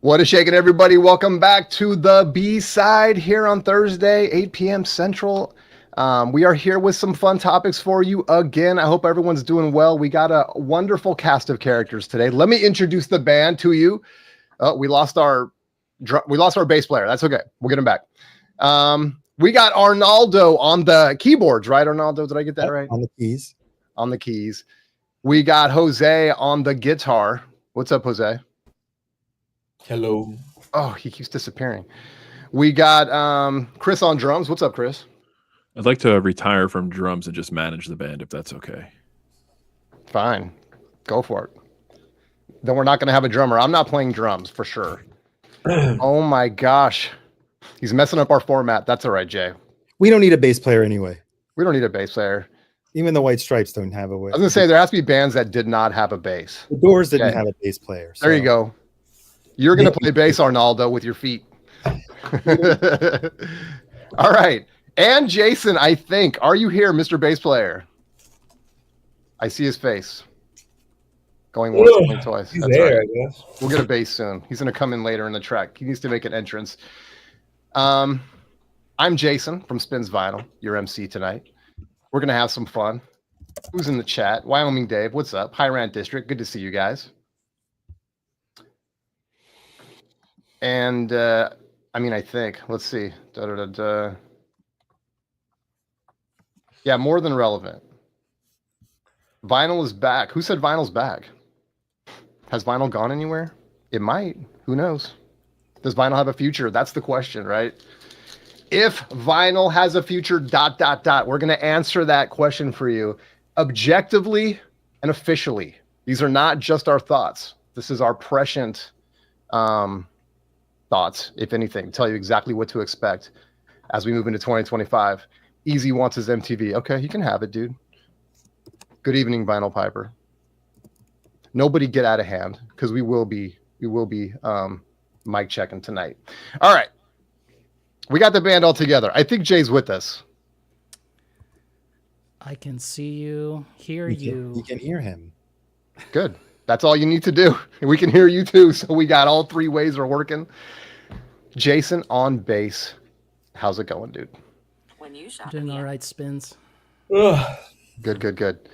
What is shaking, everybody? Welcome back to the B-side here on Thursday, 8 p.m. Central. We are here with some fun topics for you again. I hope everyone's doing well. We got a wonderful cast of characters today. Let me introduce the band to you. We lost our bass player. That's okay. We'll get him back. We got Arnaldo on the keyboards, right? Arnaldo, did I get that right? On the keys. On the keys. We got Jose on the guitar. What's up, Jose? Hello. Oh, he keeps disappearing. We got Chris on drums. What's up, Chris? I'd like to retire from drums and just manage the band if that's okay. Fine. Go for it. Then we're not going to have a drummer. I'm not playing drums for sure. Oh my gosh. He's messing up our format. That's all right, Jay. We don't need a bass player anyway. We don't need a bass player. Even the White Stripes don't have a way. I was going to say there has to be bands that did not have a bass. The Doors didn't have a bass player. So. There you go. You're going to play bass, Arnaldo, with your feet. All right. And Jason, I think. Are you here, Mr. Bass Player? I see his face. Going once, going twice. He's That's there, right. I guess. We'll get a bass soon. He's going to come in later in the track. He needs to make an entrance. I'm Jason from Spins Vinyl, your MC tonight. We're going to have some fun. Who's in the chat? Wyoming Dave, what's up? High Rant District, good to see you guys. And, I think, let's see. Yeah, more than relevant. Vinyl is back. Who said vinyl's back? Has vinyl gone anywhere? It might. Who knows? Does vinyl have a future? That's the question, right? If vinyl has a future, ... We're going to answer that question for you objectively and officially. These are not just our thoughts. This is our prescient thoughts, if anything, tell you exactly what to expect as we move into 2025. Easy wants his MTV. Okay, you can have it, dude. Good evening, Vinyl Piper. Nobody get out of hand because we will be mic checking tonight. All right. We got the band all together. I think Jay's with us. I can see you, hear you. You can hear him. Good. That's all you need to do. We can hear you too. So we got all three ways we're working. Jason on bass. How's it going, dude? Doing all right, Spins. Good.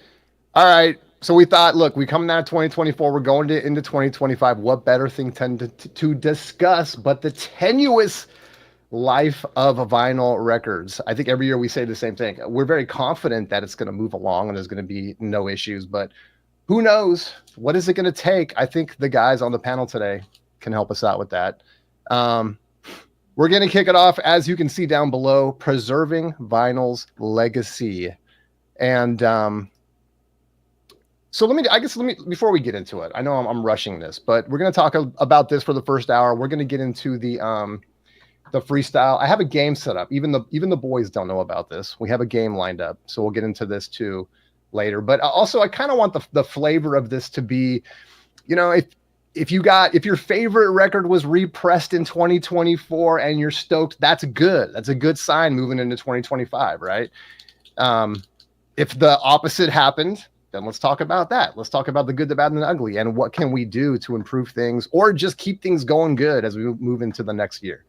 All right. So we thought, look, we come out of 2024. We're going into 2025. What better thing to discuss but the tenuous life of vinyl records? I think every year we say the same thing. We're very confident that it's going to move along and there's going to be no issues, but who knows? What is it going to take? I think the guys on the panel today can help us out with that. We're going to kick it off, as you can see down below, preserving vinyl's legacy. And so let me, before we get into it, I know I'm rushing this, but we're going to talk about this for the first hour. We're going to get into the freestyle. I have a game set up. Even the boys don't know about this. We have a game lined up, so we'll get into this too later. But also, I kind of want the flavor of this to be, if your favorite record was repressed in 2024 and you're stoked, that's good. That's a good sign moving into 2025, right? If the opposite happened, then let's talk about that. Let's talk about the good, the bad, and the ugly, and what can we do to improve things or just keep things going good as we move into the next year.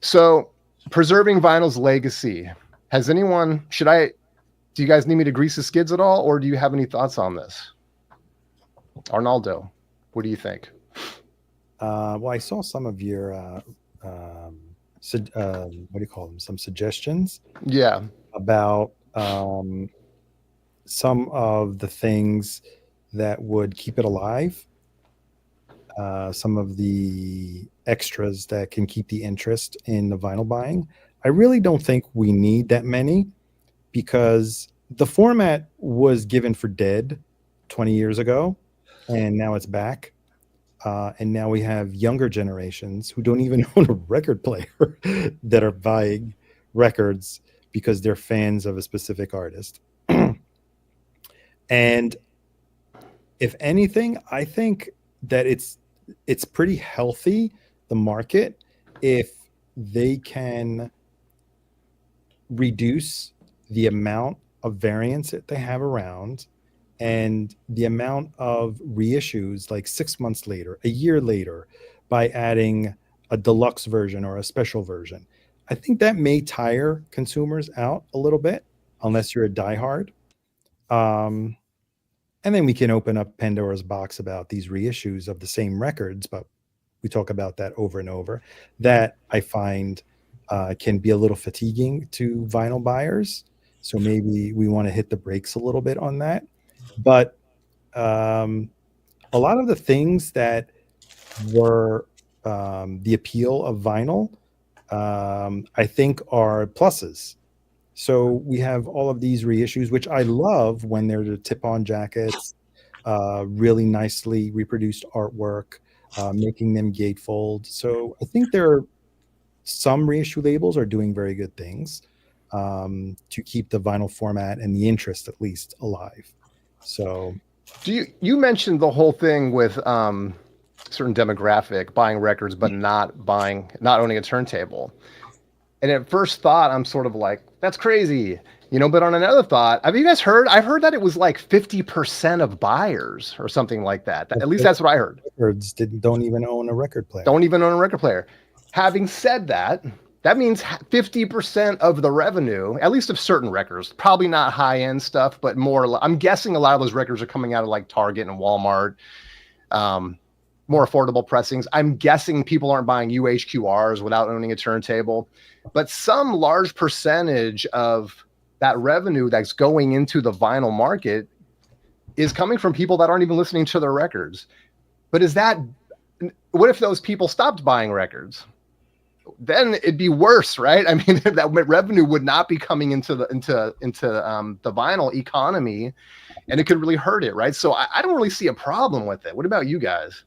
So, preserving vinyl's legacy. Do you guys need me to grease the skids at all, or do you have any thoughts on this? Arnaldo, what do you think? Well, I saw some of your, what do you call them? Some suggestions. Yeah. About some of the things that would keep it alive. Some of the extras that can keep the interest in the vinyl buying. I really don't think we need that many because the format was given for dead 20 years ago, and now it's back. And now we have younger generations who don't even own a record player that are buying records because they're fans of a specific artist. And if anything, I think that it's pretty healthy, the market, if they can reduce the amount of variance that they have around and the amount of reissues, like 6 months later, a year later, by adding a deluxe version or a special version. I think that may tire consumers out a little bit, unless you're a diehard. And then we can open up Pandora's box about these reissues of the same records, but we talk about that over and over. That I find can be a little fatiguing to vinyl buyers. So maybe we want to hit the brakes a little bit on that. But a lot of the things that were the appeal of vinyl, I think are pluses. So we have all of these reissues, which I love when they're the tip-on jackets, really nicely reproduced artwork, making them gatefold. So I think there are some reissue labels are doing very good things to keep the vinyl format and the interest at least alive. So you mentioned the whole thing with certain demographic buying records but not owning a turntable. And at first thought, I'm sort of like, that's crazy, but on another thought, have you guys heard? I've heard that it was like 50% of buyers or something like that. At least that's what I heard. Records don't even own a record player. Don't even own a record player. Having said that, that means 50% of the revenue, at least of certain records, probably not high-end stuff, but more, I'm guessing a lot of those records are coming out of like Target and Walmart, more affordable pressings. I'm guessing people aren't buying UHQRs without owning a turntable, but some large percentage of that revenue that's going into the vinyl market is coming from people that aren't even listening to their records. But what if those people stopped buying records? Then it'd be worse, right? I mean, that revenue would not be coming into the vinyl economy, and it could really hurt it, right? So I don't really see a problem with it. What about you guys?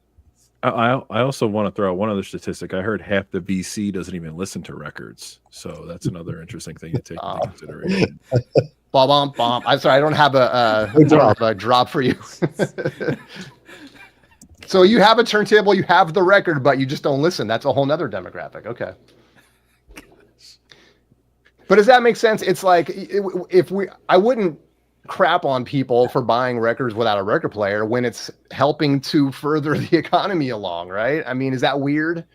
I also want to throw out one other statistic. I heard half the VC doesn't even listen to records, so that's another interesting thing to take into consideration. Bom. I'm sorry, I don't have a drop for you. So you have a turntable, you have the record, but you just don't listen. That's a whole nother demographic. Okay. But does that make sense? It's like I wouldn't crap on people for buying records without a record player when it's helping to further the economy along, right? I mean, is that weird?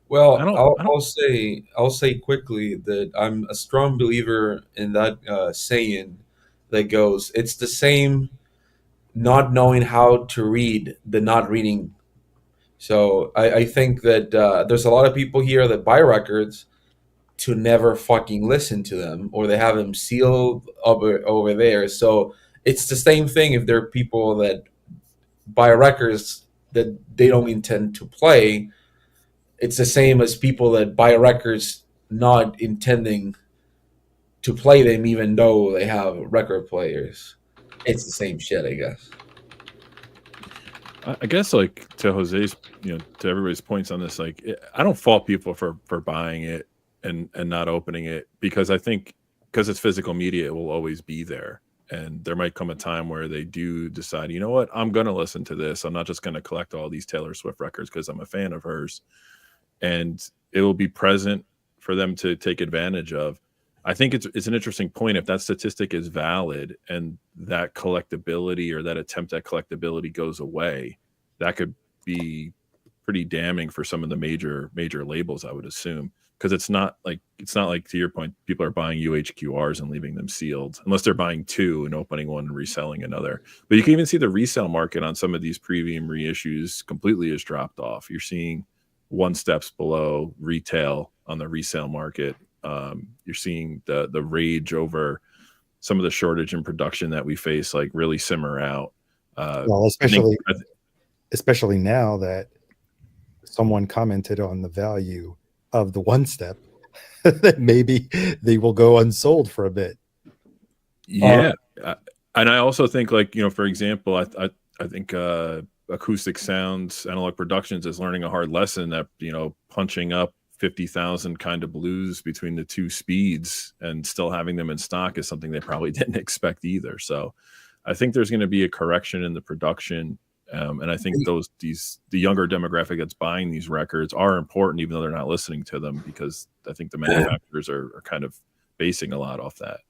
Well, I'll say quickly that I'm a strong believer in that saying that goes, it's the same not knowing how to read than not reading. So I think that there's a lot of people here that buy records to never fucking listen to them, or they have them sealed over there. So it's the same thing if there are people that buy records that they don't intend to play. It's the same as people that buy records not intending to play them even though they have record players. It's the same shit, I guess. I guess, like, to Jose's, to everybody's points on this, like, I don't fault people for buying it and not opening it, because I think because it's physical media, it will always be there. And there might come a time where they do decide, you know what, I'm going to listen to this. I'm not just going to collect all these Taylor Swift records because I'm a fan of hers. And it will be present for them to take advantage of. I think it's an interesting point. If that statistic is valid and that collectability or that attempt at collectability goes away, that could be pretty damning for some of the major labels, I would assume. Because it's not like, to your point, people are buying UHQRs and leaving them sealed, unless they're buying two and opening one and reselling another. But you can even see the resale market on some of these premium reissues completely has dropped off. You're seeing one steps below retail on the resale market. You're seeing the rage over some of the shortage in production that we face like really simmer out. Well, especially now that someone commented on the value of the one step, that maybe they will go unsold for a bit. Yeah. And I also think, like, for example, I think Acoustic Sounds Analog Productions is learning a hard lesson that, punching up 50,000 kind of blues between the two speeds and still having them in stock is something they probably didn't expect either. So I think there's going to be a correction in the production. And I think the younger demographic that's buying these records are important, even though they're not listening to them, because I think the manufacturers are kind of basing a lot off that.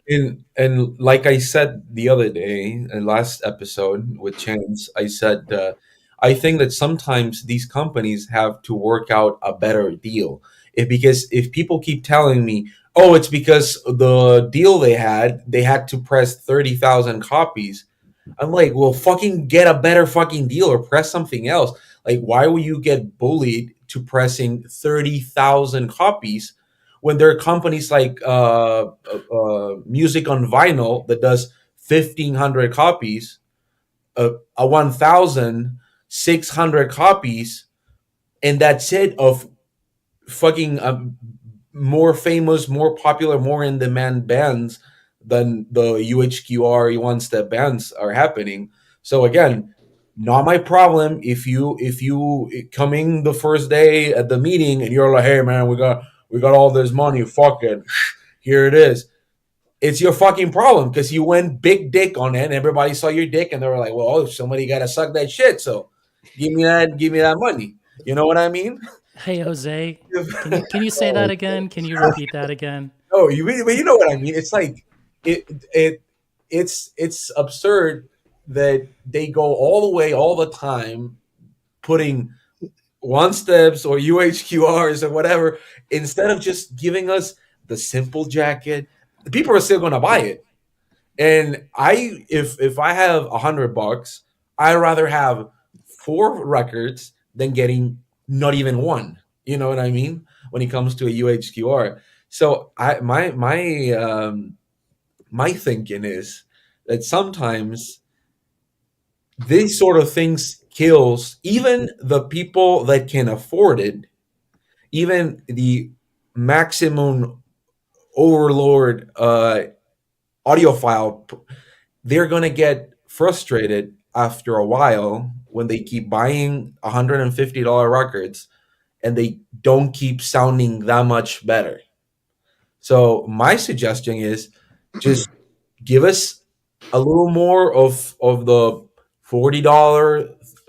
And like I said the other day, in last episode with Chance, I said I think that sometimes these companies have to work out a better deal. Because if people keep telling me, oh, it's because the deal they had to press 30,000 copies. I'm like, well, fucking get a better fucking deal or press something else. Like, why will you get bullied to pressing 30,000 copies when there are companies like Music on Vinyl that does 1,500 copies, a 1,600 copies, and that's it, of fucking more famous, more popular, more in demand bands than the UHQR one step bands are happening. So again, not my problem if you coming the first day at the meeting and you're like, hey man, we got all this money, fuck it, here it is. It's your fucking problem because you went big dick on it and everybody saw your dick and they were like, well, somebody gotta suck that shit, so give me that money. You know what I mean? Hey Jose, can you say that again? Can you repeat that again? Oh, you know what I mean? It's like it's absurd that they go all the way all the time putting one steps or UHQRs or whatever instead of just giving us the simple jacket. The people are still going to buy it. And if I have $100, I'd rather have 4 records than getting not even one. You know what I mean? When it comes to a UHQR. So my thinking is that sometimes these sort of things kills even the people that can afford it, even the maximum overlord audiophile. They're gonna get frustrated after a while when they keep buying $150 records and they don't keep sounding that much better. So my suggestion is just give us a little more of the $40,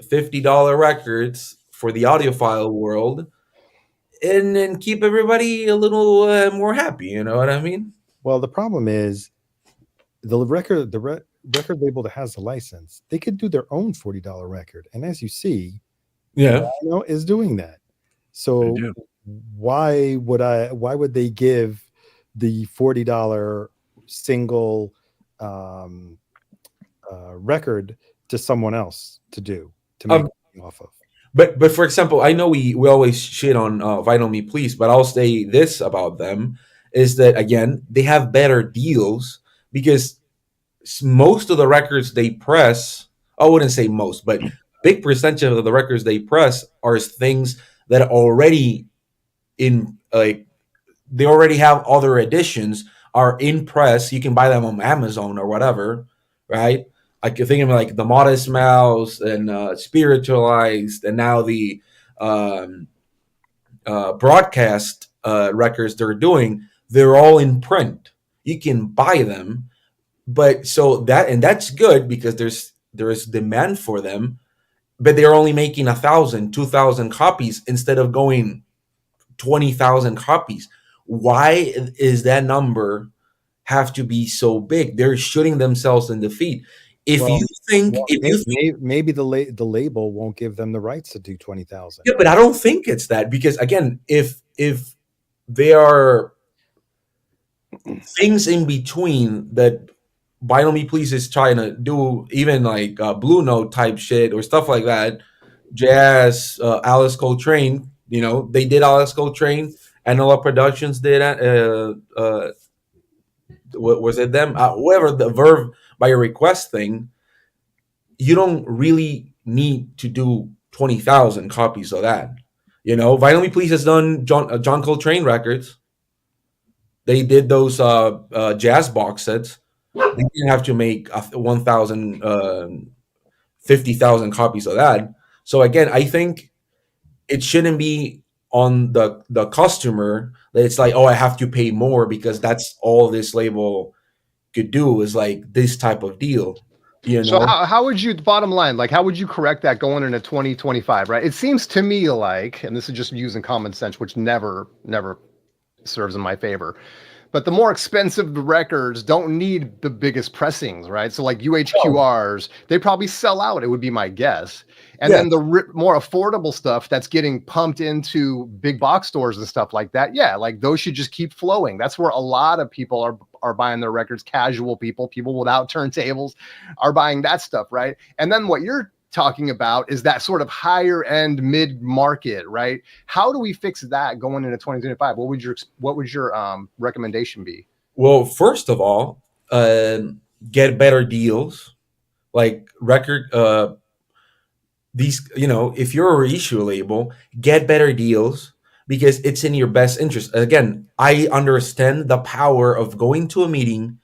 $50 records for the audiophile world, and then keep everybody a little more happy. You know what I mean? Well, the problem is the record label that has the license, they could do their own $40 record, and as you see, Yeah, Rhino is doing that. So why would they give the $40 single record to someone else to make money off of? But for example, I know we always shit on Vinyl Me Please, but I'll say this about them is that again they have better deals because most of the records they press, I wouldn't say most, but big percentage of the records they press are things that are already in, like, they already have other editions, are in press. You can buy them on Amazon or whatever, right? I can think of like the Modest Mouse and Spiritualized, and now the broadcast records they're doing. They're all in print. You can buy them, but so that's good because there is demand for them. But they're only making 1,000, 2,000 copies instead of going 20,000 copies. Why is that number have to be so big? They're shooting themselves in the feet. Maybe the label won't give them the rights to do 20,000. Yeah, but I don't think it's that, because again, if there are things in between that Vinyl Me Please is trying to do, even like Blue Note type shit or stuff like that, Jazz, Alice Coltrane, they did Alice Coltrane, Anola Productions did was it them? Whoever, the Verve by Request thing, you don't really need to do 20,000 copies of that. Vinyl Me Please has done John Coltrane records. They did those jazz box sets. They didn't have to make 1,000, 50,000 copies of that. So again, I think it shouldn't be on the customer that it's like, oh, I have to pay more because that's all this label could do is like this type of deal. So how would you, bottom line, like how would you correct that going into 2025, right? It seems to me like, and this is just using common sense, which never serves in my favor, But the more expensive the records don't need the biggest pressings, right? So like UHQRs, they probably sell out, it would be my guess. And then the more affordable stuff that's getting pumped into big box stores and stuff like that, yeah, like those should just keep flowing. That's where a lot of people are buying their records. Casual people without turntables are buying that stuff, right? And then what you're talking about is that sort of higher end mid market, right? How do we fix that going into 2025? What would your recommendation be? Well, first of all, get better deals, like record. These, if you're a reissue label, get better deals because it's in your best interest. Again, I understand the power of going to a meeting,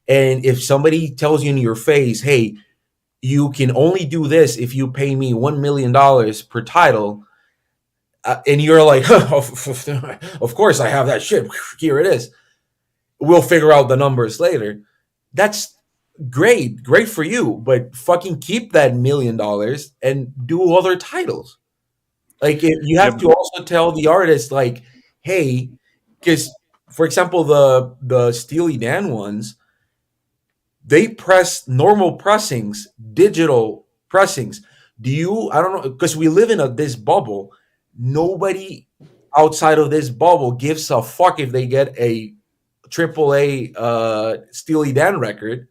and if somebody tells you in your face, "Hey, you can only do this if you pay me $1 million per title," and you're like, of course I have that shit. Here it is. We'll figure out the numbers later. That's great for you, but fucking keep that $1 million and do other titles. Like, you have to also tell the artist, like, hey, because for example, the Steely Dan ones, they press normal pressings, digital pressings. I don't know, because we live in this bubble. Nobody outside of this bubble gives a fuck if they get a AAA Steely Dan record.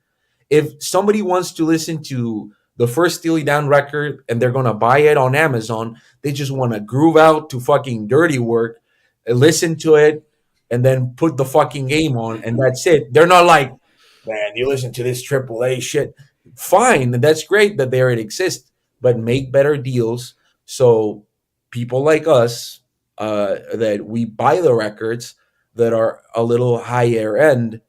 If somebody wants to listen to the first Steely Dan record and they're gonna buy it on Amazon, they just want to groove out to fucking Dirty Work, listen to it, and then put the fucking game on, and that's it. They're not like, man, you listen to this AAA shit. Fine, that's great that it exists, but make better deals so people like us, that we buy the records that are a little higher end,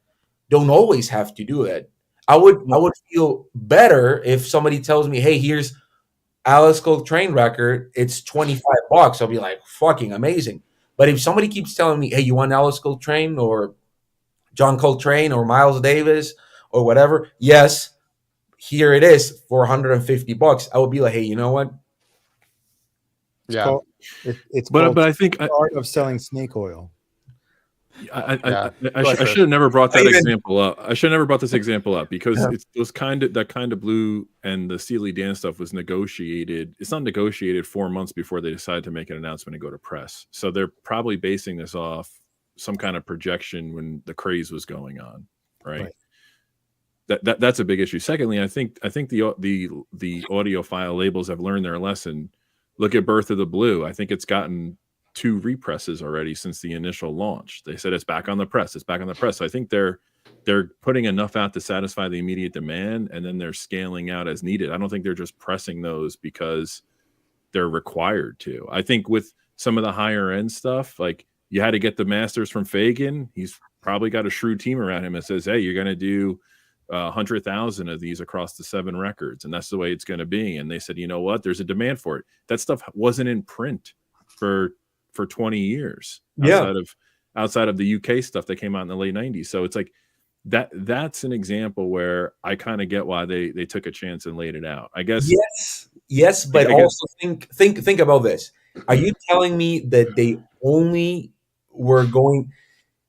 don't always have to do it. I would feel better if somebody tells me, hey, here's Alice Coltrane record, it's $25. I'll be like, fucking amazing. But if somebody keeps telling me, hey, you want Alice Coltrane or John Coltrane or Miles Davis or whatever, yes, here it is for $150. I would be like, hey, you know what? Yeah. But I think the art of selling snake oil. I should have never brought that example up. I should have never brought this example up because it's that kind of blue and the Steely Dan stuff was negotiated. It's not negotiated 4 months before they decided to make an announcement and go to press. So they're probably basing this off some kind of projection when the craze was going on, right? That's a big issue. Secondly, I think the audiophile labels have learned their lesson. Look at Birth of the Blue. I think it's gotten 2 represses already since the initial launch. They said it's back on the press. It's back on the press. So I think they're putting enough out to satisfy the immediate demand, and then they're scaling out as needed. I don't think they're just pressing those because they're required to. I think with some of the higher end stuff, like you had to get the masters from Fagan. He's probably got a shrewd team around him that says, hey, you're going to do 100,000 of these across the 7 records, and that's the way it's going to be. And they said, you know what? There's a demand for it. That stuff wasn't in print for 20 years outside of the UK stuff that came out in the late 90s. So it's like that's an example where I kind of get why they took a chance and laid it out. I guess yes, but also think about this. Are you telling me that they only were going?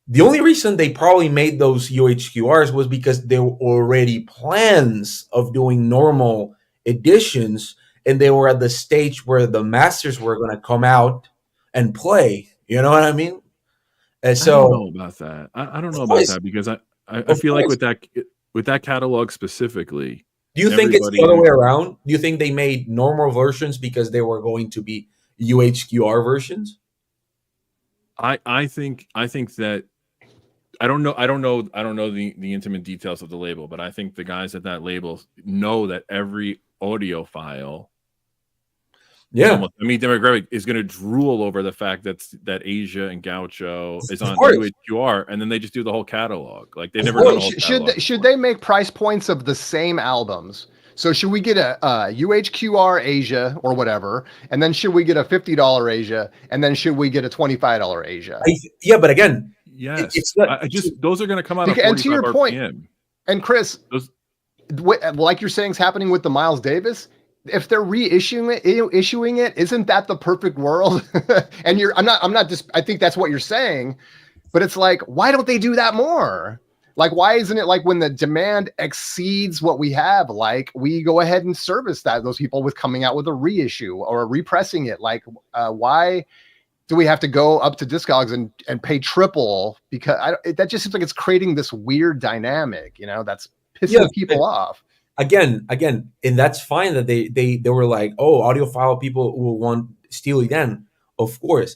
The only reason they probably made those UHQRs was because there were already plans of doing normal editions, and they were at the stage where the masters were going to come out and play. You know what I mean? And so I don't know about that. I don't know about that because I feel like with that catalog specifically. Do you think it's the other way around? Do you think they made normal versions because they were going to be UHQR versions? I think that I don't know the intimate details of the label, but I think the guys at that label know that every audiophile, demographic is going to drool over the fact that Asia and Gaucho is on UHQR, and then they just do the whole catalog. Like they never done the whole catalog. Should they make price points of the same albums? So should we get a UHQR Asia or whatever, and then should we get a $50 Asia, and then should we get a $25 Asia? But again, yes, those are going to come out. And to your point, and Chris, like you're saying, is happening with the Miles Davis. If they're issuing it, isn't that the perfect world? And I think that's what you're saying. But it's like, why don't they do that more? Like, why isn't it like when the demand exceeds what we have, like we go ahead and service those people with coming out with a reissue or repressing it? Like, why do we have to go up to Discogs and pay triple? Because that just seems like it's creating this weird dynamic, that's pissing people off. Again, and that's fine that they were like, oh, audiophile people will want Steely Dan. Of course.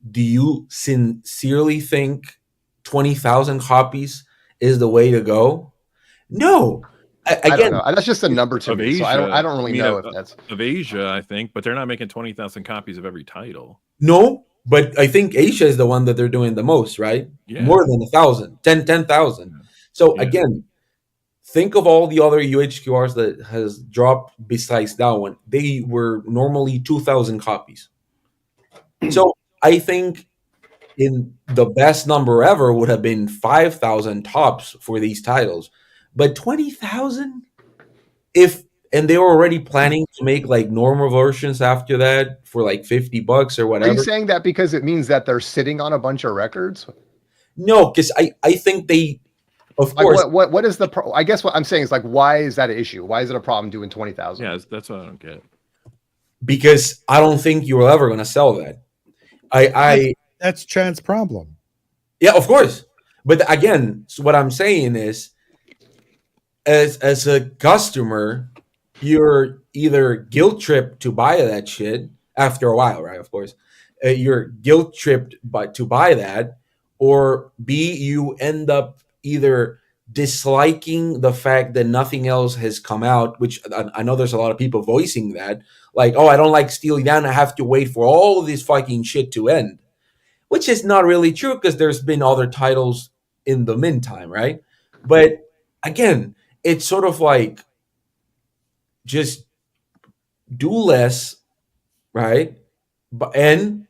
Do you sincerely think 20,000 copies is the way to go? No. I don't know. That's just a number to me. Asia, so I don't really know if that's of Asia, I think, but they're not making 20,000 copies of every title. No, but I think Asia is the one that they're doing the most, right? Yeah. More than 1,000, 10,000. So again, think of all the other UHQRs that has dropped besides that one. They were normally 2,000 copies. So I think in the best number ever would have been 5,000 tops for these titles, but 20,000, and they were already planning to make like normal versions after that for like $50 or whatever. Are you saying that because it means that they're sitting on a bunch of records? No, because I think they, of like course. What is the? I guess what I'm saying is like, why is that an issue? Why is it a problem doing 20,000? Yeah, that's what I don't get. Because I don't think you're ever going to sell that. That's Chad's problem. Yeah, of course. But again, so what I'm saying is, as a customer, you're either guilt tripped to buy that shit after a while, right? Of course, you're guilt tripped to buy that, or B, you end up either disliking the fact that nothing else has come out, which I know there's a lot of people voicing that, like, oh, I don't like Steely Dan, I have to wait for all of this fucking shit to end, which is not really true because there's been other titles in the meantime, right? But again, it's sort of like just do less, right? And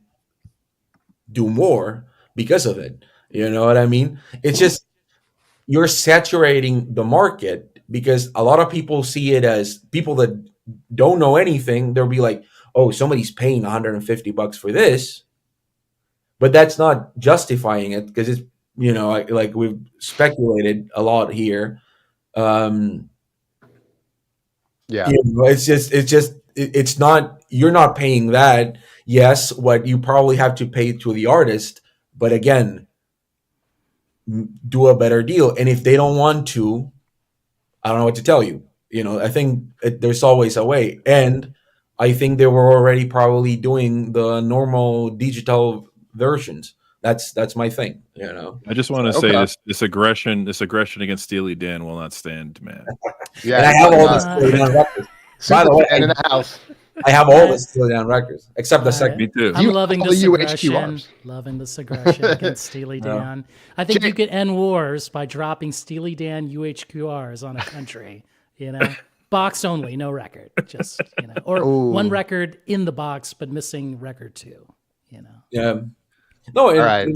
do more because of it. You know what I mean? It's just you're saturating the market because a lot of people see it as people that don't know anything. They'll be like, oh, somebody's paying $150 for this. But that's not justifying it because it's, like we've speculated a lot here. It's not, you're not paying that. Yes, what you probably have to pay to the artist, but again, do a better deal. And if they don't want to, I don't know what to tell you. I think there's always a way. And I think they were already probably doing the normal digital versions. That's my thing. I just want to say this aggression against Steely Dan will not stand, man. Yeah, and I have all the Steely Dan records. By the way, in the house. I have all the Steely Dan records except the second. Me too. I'm loving this aggression. Loving this aggression against Steely Dan. I think you could end wars by dropping Steely Dan UHQRs on a country. Box only, no record. Just or one record in the box but missing record 2. Yeah. No, all right.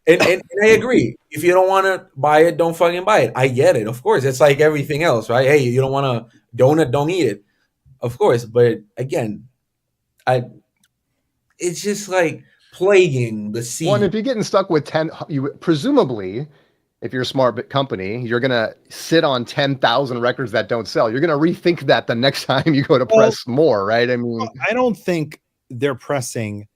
And I agree. If you don't want to buy it, don't fucking buy it. I get it. Of course, it's like everything else, right? Hey, you don't want a donut, don't eat it. Of course, but again, it's just like plaguing the scene. Well, and if you're getting stuck with 10, presumably, if you're a smart company, you're gonna sit on 10,000 records that don't sell. You're gonna rethink that the next time you go to press more, right? I mean, I don't think they're pressing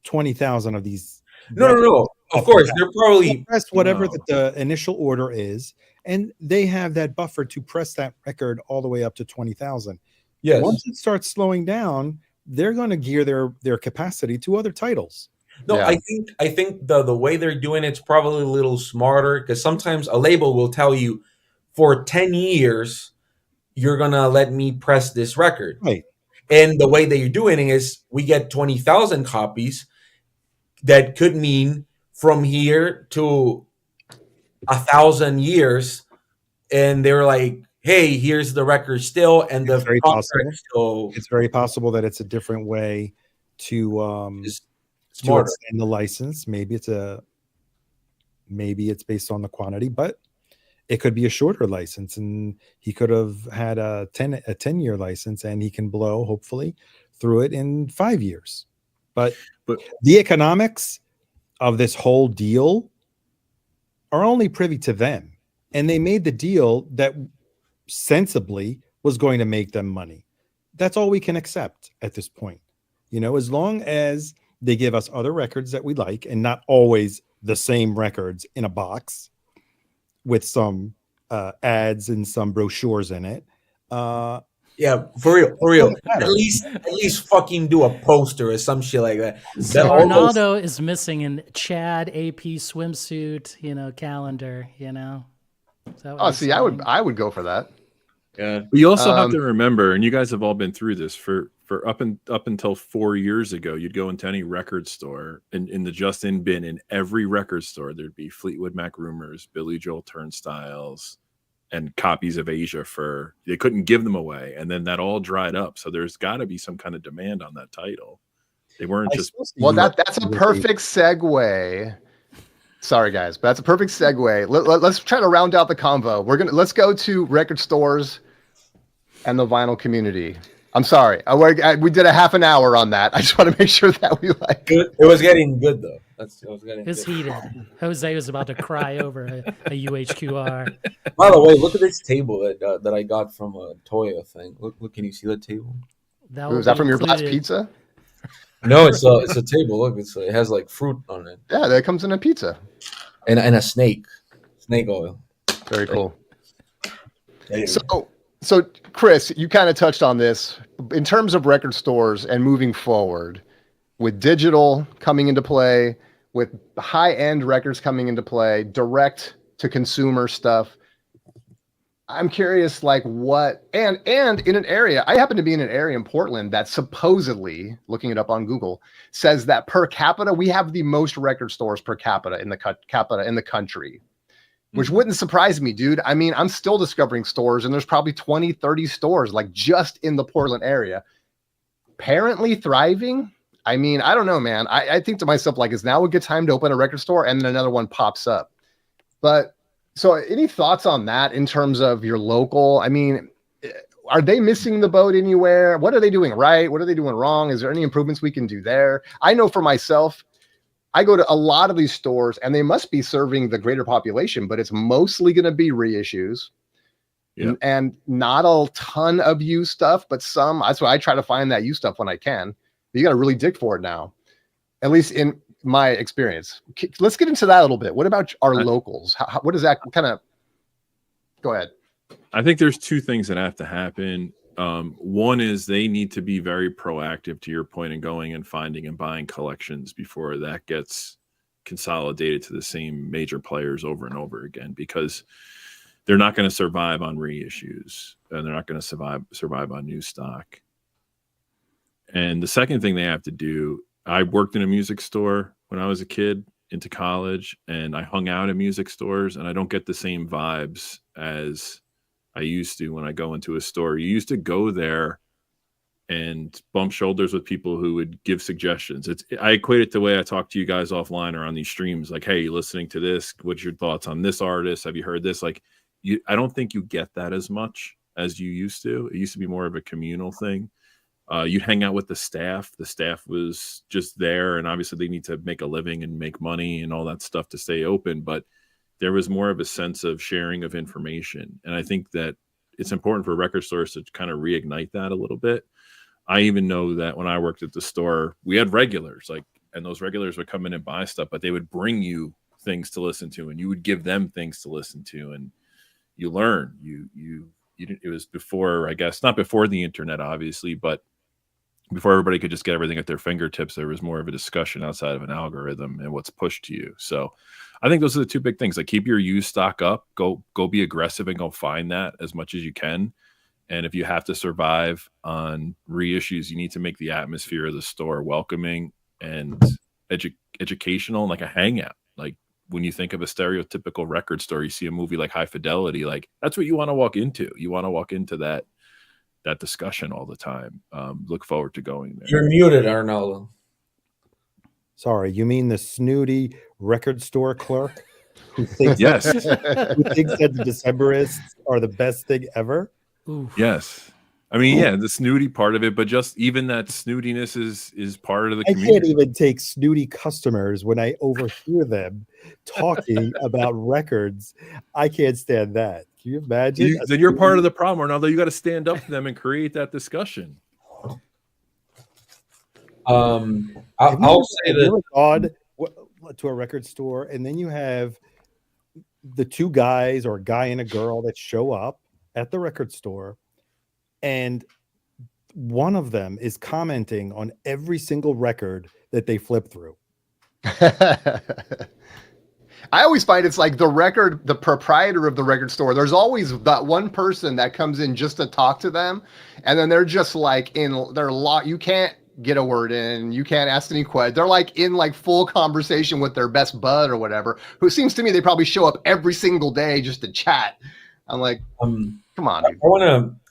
20,000 of these. No. Of course, they're probably press whatever that the initial order is, and they have that buffer to press that record all the way up to 20,000. Yes. Once it starts slowing down, they're going to gear their capacity to other titles. No, yeah. I think the way they're doing it's probably a little smarter because sometimes a label will tell you for 10 years you're gonna let me press this record. Right. And the way that you're doing it is we get 20,000 copies. That could mean from here to 1,000 years, and they're like, "Hey, here's the record still," and the very possible. Still, it's very possible that it's a different way to extend the license. Maybe it's based on the quantity, but it could be a shorter license, and he could have had a 10-year license, and he can blow hopefully through it in 5 years. But the economics of this whole deal are only privy to them. And they made the deal that sensibly was going to make them money. That's all we can accept at this point. You know, as long as they give us other records that we like and not always the same records in a box with some ads and some brochures in it. Yeah, for real. At least fucking do a poster or some shit like that. So Arnaldo is missing an Chad AP swimsuit, calendar, Oh, see, saying? I would go for that. Yeah. But you also have to remember, and you guys have all been through this, for up until 4 years ago, you'd go into any record store, and in the just-in bin in every record store, there'd be Fleetwood Mac Rumors, Billy Joel Turnstiles, and copies of Asia Fur. They couldn't give them away, and then that all dried up. So there's got to be some kind of demand on that title. They weren't just... Well, that's a perfect segue. Sorry, guys, but that's a perfect segue. Let's try to round out the convo. Let's go to record stores and the vinyl community. I'm sorry, we did a half an hour on that. I just want to make sure that we like. It was getting good though. It was heated. Jose was about to cry over a UHQR. By the way, look at this table that I got from a Toya thing. Look, can you see the table? Was that from your last pizza? No, it's a table. Look, it has like fruit on it. Yeah, that comes in a pizza. And a snake oil. Very cool. So Chris, you kind of touched on this in terms of record stores and moving forward with digital coming into play, with high-end records coming into play, direct to consumer stuff. I'm curious, like what, and in an area, I happen to be in an area in Portland that supposedly, looking it up on Google, says that per capita, we have the most record stores per capita in the country, which wouldn't surprise me, dude. I mean, I'm still discovering stores, and there's probably 20, 30 stores, like just in the Portland area, apparently thriving. I mean, I don't know, man. I think to myself, like, is now a good time to open a record store? And then another one pops up. But so any thoughts on that in terms of your local? I mean, are they missing the boat anywhere? What are they doing right? What are they doing wrong? Is there any improvements we can do there? I know for myself, I go to a lot of these stores and they must be serving the greater population, but it's mostly going to be reissues. Yeah. And not a ton of used stuff, but some. That's why I try to find that used stuff when I can. You got to really dig for it now, at least in my experience. Let's get into that a little bit. What about our locals? What does that kind of... Go ahead. I think there's two things that have to happen. One is they need to be very proactive, to your point, in going and finding and buying collections before that gets consolidated to the same major players over and over again, because they're not going to survive on reissues and they're not going to survive on new stock. And the second thing they have to do, I worked in a music store when I was a kid into college, and I hung out at music stores, and I don't get the same vibes as I used to when I go into a store. You used to go there and bump shoulders with people who would give suggestions. I equate it to the way I talk to you guys offline or on these streams, like, hey, you listening to this? What's your thoughts on this artist? Have you heard this? Like, I don't think you get that as much as you used to. It used to be more of a communal thing. You'd hang out with the staff. The staff was just there, and obviously they need to make a living and make money and all that stuff to stay open. But there was more of a sense of sharing of information. And I think that it's important for record stores to kind of reignite that a little bit. I even know that when I worked at the store, we had regulars, and those regulars would come in and buy stuff, but they would bring you things to listen to, and you would give them things to listen to, and you learn. It was before, I guess, not before the internet, obviously, but before everybody could just get everything at their fingertips, there was more of a discussion outside of an algorithm and what's pushed to you. So I think those are the two big things. Like, keep your used stock up, go be aggressive and go find that as much as you can. And if you have to survive on reissues, you need to make the atmosphere of the store welcoming and educational, and like a hangout. Like, when you think of a stereotypical record store, you see a movie like High Fidelity, like that's what you want to walk into. You want to walk into that discussion all the time. Look forward to going there. You're muted, Arnaldo. Sorry, you mean the snooty record store clerk who thinks, yes, who thinks that the Decemberists are the best thing ever? Oof. Yes. I mean, yeah, the snooty part of it, but just even that snootiness is part of the I community. can't even take snooty customers when I overhear them talking about records. I can't stand that. Can you imagine? Then you're part of the problem, Arnaldo. You got to stand up to them and create that discussion. I'll say that gone to a record store, and then you have the two guys or a guy and a girl that show up at the record store, and one of them is commenting on every single record that they flip through. I always find it's like the proprietor of the record store, there's always that one person that comes in just to talk to them. And then they're just like you can't get a word in, you can't ask any questions. They're like in like full conversation with their best bud or whatever, who seems to me they probably show up every single day just to chat. I'm like, come on, dude.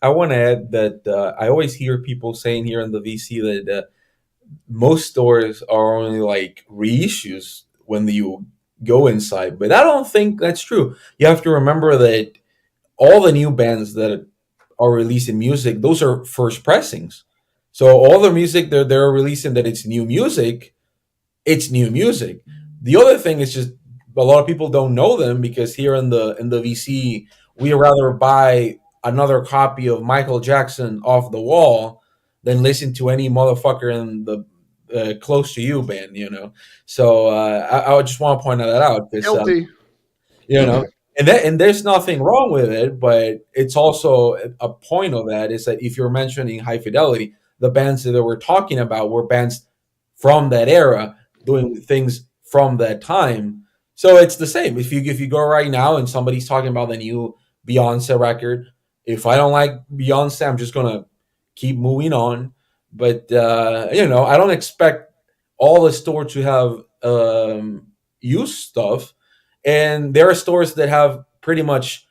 I want to add that I always hear people saying here in the VC that most stores are only like reissues when you go inside, but I don't think that's true. You have to remember that all the new bands that are releasing music, those are first pressings. So all the music they're releasing that it's new music. The other thing is just a lot of people don't know them because here in the VC, we rather buy another copy of Michael Jackson off the wall than listen to any motherfucker in the Close to You band, you know. So I just want to point that out. Guilty. You know, and there's nothing wrong with it, but it's also a point of that is that if you're mentioning High Fidelity, the bands that we're talking about were bands from that era doing things from that time. So it's the same. If you go right now and somebody's talking about the new Beyonce record, if I don't like Beyonce, I'm just gonna keep moving on. But you know, I don't expect all the stores to have used stuff, and there are stores that have pretty much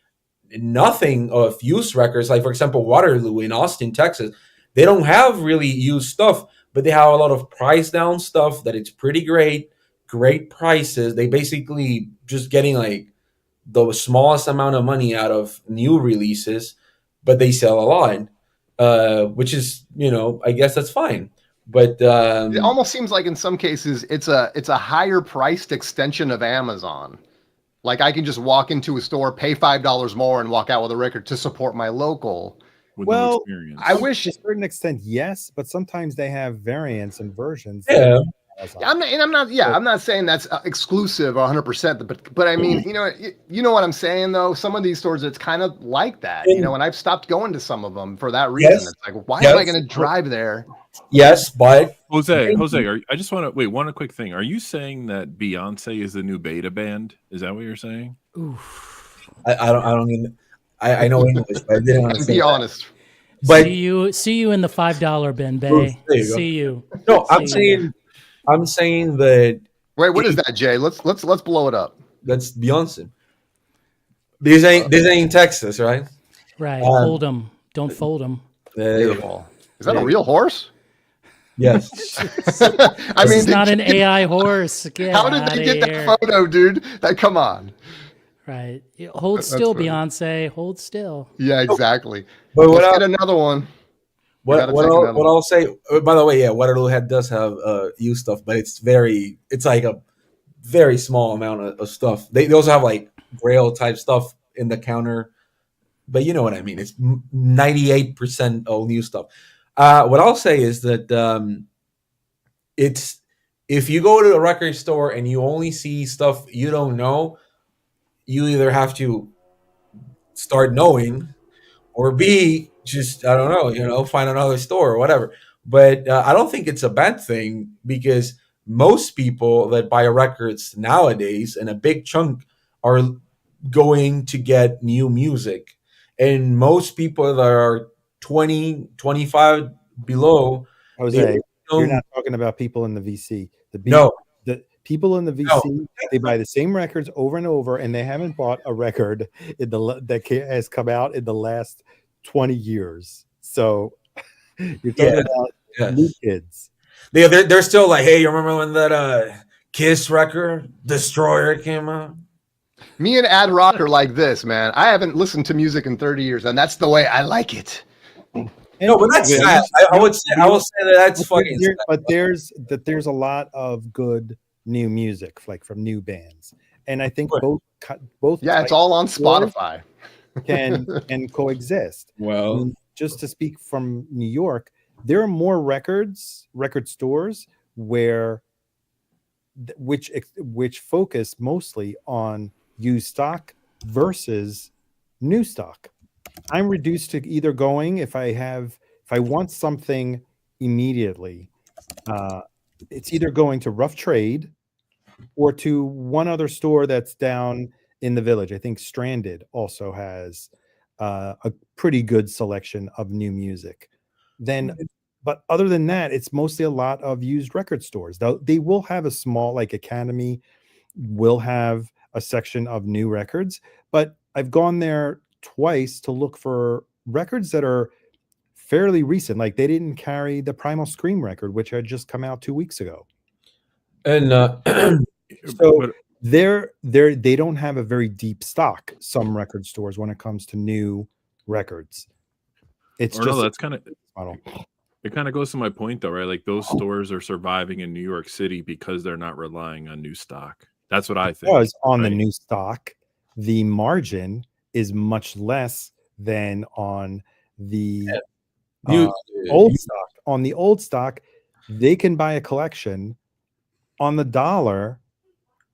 nothing of used records. Like for example, Waterloo in Austin, Texas, they don't have really used stuff, but they have a lot of price down stuff that it's pretty great prices. They basically just getting like the smallest amount of money out of new releases, but they sell a lot, which is, you know, I guess that's fine. But it almost seems like in some cases it's a higher priced extension of Amazon. Like I can just walk into a store, pay $5 more, and walk out with a record to support my local. Well, I wish to a certain extent, yes, but sometimes they have variants and versions. Yeah. I'm not saying that's exclusive 100%, but I mean, you know what I'm saying though. Some of these stores, it's kind of like that, you know, and I've stopped going to some of them for that reason. Yes. It's like, why am I going to drive there? Yes, but Jose, I just want to wait one quick thing. Are you saying that Beyonce is the new beta band? Is that what you're saying? Oof. I know English, but I didn't want to be honest. But see you in the $5 bin, Bay. See you. No, I'm saying that. Wait, what is that, Jay? Let's blow it up. That's Beyonce. This ain't Texas, right? Right. Hold them. Don't fold them. Beautiful. Is that a real horse? Yes. I mean, it's not an AI horse. How did they get that photo, dude? Come on. Right. Hold still, Beyonce. Hold still. Yeah, exactly. But let's get another one. What I'll say, by the way, yeah, Waterloo does have used stuff, but it's like a very small amount of stuff. They also have like Grail type stuff in the counter, but you know what I mean. It's 98% all new stuff. What I'll say is that it's if you go to a record store and you only see stuff you don't know, you either have to start knowing, or B, just I don't know, find another store or whatever. But I don't think it's a bad thing because most people that buy records nowadays, and a big chunk, are going to get new music, and most people that are 20, 25 below. Jose, you're not talking about people in the VC. The people in the VC, they buy the same records over and over, and they haven't bought a record that has come out in the last 20 years. So you're talking about new kids. They're still like, hey, you remember when that Kiss record Destroyer came out? Me and Ad Rock are like this, man. I haven't listened to music in 30 years, and that's the way I like it. No, but that's sad. I would say that's fucking sad. But there's a lot of good new music, like from new bands, and I think both yeah, it's all on Spotify. can coexist. Well, I mean, just to speak from New York, there are more record stores which focus mostly on used stock versus new stock. I'm reduced to either going if I want something immediately, it's either going to Rough Trade or to one other store that's down in the village. I think Stranded also has a pretty good selection of new music. But other than that, it's mostly a lot of used record stores. They will have a small, like Academy will have a section of new records, but I've gone there twice to look for records that are fairly recent. Like they didn't carry the Primal Scream record, which had just come out 2 weeks ago. And so they don't have a very deep stock, some record stores, when it comes to new records. It's just that's kind of it kind of goes to my point though, right? Like those stores are surviving in New York City because they're not relying on new stock. That's what I think. Because on the new stock, the margin is much less than on the old stock. On the old stock, they can buy a collection on the dollar.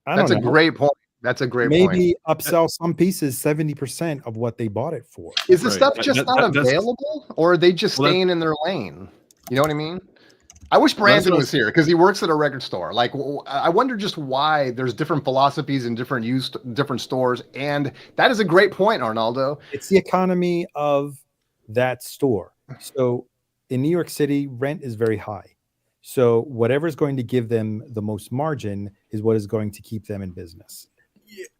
That's a great point. That's a great point. Maybe upsell some pieces 70% of what they bought it for. Is the stuff just not available, or are they just staying in their lane? You know what I mean? I wish Brandon was here because he works at a record store. Like, I wonder just why there's different philosophies in different stores. And that is a great point, Arnaldo. It's the economy of that store. So in New York City, rent is very high. So whatever is going to give them the most margin is what is going to keep them in business.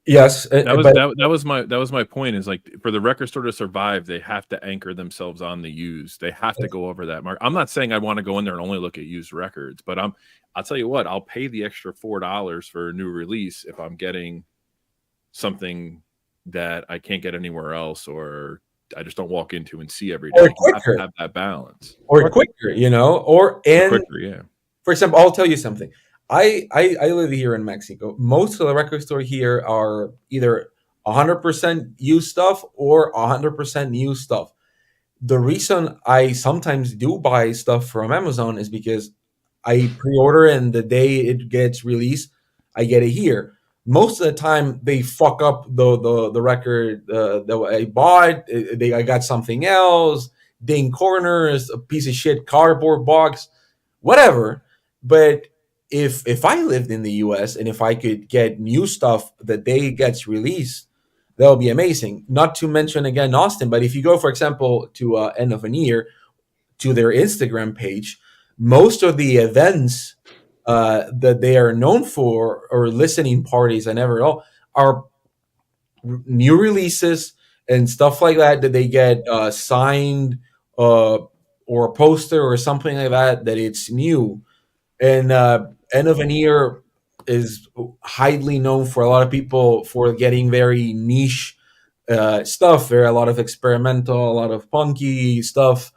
Yes, that was my point. Is like for the record store to survive, they have to anchor themselves on the used. They have to go over that mark. I'm not saying I want to go in there and only look at used records, but I'll tell you what, I'll pay the extra $4 for a new release if I'm getting something that I can't get anywhere else, or I just don't walk into and see every day. Or quicker. You have to have that balance, or quicker, or quicker, yeah. For example, I'll tell you something. I live here in Mexico. Most of the record store here are either 100% used stuff or 100% new stuff. The reason I sometimes do buy stuff from Amazon is because I pre-order and the day it gets released, I get it here. Most of the time, they fuck up the record that I bought. I got something else, ding corners, a piece of shit cardboard box, whatever. But if I lived in the US and if I could get new stuff the day it gets released, that would be amazing. Not to mention again Austin, but if you go, for example, to End of an Year, to their Instagram page, most of the events that they are known for, or listening parties, I never know, are new releases and stuff like that they get signed or a poster or something like that it's new. And End of an Year is highly known for a lot of people for getting very niche stuff. There are a lot of experimental, a lot of punky stuff,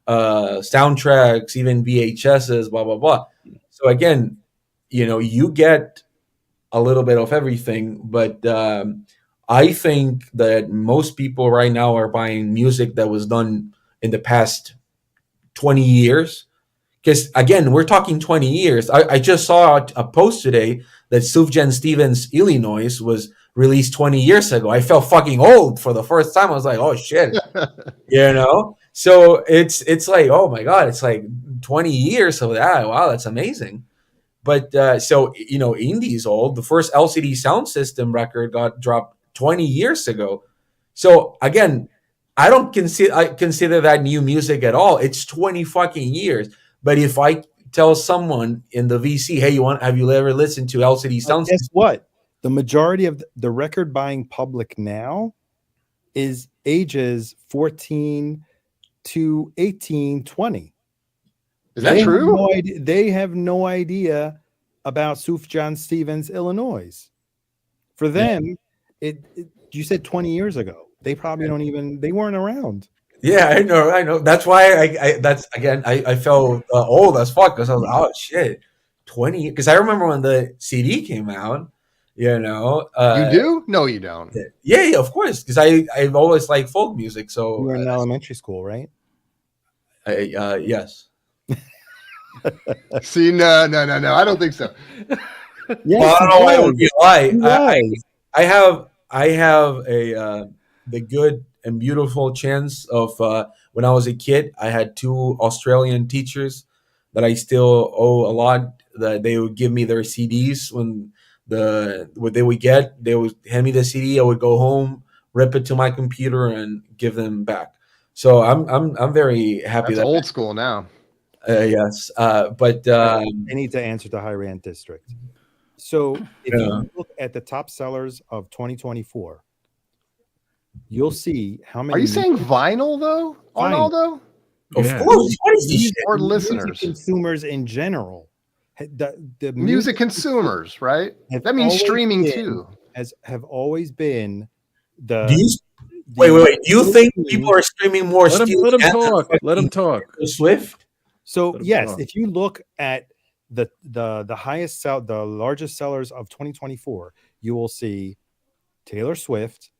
soundtracks, even VHSs, blah, blah, blah. So again, you get a little bit of everything, but I think that most people right now are buying music that was done in the past 20 years. Because again, we're talking 20 years. I just saw a post today that Sufjan Stevens' Illinois was released 20 years ago. I felt fucking old for the first time. I was like, oh shit, So it's like, oh my god, it's like 20 years of that. Wow, that's amazing. But so indie's old. The first LCD Sound System record got dropped 20 years ago. So again, I don't consider that new music at all. It's 20 fucking years. But if I tell someone in the VC, hey, have you ever listened to LCD Sound System? Guess what? The majority of the record buying public now is ages 14 to 18, 20. Is that true? They have no idea about Sufjan Stevens' Illinois. For them, you said 20 years ago. They probably they weren't around. Yeah, I know. That's why I felt old as fuck because I was like, oh shit, 20. Because I remember when the CD came out. You do? No, you don't. Yeah, of course. Because I've always liked folk music. So You were in elementary school, right? yes. See, no. I don't think so. Yes, Well, I don't know why it would be a lie. was. I have a the good and beautiful chance of when I was a kid, I had two Australian teachers that I still owe a lot. That they would give me their CDs when what they would get. They would hand me the CD. I would go home, rip it to my computer, and give them back. So I'm very happy. That's old school now. Yes, but They need to answer to High Rand District. So if you look at the top sellers of 2024, you'll see how many. Are you saying vinyl though, Arnaldo? Of course, what is this shit? Or listeners, music consumers in general. The music consumers, right? That means streaming too. Have always been the. Wait. Do you think people are streaming more? Let him talk. Let him talk. Swift. So yes, if you look at the largest sellers of 2024, you will see Taylor Swift,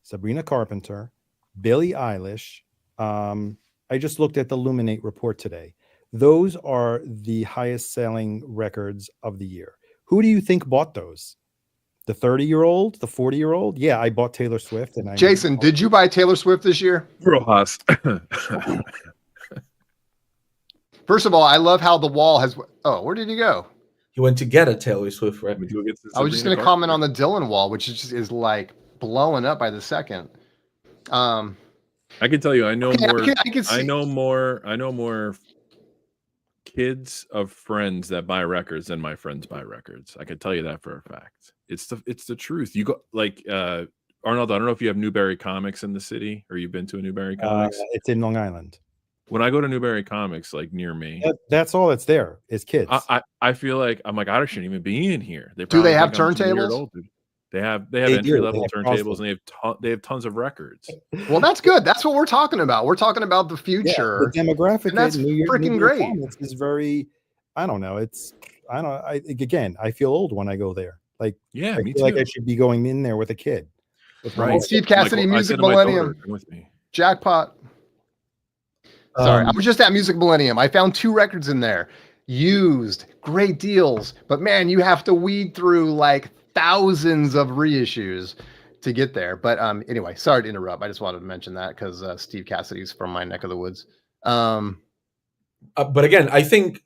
Sabrina Carpenter, Billie Eilish. I just looked at the Luminate report today. Those are the highest selling records of the year. Who do you think bought those? The 30-year-old, the 40-year-old? Yeah, I bought Taylor Swift. And Jason, did you buy Taylor Swift this year? Rojas. First of all, I love how the wall has. Oh, where did he go? He went to get a Taylor Swift record. I was just going to comment on the Dylan wall, which is like blowing up by the second. I can tell you, I know more. I know more kids of friends that buy records than my friends buy records. I can tell you that for a fact. It's the truth. You go like Arnold. I don't know if you have Newberry Comics in the city, or you've been to a Newberry Comics. It's in Long Island. When I go to Newberry Comics, like near me, that's all that's there is kids. I feel like I shouldn't even be in here. Do they have turntables? They have entry level turntables, and they have tons of records. Well, that's good. That's what we're talking about. We're talking about the future. The demographic, and that's freaking great. Is very. I don't know. I feel old when I go there. Like, yeah, I me feel too. like I should be going in there with a kid. Right. Steve Cassidy, Music Millennium, with me. Jackpot. Sorry, I was just at Music Millennium. I found 2 records in there, used, great deals. But man, you have to weed through like thousands of reissues to get there. But anyway, sorry to interrupt. I just wanted to mention that because Steve Cassidy's from my neck of the woods. But again, I think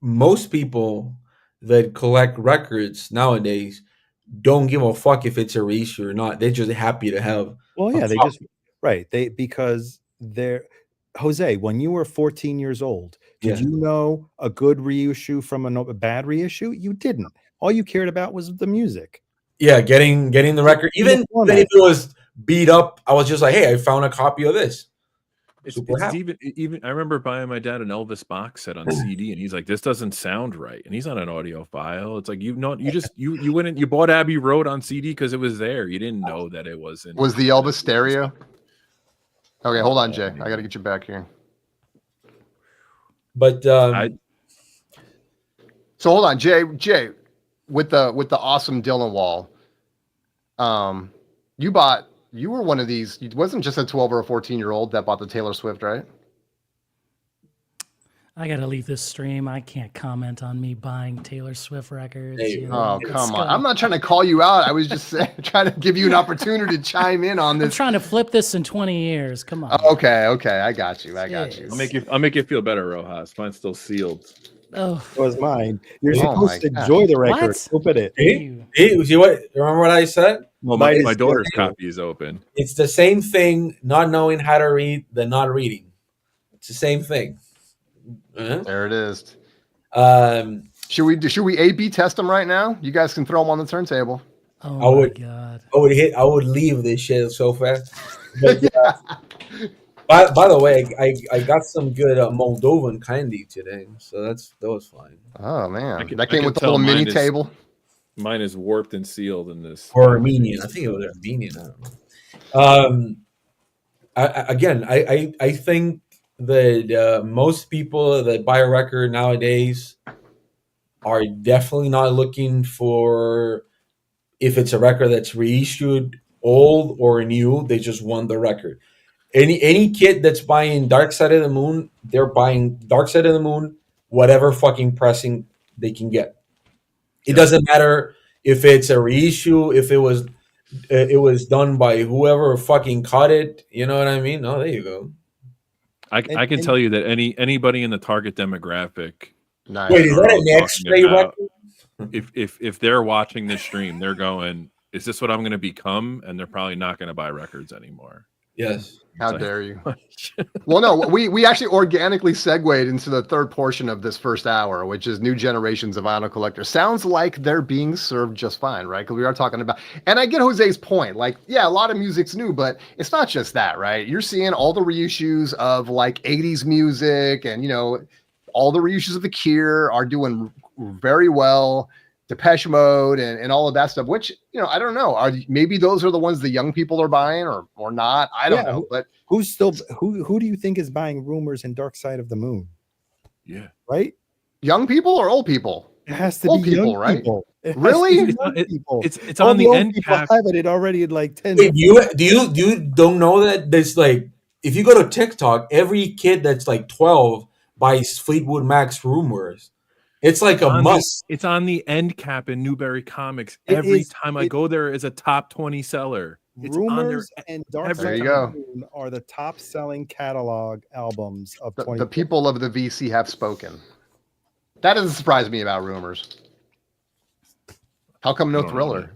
most people that collect records nowadays don't give a fuck if it's a reissue or not. They're just happy to have. Well, yeah, because they're. Jose, when you were 14 years old, did you know a good reissue from a bad reissue? You didn't. All you cared about was the music. Yeah, getting the record. Even if it was beat up, I was just like, hey, I found a copy of this. It's even I remember buying my dad an Elvis box set on CD, and he's like, this doesn't sound right. And he's not an audiophile. It's like you went and you bought Abbey Road on CD because it was there. You didn't know that it wasn't. Was the Elvis stereo? Okay, hold on, Jay. I got to get you back here. But so hold on, Jay, with the awesome Dylan wall. You were one of these. It wasn't just a 12 or a 14-year-old that bought the Taylor Swift, right? I got to leave this stream. I can't comment on me buying Taylor Swift records. Oh, come on. I'm not trying to call you out. I was just trying to give you an opportunity to chime in on this. I'm trying to flip this in 20 years. Come on. Okay. I got you. I'll make you feel better, Rojas. Mine's still sealed. Oh, it was mine. You're supposed to enjoy the record. Open it. See what? Remember what I said? Well, my daughter's copy is open. It's the same thing. Not knowing how to read than not reading. It's the same thing. There it is. Should we A/B test them right now? You guys can throw them on the turntable. Oh my god! I would leave this shit so fast. But, by the way, I got some good Moldovan candy today, so that was fine. Oh man, that came with the little mini table. Mine is warped and sealed in this. Or Armenian, I think it was Armenian. I don't know. I think that most people that buy a record nowadays are definitely not looking for if it's a record that's reissued, old or new. They just want the record. Any kid that's buying Dark Side of the Moon, they're buying Dark Side of the Moon, whatever fucking pressing they can get. It doesn't matter if it's a reissue, if it was done by whoever fucking caught it. You know what I mean? Oh, there you go. I can tell you that anybody in the target demographic. Nice. Wait, is that an X-ray record? If they're watching this stream, they're going, "Is this what I'm going to become?" And they're probably not going to buy records anymore. Yes. How dare you? Well, no, we actually organically segued into the third portion of this first hour, which is new generations of vinyl collectors. Sounds like they're being served just fine, right? Because we are talking about, and I get Jose's point. Like, yeah, a lot of music's new, but it's not just that, right? You're seeing all the reissues of like 80s music, and all the reissues of The Cure are doing very well. Depeche Mode and all of that stuff, which, I don't know. Maybe those are the ones the young people are buying or not. I don't know. But who do you think is buying Rumors and Dark Side of the Moon? Yeah. Right? Young people or old people? It has to old be people, young right? people. Really? It's on the end people cap. have it already at like 10. Wait, you don't know that there's like, if you go to TikTok, every kid that's like 12 buys Fleetwood Mac's Rumors. It's like a must. It's on the end cap in Newberry Comics. Every time I go there is a top 20 seller. It's Rumors and Dark Side of go. the Moon are the top selling catalog albums of The people of the VC have spoken. That doesn't surprise me about Rumors. How come no Thriller?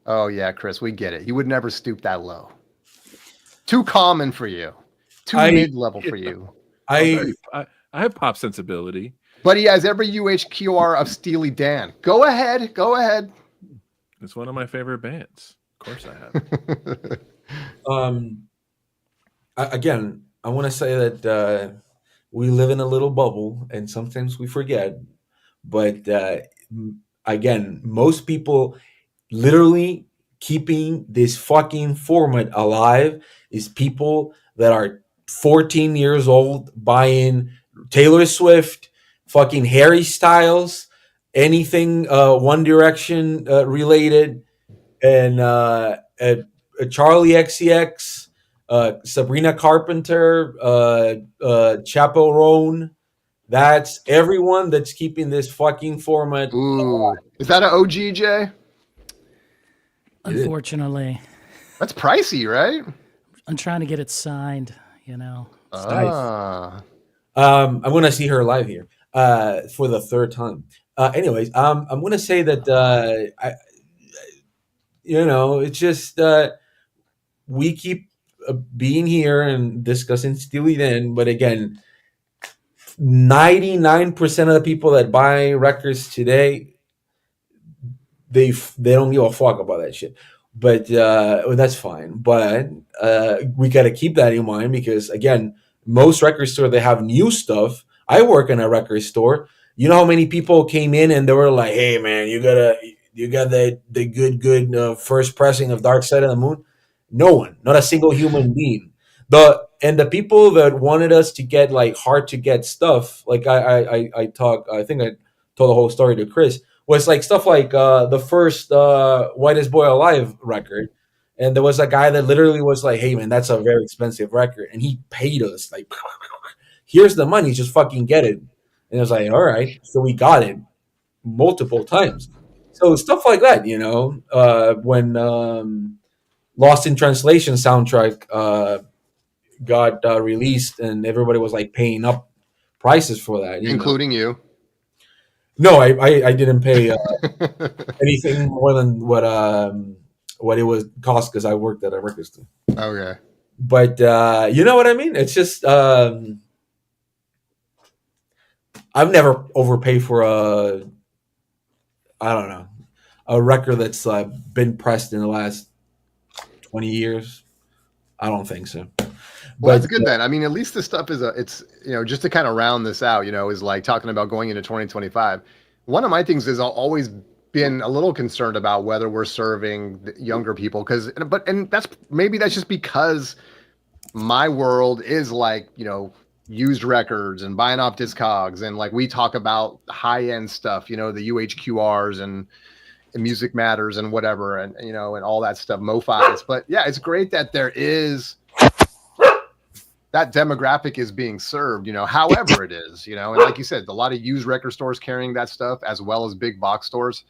Oh yeah, Chris, we get it. You would never stoop that low. Too common for you. Too mid-level for you. I have pop sensibility. But he has every UHQR of Steely Dan. Go ahead. It's one of my favorite bands. Of course I have. Again, I want to say that we live in a little bubble and sometimes we forget. But again, most people literally keeping this fucking format alive is people that are 14 years old buying Taylor Swift, fucking Harry Styles, anything One Direction related, and Charlie XCX, Sabrina Carpenter, Chappell Roan. That's everyone that's keeping this fucking format. Ooh, is that an OGJ? Unfortunately, that's pricey, right? I'm trying to get it signed. Nice. I'm gonna see her live here for the third time. Anyways, I'm gonna say that it's just we keep being here and discussing Steely Dan, but again, 99% of the people that buy records today, they don't give a fuck about that shit. But that's fine. But we got to keep that in mind because again, most record store, they have new stuff. I work in a record store. You know how many people came in and they were like, "Hey man, you got the good first pressing of Dark Side of the Moon." No one, not a single human being. The people that wanted us to get like hard to get stuff, like I think I told the whole story to Chris, was like stuff like the first Whitest Boy Alive record. And there was a guy that literally was like, "Hey man, that's a very expensive record," and he paid us like, "Here's the money, just fucking get it." And I was like, "All right," so we got it multiple times. So stuff like that, when Lost in Translation soundtrack got released, and everybody was like paying up prices for that, including you. No, I didn't pay anything more than what it was cost because I worked at a record store. Okay. But you know what I mean? It's just I've never overpaid for a record that's been pressed in the last 20 years. I don't think so. Well, that's good then. I mean, at least this stuff it's just to kind of round this out, is like talking about going into 2025. One of my things is I'll always been a little concerned about whether we're serving the younger people and that's just because my world is like, used records and buying off Discogs, and like we talk about high end stuff, the UHQRs and Music Matters and whatever, and and all that stuff, MoFi's. But yeah, it's great that there is that demographic is being served, however it is, and like you said, a lot of used record stores carrying that stuff as well as big box stores,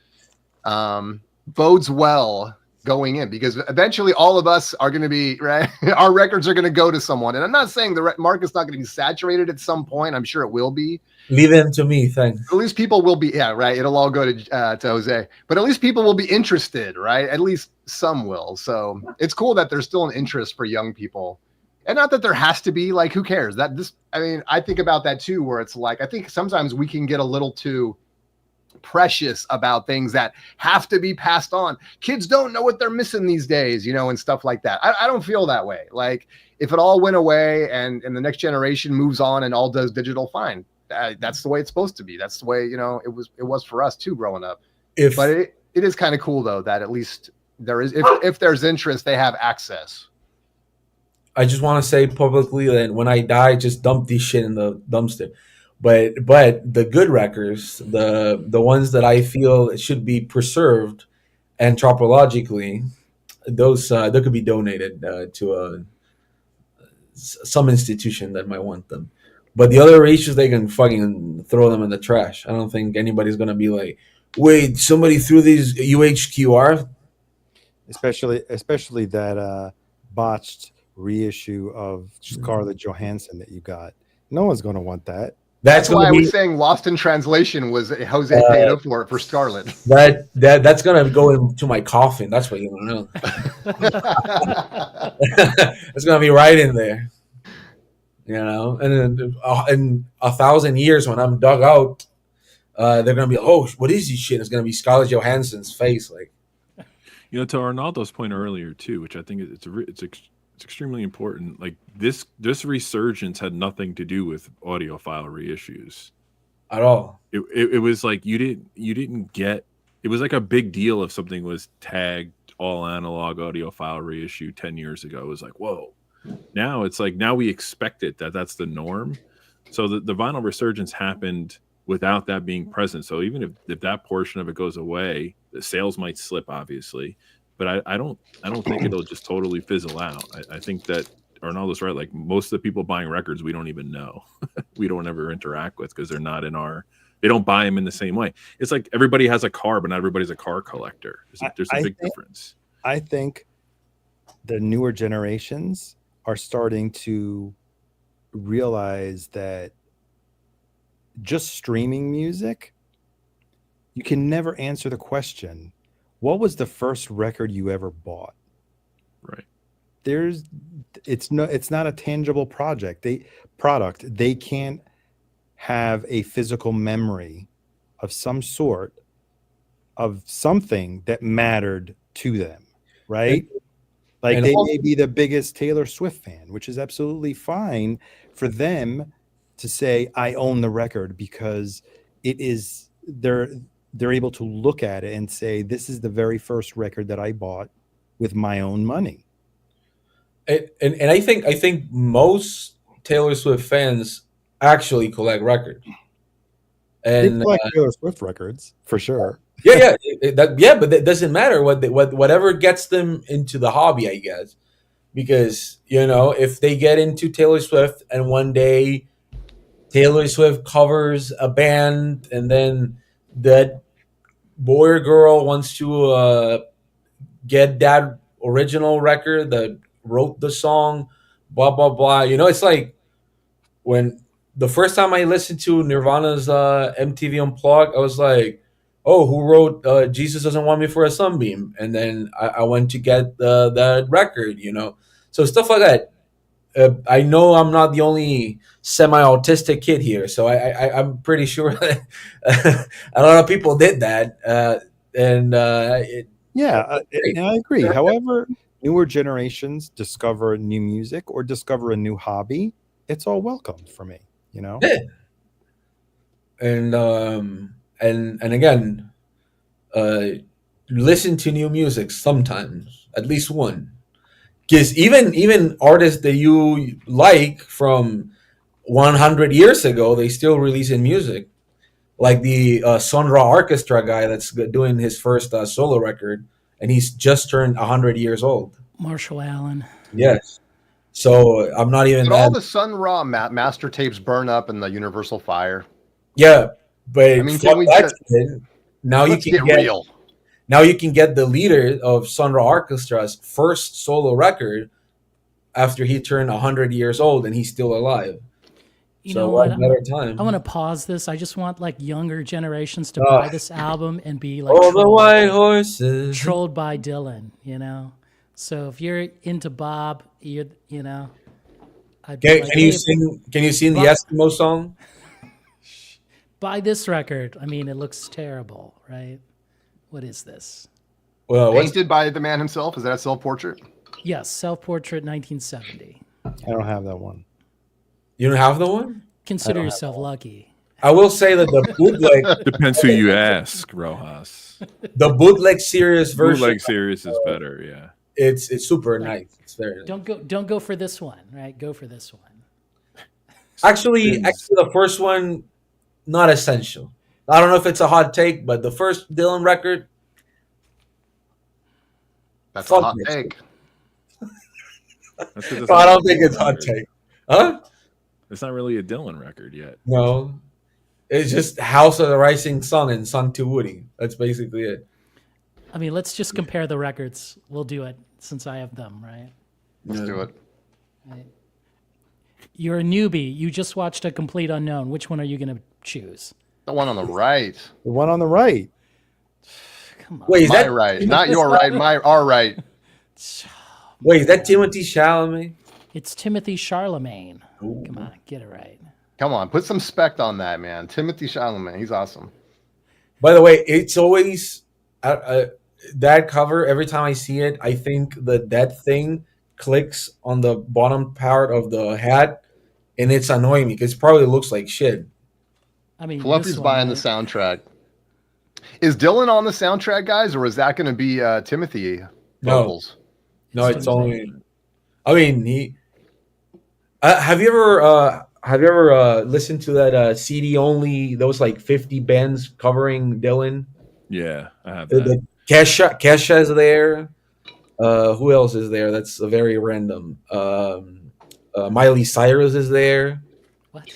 bodes well going in, because eventually all of us are going to be, right, our records are going to go to someone. And I'm not saying the market's not going to be saturated at some point. I'm sure it will be. Leave them to me, thanks. At least people will be, yeah, right. It'll all go to Jose, but at least people will be interested, right? At least some will. So it's cool that there's still an interest for young people. And not that there has to be, like, who cares? I think about that too, where it's like, I think sometimes we can get a little too precious about things that have to be passed on. Kids don't know what they're missing these days, and stuff like that. I don't feel that way. Like, if it all went away and the next generation moves on and all does digital, fine. That's the way it's supposed to be. That's the way, it was for us too growing up. But it is kind of cool though, that at least there is, if there's interest, they have access. I just want to say publicly that when I die, just dump this shit in the dumpster. But the good records, the ones that I feel should be preserved anthropologically, those they could be donated to some institution that might want them. But the other issues, they can fucking throw them in the trash. I don't think anybody's gonna be like, wait, somebody threw these UHQR. Especially that botched reissue of Scarlett Johansson that you got. No one's going to want that. That's why I was saying Lost in Translation was Jose paid up for it for Scarlett. That's gonna go into my coffin. That's what you want to know. It's gonna be right in there, and then in 1,000 years when I'm dug out, they're gonna be, oh, what is this shit? It's gonna be Scarlett Johansson's face, like. To Arnaldo's point earlier too, which I think it's extremely important. Like this resurgence had nothing to do with audiophile reissues at all. It was like you didn't get. It was like a big deal if something was tagged all analog audiophile reissue 10 years ago. It was like, whoa. Now it's like, now we expect it, that's the norm. So the vinyl resurgence happened without that being present. So even if that portion of it goes away, the sales might slip, obviously, but I don't think it'll just totally fizzle out. I think that Arnaldo's right. Like, most of the people buying records, we don't even know. We don't ever interact with, because they're not in they don't buy them in the same way. It's like everybody has a car, but not everybody's a car collector. There's a big difference. I think the newer generations are starting to realize that just streaming music, you can never answer the question, what was the first record you ever bought? Right. It's not a tangible product. They can't have a physical memory of some sort of something that mattered to them, right? Like, they may be the biggest Taylor Swift fan, which is absolutely fine for them to say, I own the record, because it is they're able to look at it and say, this is the very first record that I bought with my own money. And I think most Taylor Swift fans actually collect records. And they collect Taylor Swift records for sure. Yeah, but that doesn't matter. Whatever gets them into the hobby, I guess, because if they get into Taylor Swift and one day Taylor Swift covers a band, and then that boy or girl wants to get that original record that wrote the song, blah blah blah. It's like when the first time I listened to Nirvana's MTV Unplugged, I was like, oh, who wrote Jesus Doesn't Want Me for a Sunbeam? And then I went to get that record, So stuff like that. I know I'm not the only semi-autistic kid here, so I'm pretty sure that a lot of people did that. And I agree. However, newer generations discover new music or discover a new hobby, it's all welcome for me, Yeah. And again, listen to new music sometimes, at least one. Because even artists that you like from 100 years ago, they still releasing music. Like the Sun Ra Orchestra guy that's doing his first solo record, and he's just turned 100 years old. Marshall Allen. Yes. So I'm not even. Did all the Sun Ra master tapes burn up in the Universal fire? Yeah, but I mean, can we just now you can get real? Now you can get the leader of Sun Ra Orchestra's first solo record after he turned 100 years old, and he's still alive. You know what? I want to pause this. I just want like younger generations to buy this album and be like all the white horses trolled by Dylan. You know, so if you're into Bob, you know. Can you sing the Eskimo song? Buy this record. I mean, it looks terrible, right? What is this? Well, painted by the man himself. Is that a self-portrait? Yes, self-portrait, 1970. I don't have that one. You don't have the one? Consider yourself lucky. I will say that the bootleg depends who you ask, Rojas. The bootleg serious version. Bootleg serious is better, yeah. It's super nice. It's very nice. Don't go for this one, right? Go for this one. Actually, the first one, not essential. I don't know if it's a hot take, but the first Dylan record. That's a hot take. I don't think it's a hot take. Huh? It's not really a Dylan record yet. No. It's just House of the Rising Sun and Sung to Woody. That's basically it. I mean, let's just compare the records. We'll do it since I have them, right? Let's do it. Right. You're a newbie. You just watched A Complete Unknown. Which one are you going to choose? The one on the right. The one on the right. Come on. Wait, is that right? Not your right, our right. Wait, is that Timothée Chalamet? It's Timothy Charlemagne. Ooh. Come on, get it right. Come on, put some spec on that, man. Timothée Chalamet, he's awesome. By the way, it's always that cover. Every time I see it, I think that thing clicks on the bottom part of the hat, and it's annoying me because it probably looks like shit. I mean, Fluffy's buying the soundtrack. Is Dylan on the soundtrack, guys, or is that going to be Timothy vocals? No, it's only. I mean, he. Have you ever listened to that CD only? Those like 50 bands covering Dylan. Yeah, I have that. Kesha is there. Who else is there? That's a very random. Miley Cyrus is there. What?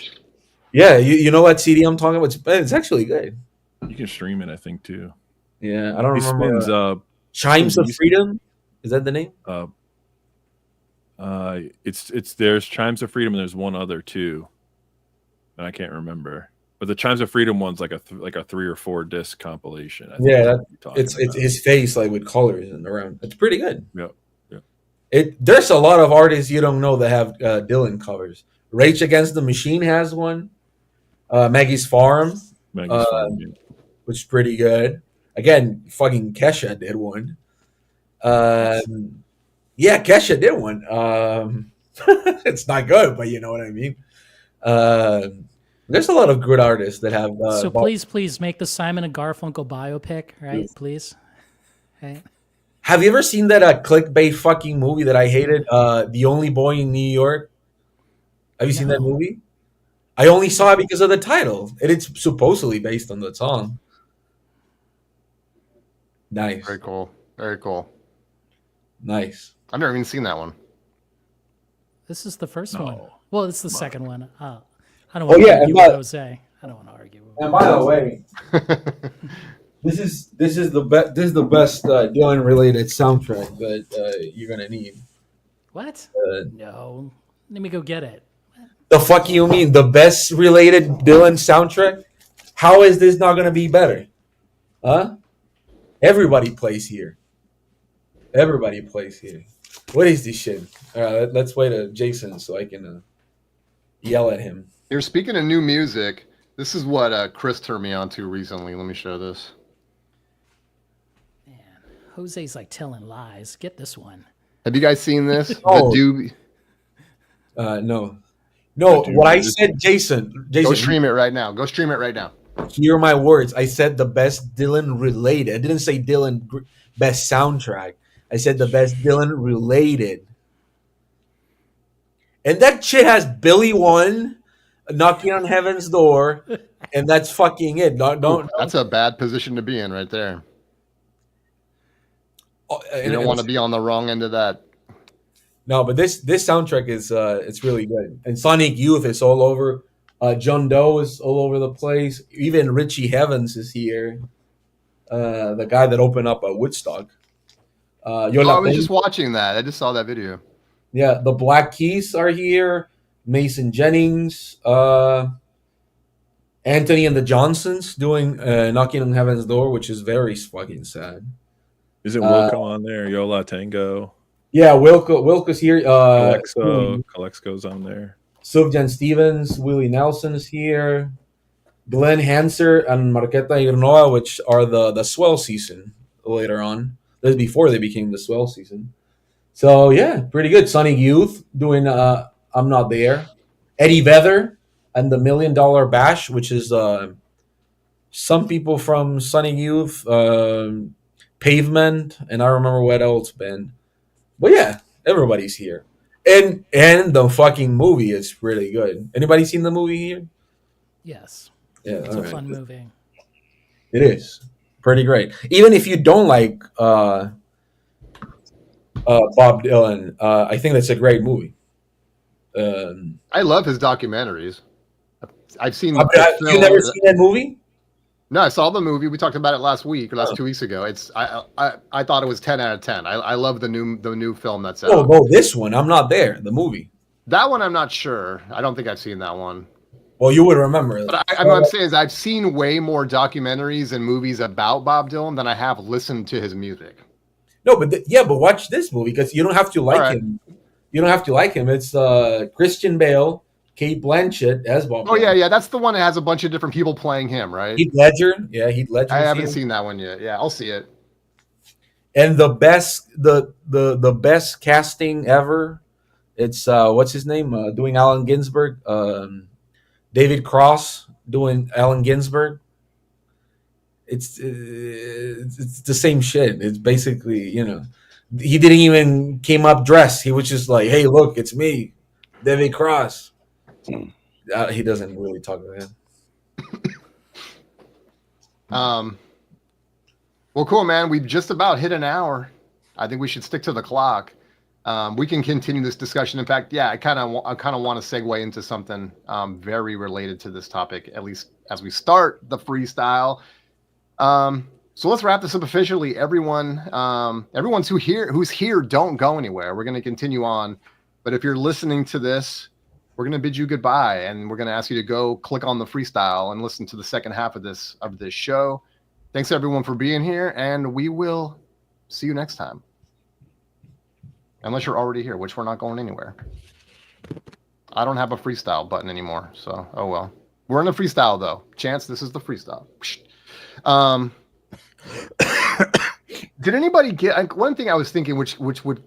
Yeah, you know what CD I'm talking about? It's actually good. You can stream it, I think, too. Yeah, I don't remember. Spins, Chimes of Freedom. Is that the name? It's there's Chimes of Freedom and there's one other too, and I can't remember. But the Chimes of Freedom one's like a 3 or 4 disc compilation. Yeah, it's his face like with colors and around. It's pretty good. Yeah. There's a lot of artists you don't know that have Dylan covers. Rage Against the Machine has one. Maggie's Farm. Which is pretty good. Again, fucking Kesha did one. Yeah, Kesha did one. It's not good, but you know what I mean. There's a lot of good artists that have. So please make the Simon and Garfunkel biopic, right? Please. Okay. Have you ever seen that clickbait fucking movie that I hated? The Only Boy in New York. Have you seen that movie? I only saw it because of the title, and it's supposedly based on the song. Nice. Very cool. Very cool. Nice. I've never even seen that one. This is the first one. Well, it's the second one. I don't want to argue with Jose. I don't want to argue with him. And by the way, this is the best Dylan related soundtrack that you're gonna need. What? No. Let me go get it. The fuck you mean? The best related Dylan soundtrack? How is this not gonna be better? Huh? Everybody plays here. Everybody plays here. What is this shit? All right, let's wait to Jason so I can yell at him. You're speaking of new music. This is what Chris turned me on to recently. Let me show this. Man, Jose's like telling lies. Get this one. Have you guys seen this? No. No, what I said, Jason. Go stream it right now. Go stream it right now. Hear my words. I said the best Dylan related. I didn't say Dylan best soundtrack. I said the best Dylan related. And that shit has Billy One knocking on heaven's door, and that's fucking it. That's a bad position to be in right there. You don't want to be on the wrong end of that. No, but this soundtrack is it's really good. And Sonic Youth is all over. John Doe is all over the place. Even Richie Havens is here. The guy that opened up a Woodstock. I was just watching that. I just saw that video. Yeah, the Black Keys are here. Mason Jennings, Anthony and the Johnsons doing Knocking on Heaven's Door, which is very fucking sad. Is it Wilco on there? Yola Tango. Yeah, Wilco's here. Calexco's on there. Sufjan Stevens, Willie Nelson's here. Glenn Hanser and Marqueta Irnoa, which are the swell season later on. That's before they became the swell season. So yeah, pretty good. Sonic Youth doing I'm Not There. Eddie Vedder and the $1 Million Bash, which is some people from Sonic Youth, Pavement, and I remember what else band. But yeah, everybody's here. And the fucking movie is really good. Anybody seen the movie here? Yes. Yeah, it's a fun movie. It is pretty great. Even if you don't like Bob Dylan, I think that's a great movie. I love his documentaries. I've seen. You never seen that movie? No, I saw the movie. We talked about it last 2 weeks ago. I thought it was 10 out of 10. I love the new film that's out. Oh, this one. I'm Not There. The movie. That one, I'm not sure. I don't think I've seen that one. Well, you would remember. But what I'm saying is I've seen way more documentaries and movies about Bob Dylan than I have listened to his music. No, but but watch this movie because you don't have to like him. You don't have to like him. It's Christian Bale, Kate Blanchett as Bob. Oh yeah, that's the one that has a bunch of different people playing him, right? Heath Ledger. Yeah, Heath Ledger. I haven't seen that one yet. Yeah, I'll see it. And the best casting ever. It's what's his name? Doing Allen Ginsberg. David Cross doing Allen Ginsberg. It's the same shit. It's basically, he didn't even came up dressed. He was just like, "Hey, look, it's me, David Cross." He doesn't really talk to him. Well, cool, man. We've just about hit an hour. I think we should stick to the clock. We can continue this discussion. In fact, I kind of want to segue into something very related to this topic, at least as we start the freestyle. So let's wrap this up officially. Everyone's who's here, don't go anywhere. We're going to continue on, but if you're listening to this, we're going to bid you goodbye, and we're going to ask you to go click on the freestyle and listen to the second half of this show. Thanks everyone for being here, and we will see you next time. Unless you're already here, which we're not going anywhere. I don't have a freestyle button anymore, so oh well. We're in a freestyle though. Chance, this is the freestyle. Did anybody get one thing I was thinking, which would,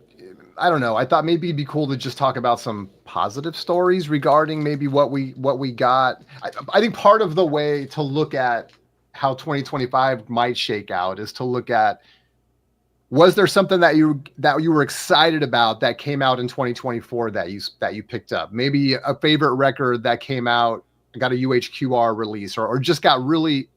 I don't know, I thought maybe it'd be cool to just talk about some positive stories regarding maybe what we got. I think part of the way to look at how 2025 might shake out is to look at, was there something that you were excited about that came out in 2024 that you picked up? Maybe a favorite record that came out, got a UHQR release, or just got a really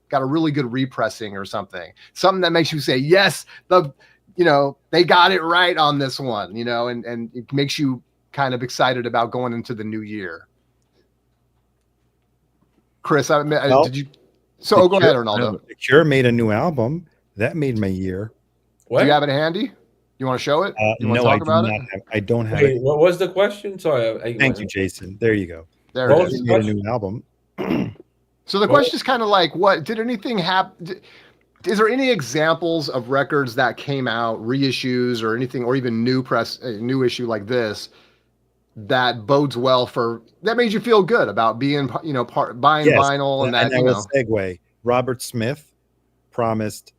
good repressing or something. Something that makes you say, yes, they got it right on this one, and it makes you kind of excited about going into the new year. Chris, did you? So go ahead, Ronaldo. The Cure made a new album that made my year. What? Do you have it handy? You want to show it? You want to talk about it? I don't have Wait, it. What was the question? Sorry. Thank you, Jason. There you go. There it is. He made a new album. So the question is kind of like, what did anything happen? Is there any examples of records that came out, reissues or anything, or even new issue like this, that bodes well that made you feel good about being, buying vinyl and that. And that was segue. Robert Smith promised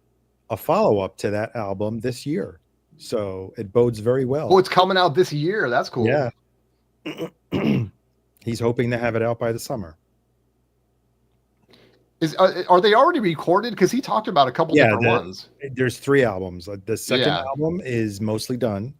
a follow-up to that album this year, so it bodes very well. Oh, it's coming out this year. That's cool. Yeah. He's hoping to have it out by the summer. Are they already recorded? Because he talked about a couple different ones. There's 3 albums. The second Yeah. album is mostly done.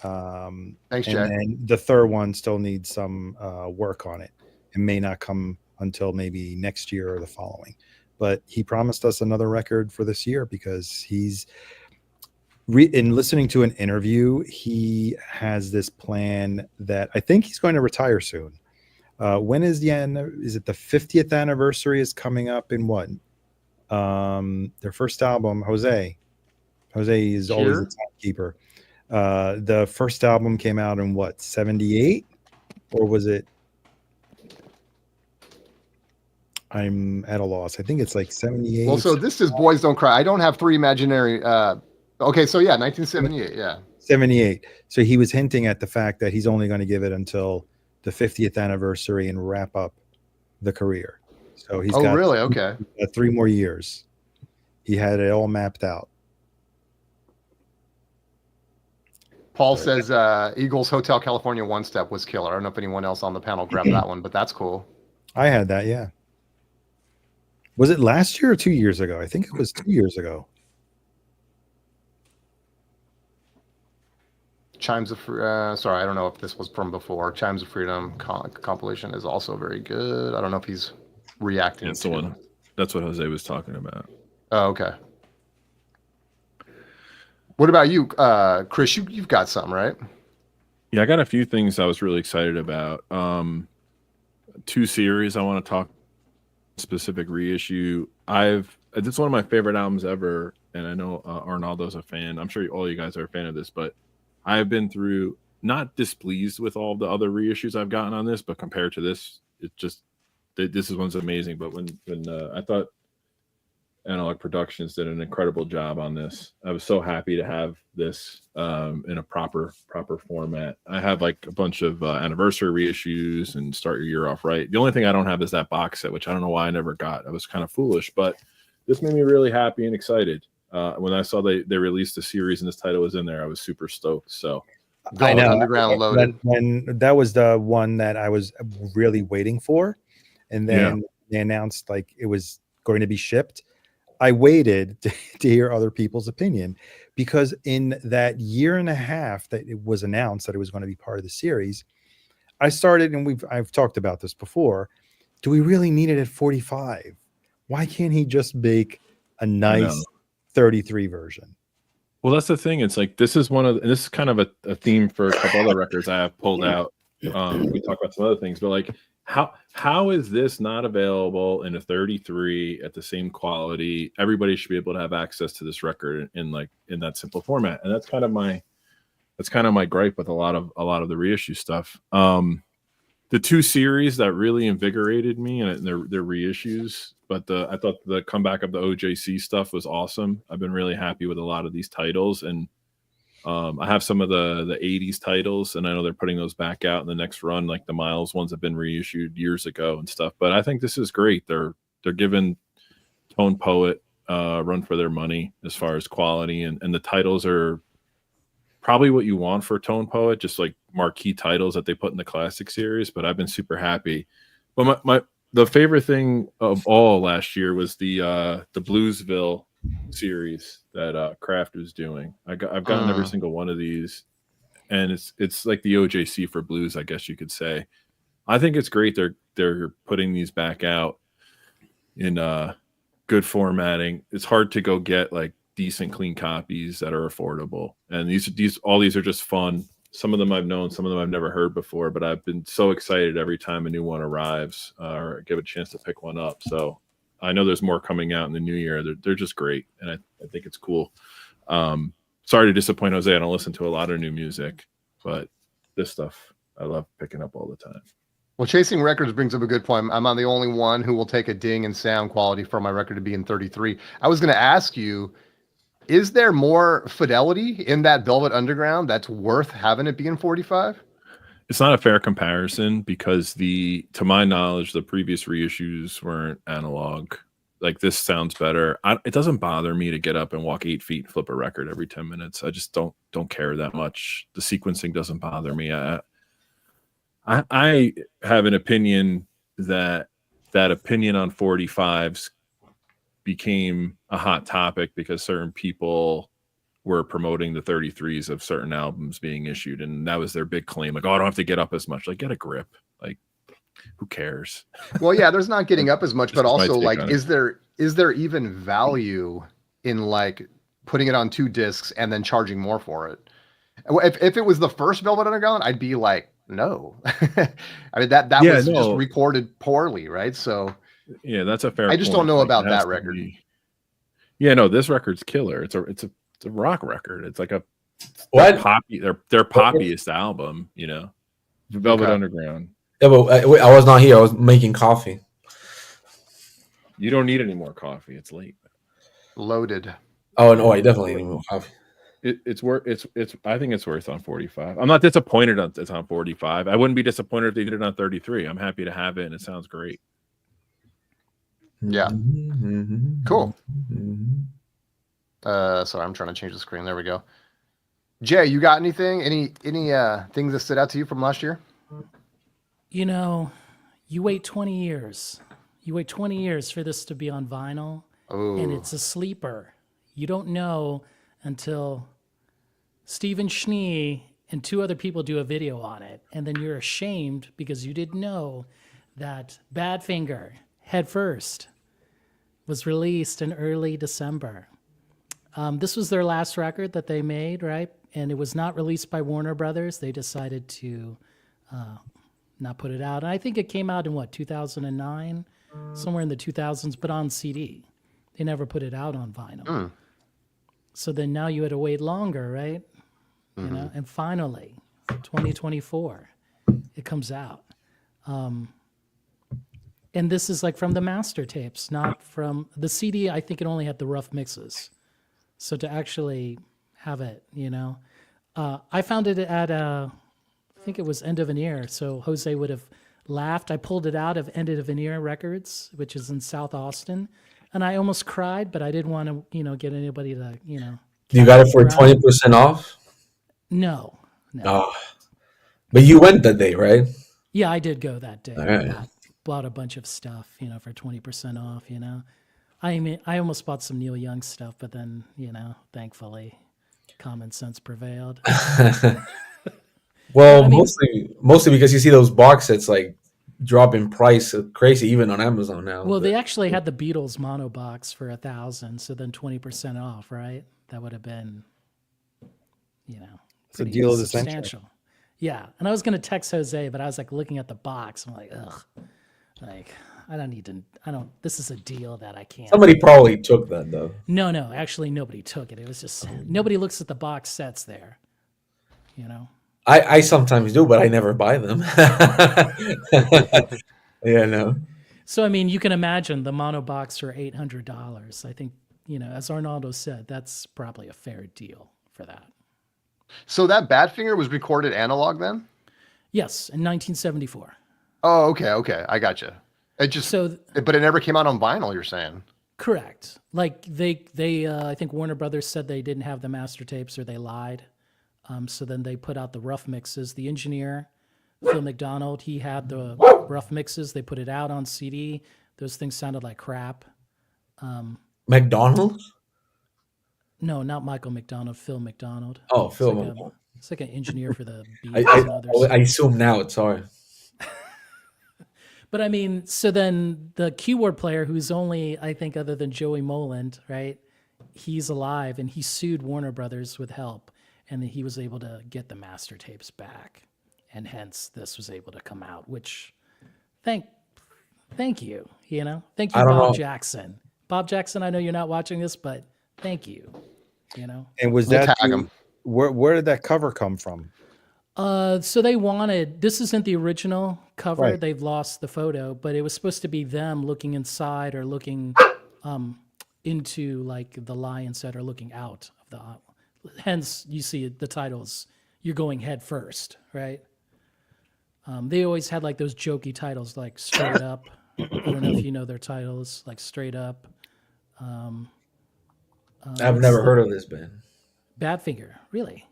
Thanks, and Jay. then the third one still needs some work on it. It may not come until maybe next year or the following. But he promised us another record for this year because he's in listening to an interview, he has this plan that I think he's going to retire soon. When is is it the 50th anniversary is coming up in what? Their first album, Jose is always the timekeeper. The first album came out in what, 78? Or was it? I'm at a loss. I think it's like 78. Well, so this is Boys Don't Cry. I don't have 3 imaginary. Okay, so yeah, 1978. Yeah. 78. So he was hinting at the fact that he's only going to give it until the 50th anniversary and wrap up the career. So he's got really? Okay. 3 more years. He had it all mapped out. Paul says Eagles Hotel California One Step was killer. I don't know if anyone else on the panel grabbed that one, but that's cool. I had that, yeah. Was it last year or 2 years ago? I think it was 2 years ago. Chimes of sorry, I don't know if this was from before. Chimes of Freedom compilation is also very good. I don't know if he's reacting. That's the one. That's what Jose was talking about. Oh, okay. What about you, Chris? You've got some, right? Yeah, I got a few things I was really excited about. 2 series I want to talk specific reissue. This is one of my favorite albums ever, and I know Arnaldo's a fan. I'm sure all you guys are a fan of this, but I've been through, not displeased with all the other reissues I've gotten on this, but compared to this, this one's amazing. But when I thought Analog Productions did an incredible job on this, I was so happy to have this in a proper format. I have like a bunch of anniversary reissues and Start Your Year Off Right. The only thing I don't have is that box set, which I don't know why I never got. I was kind of foolish, but this made me really happy and excited. When I saw they released a series and this title was in there, I was super stoked. So I know Underground Loaded. When that was the one that I was really waiting for, and then they announced like it was going to be shipped. I waited to hear other people's opinion, because in that year and a half that it was announced that it was going to be part of the series, I started, and I've talked about this before. Do we really need it at 45? Why can't he just make a nice 33 version? Well, that's the thing. It's like this is kind of a theme for a couple other records I have pulled out. We talk about some other things, but like how is this not available in a 33 at the same quality? Everybody should be able to have access to this record in that simple format, and that's kind of my gripe with a lot of the reissue stuff. The 2 series that really invigorated me, and they're reissues, but I thought the comeback of the OJC stuff was awesome. I've been really happy with a lot of these titles, and I have some of the 80s titles, and I know they're putting those back out in the next run. Like the Miles ones have been reissued years ago and stuff, but I think this is great. They're giving Tone Poet a run for their money as far as quality, and the titles are probably what you want for Tone Poet, just like marquee titles that they put in the classic series. But I've been super happy. But the favorite thing of all last year was the Bluesville series that Kraft was doing. I've gotten every single one of these, and it's like the OJC for blues, I guess you could say. I think it's great they're putting these back out in good formatting. It's hard to go get like decent clean copies that are affordable, and these are just fun. Some of them I've known, some of them I've never heard before, but I've been so excited every time a new one arrives or give a chance to pick one up. So I know there's more coming out in the new year. They're just great, and I think it's cool. Sorry to disappoint Jose. I don't listen to a lot of new music, but this stuff I love picking up all the time. Well, Chasing Records brings up a good point. I'm not the only one who will take a ding in sound quality for my record to be in 33. I was going to ask you, is there more fidelity in that Velvet Underground that's worth having it be in 45? It's not a fair comparison because to my knowledge, the previous reissues weren't analog. Like this sounds better. It doesn't bother me to get up and walk 8 feet and flip a record every 10 minutes. I just don't care that much. The sequencing doesn't bother me. I have an opinion that opinion on 45s became a hot topic because certain people were promoting the 33s of certain albums being issued, and that was their big claim. Like, oh, I don't have to get up as much. Like, get a grip. Like, who cares? Well, yeah, there's not getting up as much, but also like, is it. there even value in like putting it on 2 discs and then charging more for it? If it was the first Velvet Underground, I'd be like, no. I mean that was just recorded poorly, right? So yeah, that's a fair. I just don't know about that record. Yeah, no, this record's killer. It's a rock record. It's like a what poppy their poppiest album, you know. Velvet Underground. Yeah, but I was not here. I was making coffee. You don't need any more coffee. It's late. Loaded. Oh no, I definitely need more coffee. It's worth. It's. I think it's worth on 45. I'm not disappointed it's on 45. I wouldn't be disappointed if they did it on 33. I'm happy to have it, and it sounds great. Yeah. Cool. Sorry, I'm trying to change the screen. There we go. Jay, you got anything? Any things that stood out to you from last year? You know, you wait 20 years. You wait 20 years for this to be on vinyl, and it's a sleeper. You don't know until Stephen Schnee and 2 other people do a video on it, and then you're ashamed because you didn't know that Badfinger, Head First, was released in early December. This was their last record that they made, right? And it was not released by Warner Brothers. They decided to not put it out. And I think it came out in 2009, somewhere in the 2000s, but on CD. They never put it out on vinyl. So then now you had to wait longer, right? You know, and finally, 2024, it comes out. And this is like from the master tapes, not from the CD. I think it only had the rough mixes. So to actually have it, you know, I found it at I think it was End of an Ear. So Jose would have laughed. I pulled it out of End of an Ear Records, which is in South Austin. And I almost cried, but I didn't want to, you know, get anybody to, you know. You got it for 20% off? No. Oh. But you went that day, right? Yeah, I did go that day. All right. Bought a bunch of stuff, you know, for 20% off, you know. I mean, I almost bought some Neil Young stuff, but then, you know, thankfully, common sense prevailed. Well, I mean, mostly because you see those box sets like drop in price crazy, even on Amazon now. Well, they actually had the Beatles mono box for $1,000, so then 20% off, right? That would have been, you know, it's a deal of the century. Substantial. Yeah, and I was going to text Jose, but I was like looking at the box. I'm like, ugh, like I don't need to. I don't. This is a deal that I can't. Somebody probably took that though. No, actually, nobody took it. It was just nobody looks at the box sets there. You know. I sometimes do, but I never buy them. Yeah, no. So I mean, you can imagine the mono box for $800. I think, you know, as Arnaldo said, that's probably a fair deal for that. So that Badfinger was recorded analog then? Yes, in 1974. Oh, okay, I gotcha. It just but it never came out on vinyl. You're saying? Correct. Like they I think Warner Brothers said they didn't have the master tapes or they lied. So then they put out the rough mixes. The engineer, Phil McDonald, he had the rough mixes. They put it out on CD. Those things sounded like crap. McDonald's? No, not Michael McDonald. Phil McDonald. Oh, Phil. It's like an engineer for the Beatles and others. I assume now it's sorry. But I mean, so then the keyboard player, who's only, I think, other than Joey Moland, right? He's alive, and he sued Warner Brothers with help, and then he was able to get the master tapes back, and hence this was able to come out. Which, thank you, you know, thank you, Bob Jackson. Bob Jackson, I know you're not watching this, but thank you, you know. And was that where did that cover come from? So they wanted, this isn't the original cover. Right. They've lost the photo, but it was supposed to be them looking inside or looking into like the lion's head or looking out of the, hence you see the titles, you're going head first, right? They always had like those jokey titles like Straight Up. I don't know if you know their titles, like Straight Up. I've never heard of this band. Badfinger, really?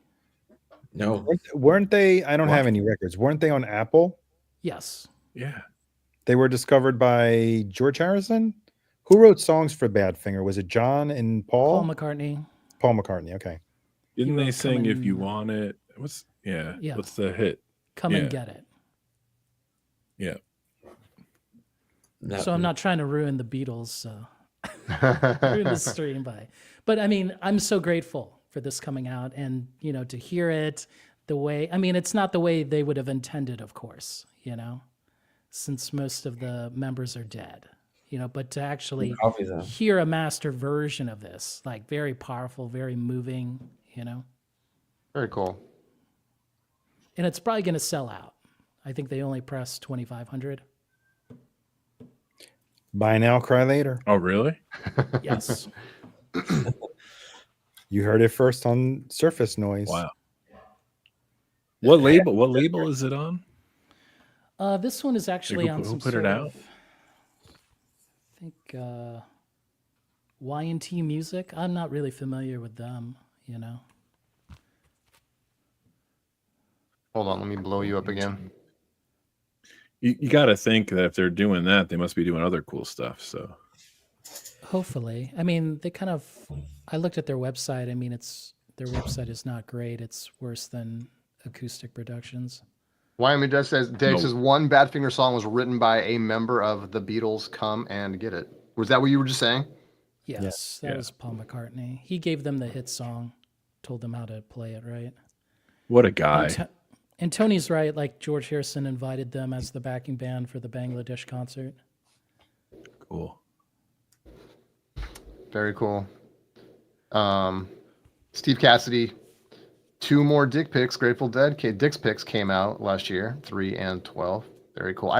No. Weren't they? I don't have any records. Weren't they on Apple? Yes. Yeah. They were discovered by George Harrison. Who wrote songs for Badfinger? Was it John and Paul? Paul McCartney. Paul McCartney. Okay. Didn't they sing "If You Want It"? What's the hit? Come and Get It. Yeah. So I'm not trying to ruin the Beatles, ruin the stream but I mean, I'm so grateful for this coming out, and to hear it the way, I mean, it's not the way they would have intended, of course, since most of the members are dead, but to actually hear a master version of this, like very powerful, very moving, Very cool. And it's probably going to sell out. I think they only pressed 2,500. Buy now, cry later. Oh, really? Yes. You heard it first on Surface Noise. Wow. What label? What label is it on? This one is actually on some put it out? I think Y&T Music. I'm not really familiar with them, Hold on, let me blow you up again. You got to think that if they're doing that, they must be doing other cool stuff. So hopefully, I mean, I looked at their website. I mean, their website is not great. It's worse than Acoustic Productions. Dave says one Badfinger song was written by a member of the Beatles. Come and Get It. Was that what you were just saying? Yes, that was Paul McCartney. He gave them the hit song, told them how to play it right. What a guy. And Tony's right, like George Harrison invited them as the backing band for the Bangladesh concert. Cool. Very cool. Steve Cassidy, 2 more dick pics. Grateful Dead Dick's Pics came out last year, 3 and 12. Very cool.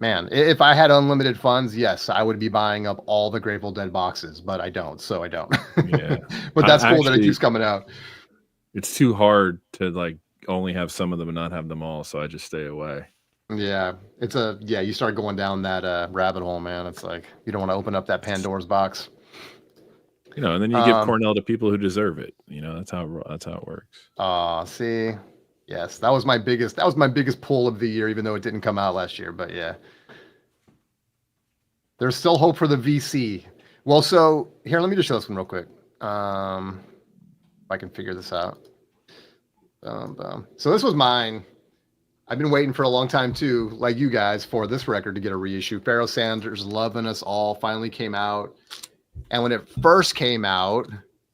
If I had unlimited funds, yes, I would be buying up all the Grateful Dead boxes, but I don't, so I don't. Yeah. But that's cool that it keeps coming out. It's too hard to only have some of them and not have them all, so I just stay away. Yeah, you start going down that rabbit hole, man. It's like you don't want to open up that Pandora's box. And then you give Cornell to people who deserve it. That's how it works. See, yes, that was my biggest pull of the year, even though it didn't come out last year. But yeah, there's still hope for the VC. Well, so here, let me just show this one real quick. If I can figure this out. So this was mine. I've been waiting for a long time too, like you guys, for this record to get a reissue. Pharoah Sanders, Lovin' Us All finally came out. And when it first came out,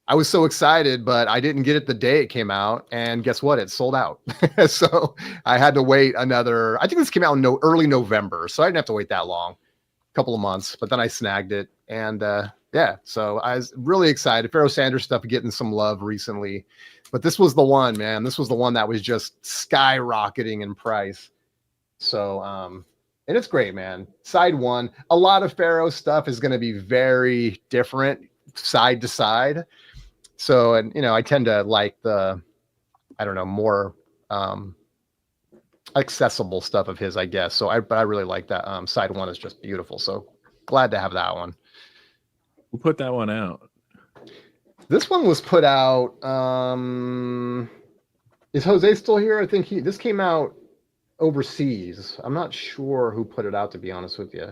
I was so excited, but I didn't get it the day it came out. And guess what? It sold out. So I had to wait I think this came out in early November. So I didn't have to wait that long, a couple of months, but then I snagged it. And so I was really excited. Pharoah Sanders stuff getting some love recently. But this was the one, man. This was the one that was just skyrocketing in price. So, and it's great, man. Side 1, a lot of Pharoah stuff is going to be very different side to side. So, and I tend to like the, more accessible stuff of his, I guess. So, but I really like that. Side 1 is just beautiful. So glad to have that one. Who put that one out? This one was put out. Is Jose still here? I think this came out overseas. I'm not sure who put it out, to be honest with you.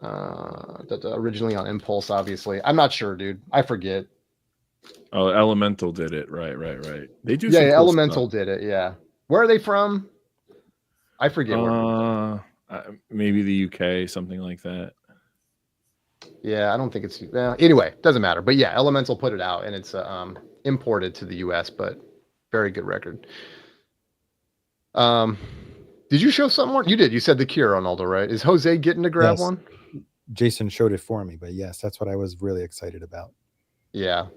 Originally on Impulse, obviously. I'm not sure, dude. I forget. Oh, Elemental did it. Right. They do. Yeah, cool Elemental stuff. Did it. Yeah. Where are they from? I forget. Maybe the UK, something like that. Yeah, I don't think it's anyway, doesn't matter. But yeah, Elemental put it out and it's imported to the US, but very good record. Did you show something more? You did. You said The Cure on Aldo, right? Is Jose getting to grab one? Jason showed it for me, but yes, that's what I was really excited about. Yeah.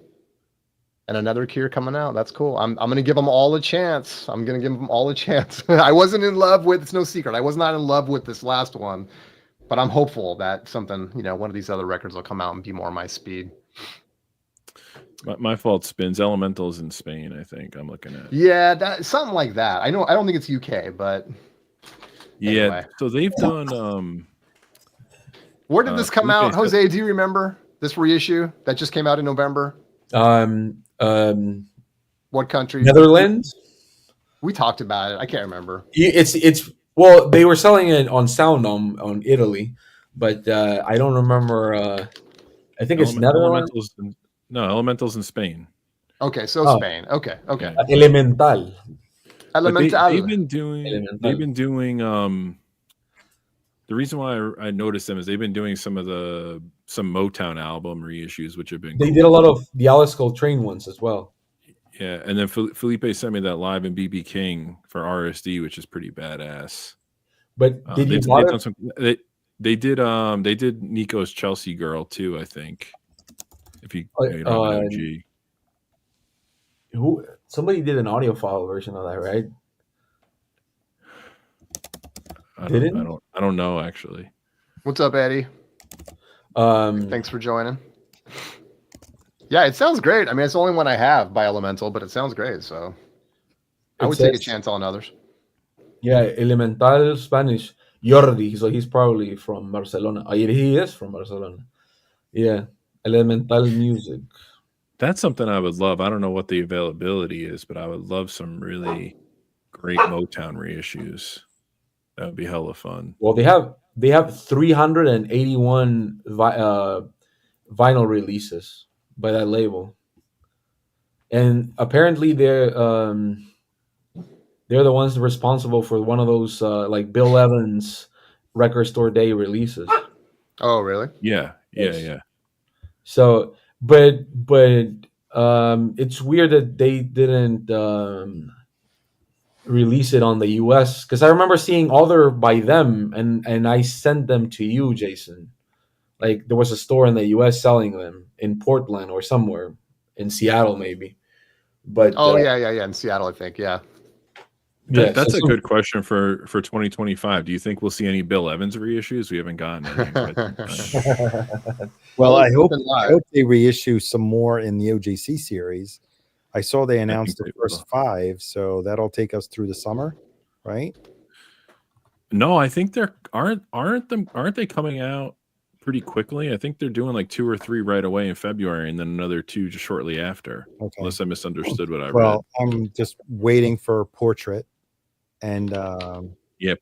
And another Cure coming out. That's cool. I'm going to give them all a chance. I wasn't in love with, it's no secret. I was not in love with this last one. But I'm hopeful that something, one of these other records will come out and be more my speed. My fault spins. Elemental's in Spain, I think. I'm looking at. Yeah, something like that. I don't think it's UK, but anyway. Yeah. So they've done. Where did this come out, Jose? Do you remember this reissue that just came out in November? What country? Netherlands. We talked about it. I can't remember. Well, they were selling it on Sound on Italy, but I don't remember. I think it's Netherlands. Elementals in Spain. Okay, so Spain. Okay. Yeah. Elemental. Elemental. They've been doing. The reason why I noticed them is they've been doing some Motown album reissues, which have been. They did a lot of the Alice Coltrane ones as well. Yeah, and then Felipe sent me that Live in BB King for RSD, which is pretty badass. But did you they did Nico's Chelsea Girl too, I think. If you know OG. Somebody did an audiophile version of that, right? I don't know actually. What's up, Eddie? Thanks for joining. Yeah, it sounds great. I mean, it's the only one I have by Elemental, but it sounds great. So I would take a chance on others. Yeah, Elemental Spanish. Jordi, so he's probably from Barcelona. He is from Barcelona. Yeah, Elemental music. That's something I would love. I don't know what the availability is, but I would love some really great Motown reissues. That would be hella fun. Well, they have 381 vinyl releases by that label, and apparently they're the ones responsible for one of those like Bill Evans Record Store Day releases. Oh, really? Yeah. So, but it's weird that they didn't release it on the US, because I remember seeing other by them, and I sent them to you, Jason. Like there was a store in the US selling them in Portland or somewhere in Seattle, maybe. But yeah, in Seattle, I think. Yeah. That's a good question for 2025. Do you think we'll see any Bill Evans reissues? We haven't gotten any. Well, I hope they reissue some more in the OJC series. I saw they announced the first 5, so that'll take us through the summer, right? No, I think aren't they coming out pretty quickly? I think they're doing like 2 or 3 right away in February, and then another 2 just shortly after. Okay. Unless I misunderstood what I read. Well, I'm just waiting for Portrait, and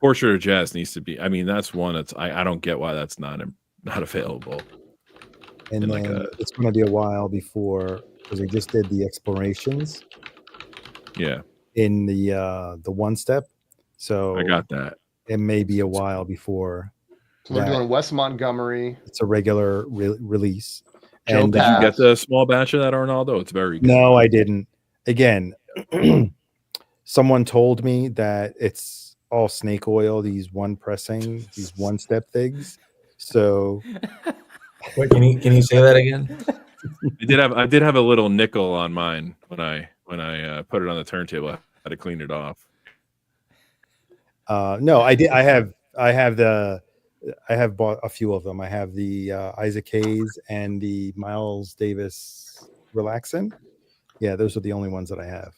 Portrait of Jazz needs to be. I mean, that's one that's I don't get why that's not available. And then it's going to be a while before, because they just did the explorations. Yeah. In the one step, so I got that. It may be a while before. So they're doing West Montgomery. It's a regular release. And did you get the small batch of that, Arnaldo? It's very good. No, I didn't. Again, someone told me that it's all snake oil, these one step things. So wait, can you say that again? I did have a little nickel on mine when I put it on the turntable. I had to clean it off. No, I did. I have bought a few of them. I have the Isaac Hayes and the Miles Davis Relaxin. Yeah, those are the only ones that I have.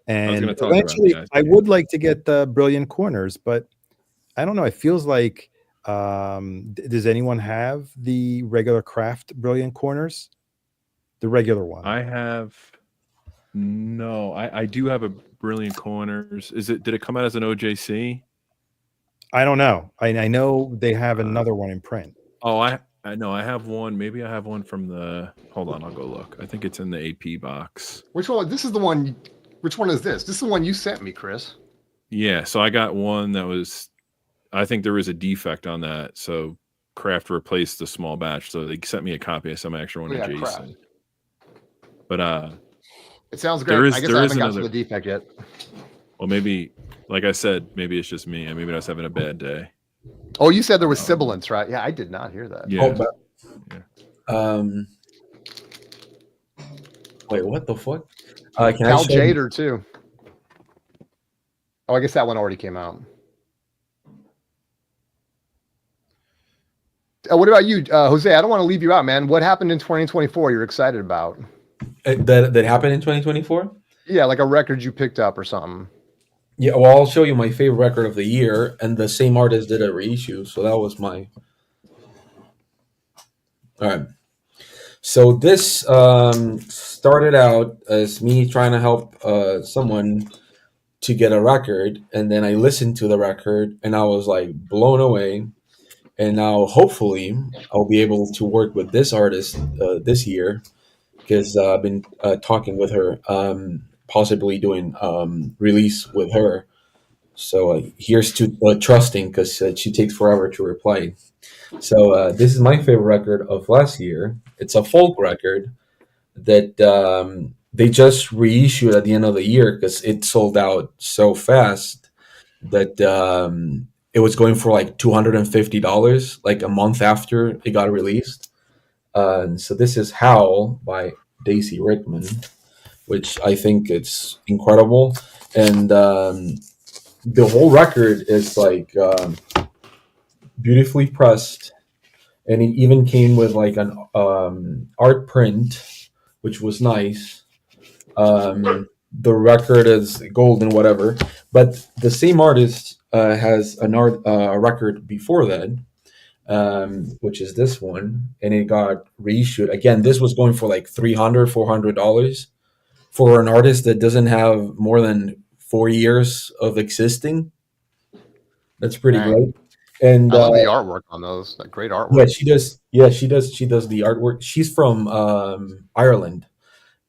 And eventually, I would like to get the Brilliant Corners, but I don't know. It feels like, does anyone have the regular craft Brilliant Corners? The regular one. I have. No, I do have a Brilliant Corners. Did it come out as an OJC? I don't know. I know they have another one in print. Oh, I know. I have one. Maybe I have one from the. Hold on, I'll go look. I think it's in the AP box. Which one? This is the one. Which one is this? This is the one you sent me, Chris. Yeah. So I got one that was. I think there was a defect on that, so Kraft replaced the small batch. So they sent me a copy. I sent my extra one to Jason. Kraft. But it sounds great. I guess I haven't got to the defect yet. Well, maybe, like I said, maybe it's just me. Maybe I was having a bad day. Oh, you said there was sibilance, right? Yeah, I did not hear that. Yeah. Wait, what the fuck? Cal Jader too. Oh, I guess that one already came out. What about you, Jose? I don't want to leave you out, man. What happened in 2024 you're excited about? That happened in 2024? Yeah, like a record you picked up or something. Yeah, well, I'll show you my favorite record of the year, and the same artist did a reissue, so that was my... All right. So this started out as me trying to help someone to get a record, and then I listened to the record, and I was like blown away. and now hopefully I'll be able to work with this artist this year, because I've been talking with her, possibly doing release with her. So here's to trusting, because she takes forever to reply. So this is my favorite record of last year. It's a folk record that they just reissued at the end of the year because it sold out so fast that it was going for like $250 like a month after it got released. So this is Howl by Daisy Rickman, which I think it's incredible. And the whole record is like beautifully pressed, and it even came with like an art print, which was nice. The record is gold and whatever, but the same artist has an art record before that, which is this one, and it got reissued again. This was going for like $300-$400 for an artist that doesn't have more than 4 years of existing. That's pretty Dang. great. And I love the artwork on those. Like, great artwork. yeah, she does. Yeah, she does. She does the artwork. She's from Ireland,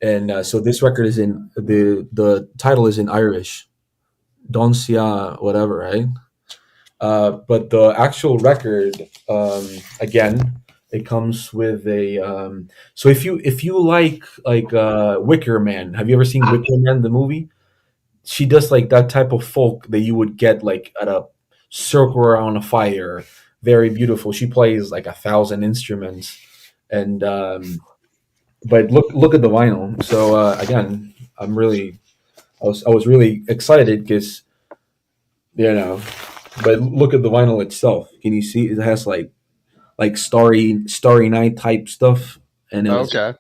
and so this record is in the title is in Irish, Doncia, whatever, right? But the actual record, again, it comes with a. So if you like Wicker Man, have you ever seen Wicker Man the movie? She does like that type of folk that you would get like at a circle around a fire. Very beautiful. She plays like 1,000 instruments, and but look at the vinyl. So again, I was really excited because but look at the vinyl itself. Can you see it has like starry night type stuff, and Okay.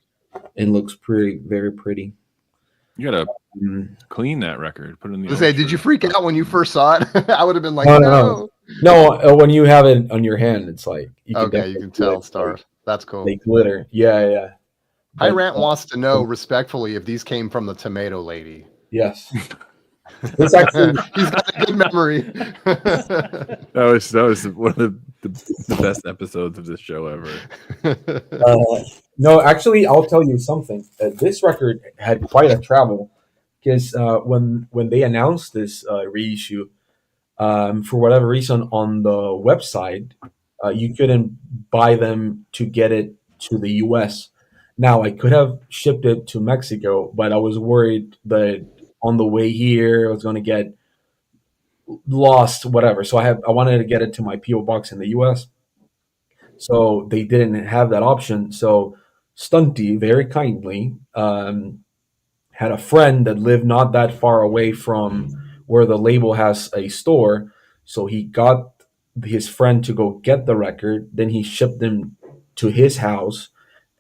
it looks very pretty. You gotta clean that record. Put it in the. Did you freak out when you first saw it? I would have been like, no. When you have it on your hand, it's like you can tell stars. That's cool. They glitter. Yeah. High Rant wants to know respectfully if these came from the Tomato Lady. Yes. It's actually he's got a good memory. that was one of the best episodes of this show ever. No, actually, I'll tell you something. This record had quite a travel, because when they announced this reissue, for whatever reason on the website, you couldn't buy them to get it to the U.S. Now, I could have shipped it to Mexico, but I was worried that on the way here I was going to get lost, whatever. So I wanted to get it to my PO box in the U.S. So they didn't have that option. So Stunty very kindly had a friend that lived not that far away from where the label has a store. So he got his friend to go get the record. Then he shipped them to his house.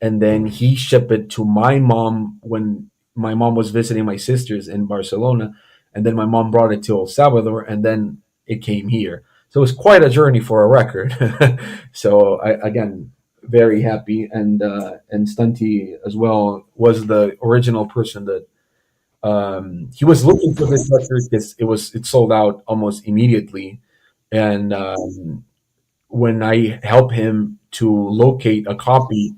And then he shipped it to my mom when my mom was visiting my sisters in Barcelona. And then my mom brought it to El Salvador, and then it came here. So it was quite a journey for a record. So again, very happy. And Stunty as well was the original person that he was looking for this record because it sold out almost immediately. And when I helped him to locate a copy,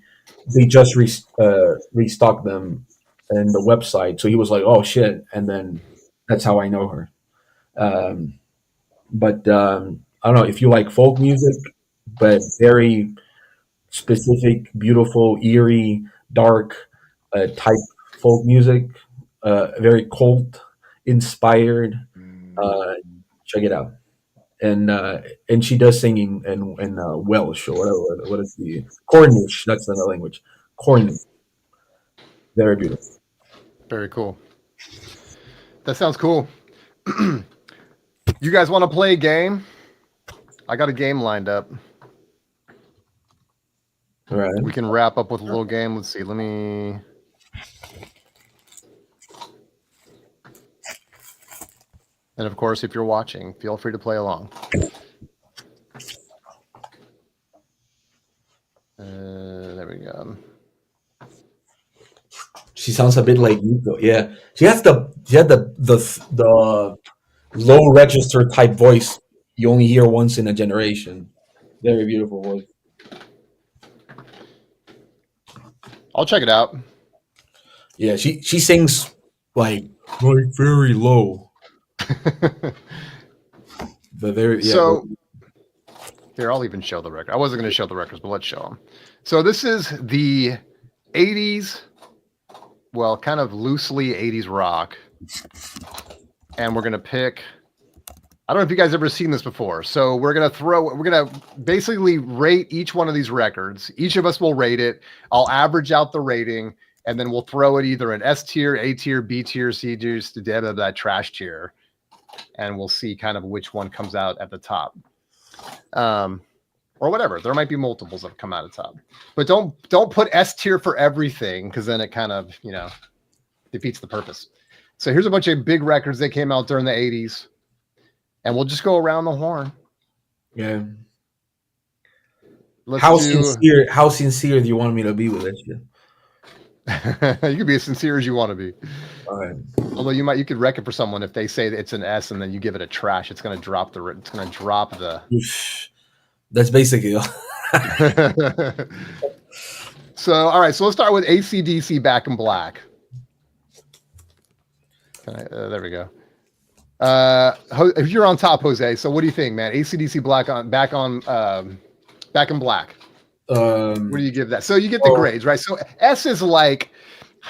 they just restocked them in the website. So he was like, "Oh shit!" And then that's how I know her. But I don't know if you like folk music, but very specific, beautiful, eerie, dark type folk music, very cult inspired. Check it out. And she does sing in Welsh or whatever. What is the Cornish? That's the language. Cornish. Very beautiful. Very cool. That sounds cool. You guys want to play a game? I got a game lined up. All right. We can wrap up with a little game. Let's see. Let me. And of course, if you're watching, feel free to play along. There we go. She sounds a bit like Nico. Yeah, she had the low register type voice you only hear once in a generation. Very beautiful voice. I'll check it out. Yeah, she sings like very low. But very So here, I'll even show the record. I wasn't going to show the records, but let's show them. So this is the 80s, well, kind of loosely 80s rock. And we're going to pick, I don't know if you guys ever seen this before. So we're going to basically rate each one of these records. Each of us will rate it. I'll average out the rating, and then we'll throw it either an S tier, A tier, B tier, C tier, to that trash tier. And we'll see kind of which one comes out at the top. Or whatever. There might be multiples that come out of top, but don't put S tier for everything, because then it kind of, defeats the purpose. So here's a bunch of big records that came out during the 80s, and we'll just go around the horn. Yeah. How sincere do you want me to be with this shit? You can be as sincere as you want to be. All right. Although you could wreck it for someone if they say that it's an S and then you give it a trash. It's going to drop the. That's basically. So all right, so let's start with AC/DC Back in Black. There we go. If you're on top, Jose, so what do you think, man? AC/DC Back in Black. What do you give that? So you get the grades, right? So S is like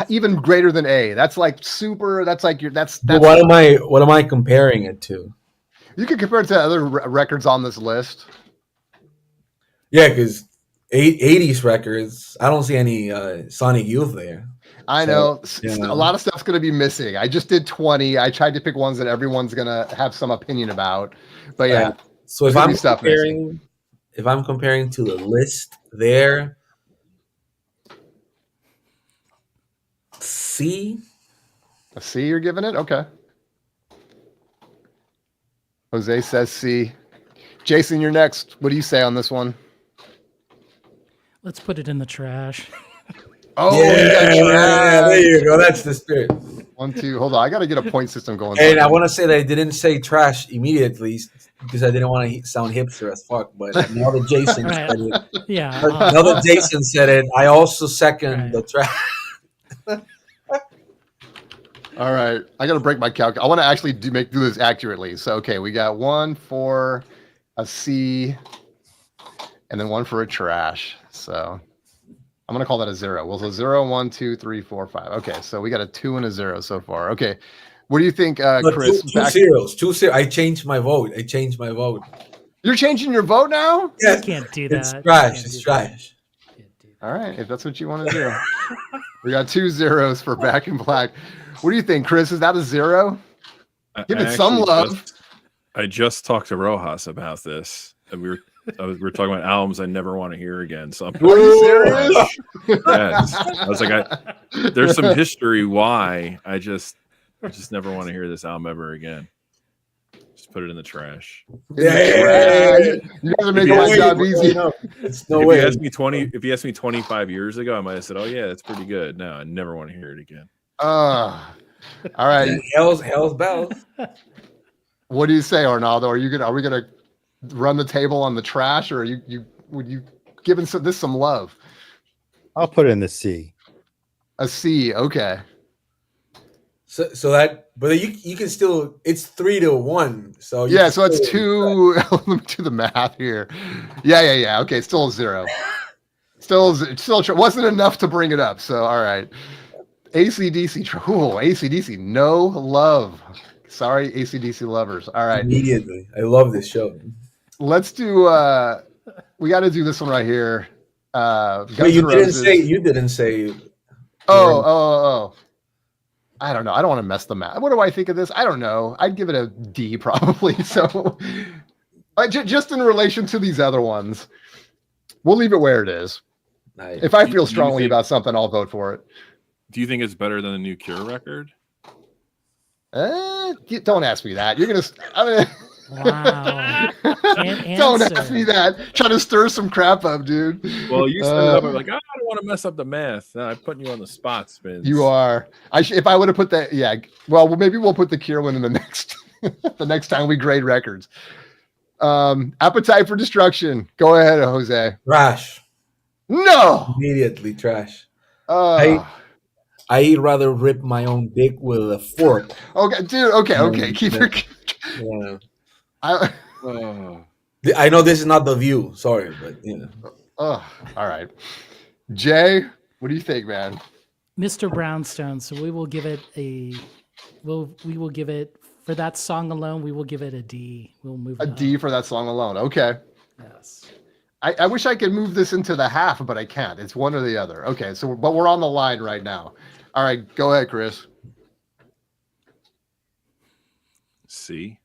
even greater than A. That's like super. That's like that's. What am I comparing it to? You could compare it to other records on this list. Yeah, because 80s records, I don't see any Sonic Youth there. I know. A lot of stuff's going to be missing. I just did 20. I tried to pick ones that everyone's going to have some opinion about. But yeah. So if I'm comparing to the list there, C. A C you're giving it? Okay. Jose says C. Jason, you're next. What do you say on this one? Let's put it in the trash. Oh, yeah, there you go. That's the spirit. 1, 2. Hold on. I got to get a point system going. And I want to say that I didn't say trash immediately because I didn't want to sound hipster as fuck. But now that Jason said it, now that Jason said it, I also second the trash. All right. I got to break my calc. I want to actually do this accurately. So, okay, we got 1 for a C and then 1 for a trash. So I'm going to call that a 0. Well, so 0, 1, 2, 3, 4, 5. Okay, so we got a 2 and a 0 so far. Okay, what do you think, Chris? Two zeros. I changed my vote. You're changing your vote now? Yeah, you can't do that. It's trash. All right, if that's what you want to do. We got 2 zeros for Back in Black. What do you think, Chris? Is that a 0? Give it some love. I just talked to Rojas about this, and we were talking about albums I never want to hear again. So are you serious? Yes. I was like, there's some history why I just never want to hear this album ever again. Just put it in the trash. Yeah. You guys are making my job easy. It's no way. If you asked me 25 years ago, I might have said, "Oh yeah, that's pretty good." No, I never want to hear it again. All right. Hell's bells. What do you say, Arnaldo? Are we gonna run the table on the trash, or would you give this some love? I'll put it in the C. A C, okay. So that, but you can still. It's 3-1. So so it's 2. Let me do the math here. Yeah. Okay, still a 0. Still wasn't enough to bring it up. So all right. AC/DC, no love. Sorry, AC/DC lovers. All right. Immediately. I love this show. Let's do we got to do this one right here. You didn't say Oh. I don't know. I don't want to mess the math. What do I think of this? I don't know. I'd give it a D probably. So just in relation to these other ones, we'll leave it where it is. Nice. If I feel strongly about something, I'll vote for it. Do you think it's better than the new Cure record? Don't ask me that. You're gonna. Wow. Don't ask me that. Trying to stir some crap up, dude. Well, you set it up like, I don't want to mess up the math. No, I'm putting you on the spot, Spins. You are. If I would have put that, yeah. Well, maybe we'll put the Cure one in the next time we grade records. Appetite for Destruction. Go ahead, Jose. Trash. No. Immediately trash. I'd rather rip my own dick with a fork. Okay, dude. Okay. Keep your. Yeah. I know this is not The View. Sorry, but all right. Jay, what do you think, man? Mr. Brownstone. So we will give it we will give it, for that song alone, we will give it a D. We'll move it a D for that song alone. Okay. Yes. I wish I could move this into the half, but I can't. It's one or the other. Okay, so but we're on the line right now. All right, go ahead, Chris. C.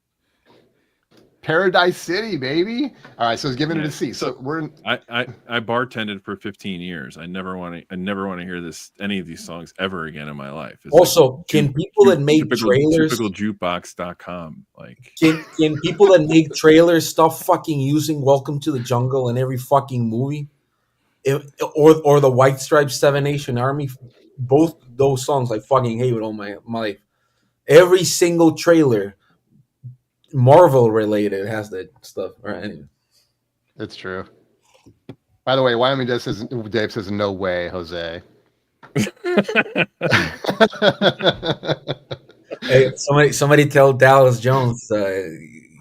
Paradise City, baby. All right, so it's giving it a C. So we're in... I bartended for 15 years. I never want to hear any of these songs ever again in my life. It's also, can people that make trailers typicaljukebox.com like can people that make trailers stop fucking using Welcome to the Jungle in every fucking movie? Or the White Stripes 7 Nation Army, both those songs I fucking hate with all my life. Every single trailer Marvel related has that stuff. All right, anyway. It's true. By the way, Wyoming Dave says no way, Jose. Hey, somebody tell Dallas Jones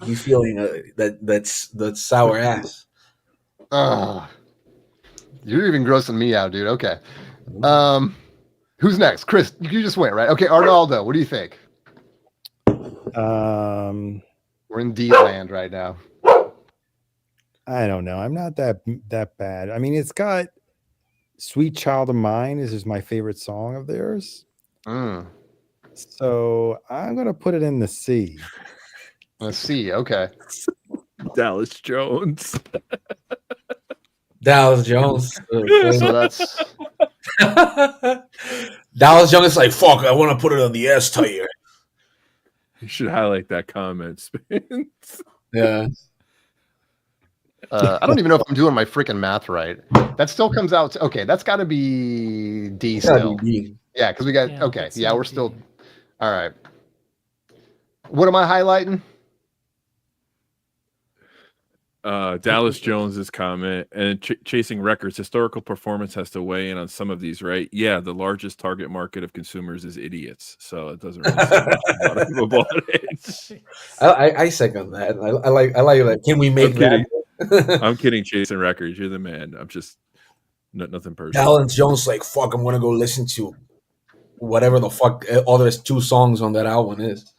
he's feeling that's sour ass. You're even grossing me out, dude. Okay. Who's next? Chris, you just went, right? Okay, Arnaldo, what do you think? We're in D land right now. I don't know. I'm not that bad. I mean, it's got "Sweet Child of Mine" is my favorite song of theirs. So I'm gonna put it in the C. A C, okay. Dallas Jones. Dallas Jones. So that's Dallas Jones is like, fuck, I want to put it on the S tier. You should highlight that comment, Spence. Yeah. I don't even know if I'm doing my freaking math right. That still comes out to, okay, that's got to be D still. Yeah, because we got, okay. Yeah, we're still, all right. What am I highlighting? Dallas Jones's comment and Chasing Records. Historical performance has to weigh in on some of these, right? Yeah, the largest target market of consumers is idiots, so it doesn't really say much about it. I second that. I like that. Can we make that? I'm kidding, Chasing Records. You're the man. I'm just nothing personal. Dallas Jones like, fuck, I'm gonna go listen to whatever the fuck other 2 songs on that album is.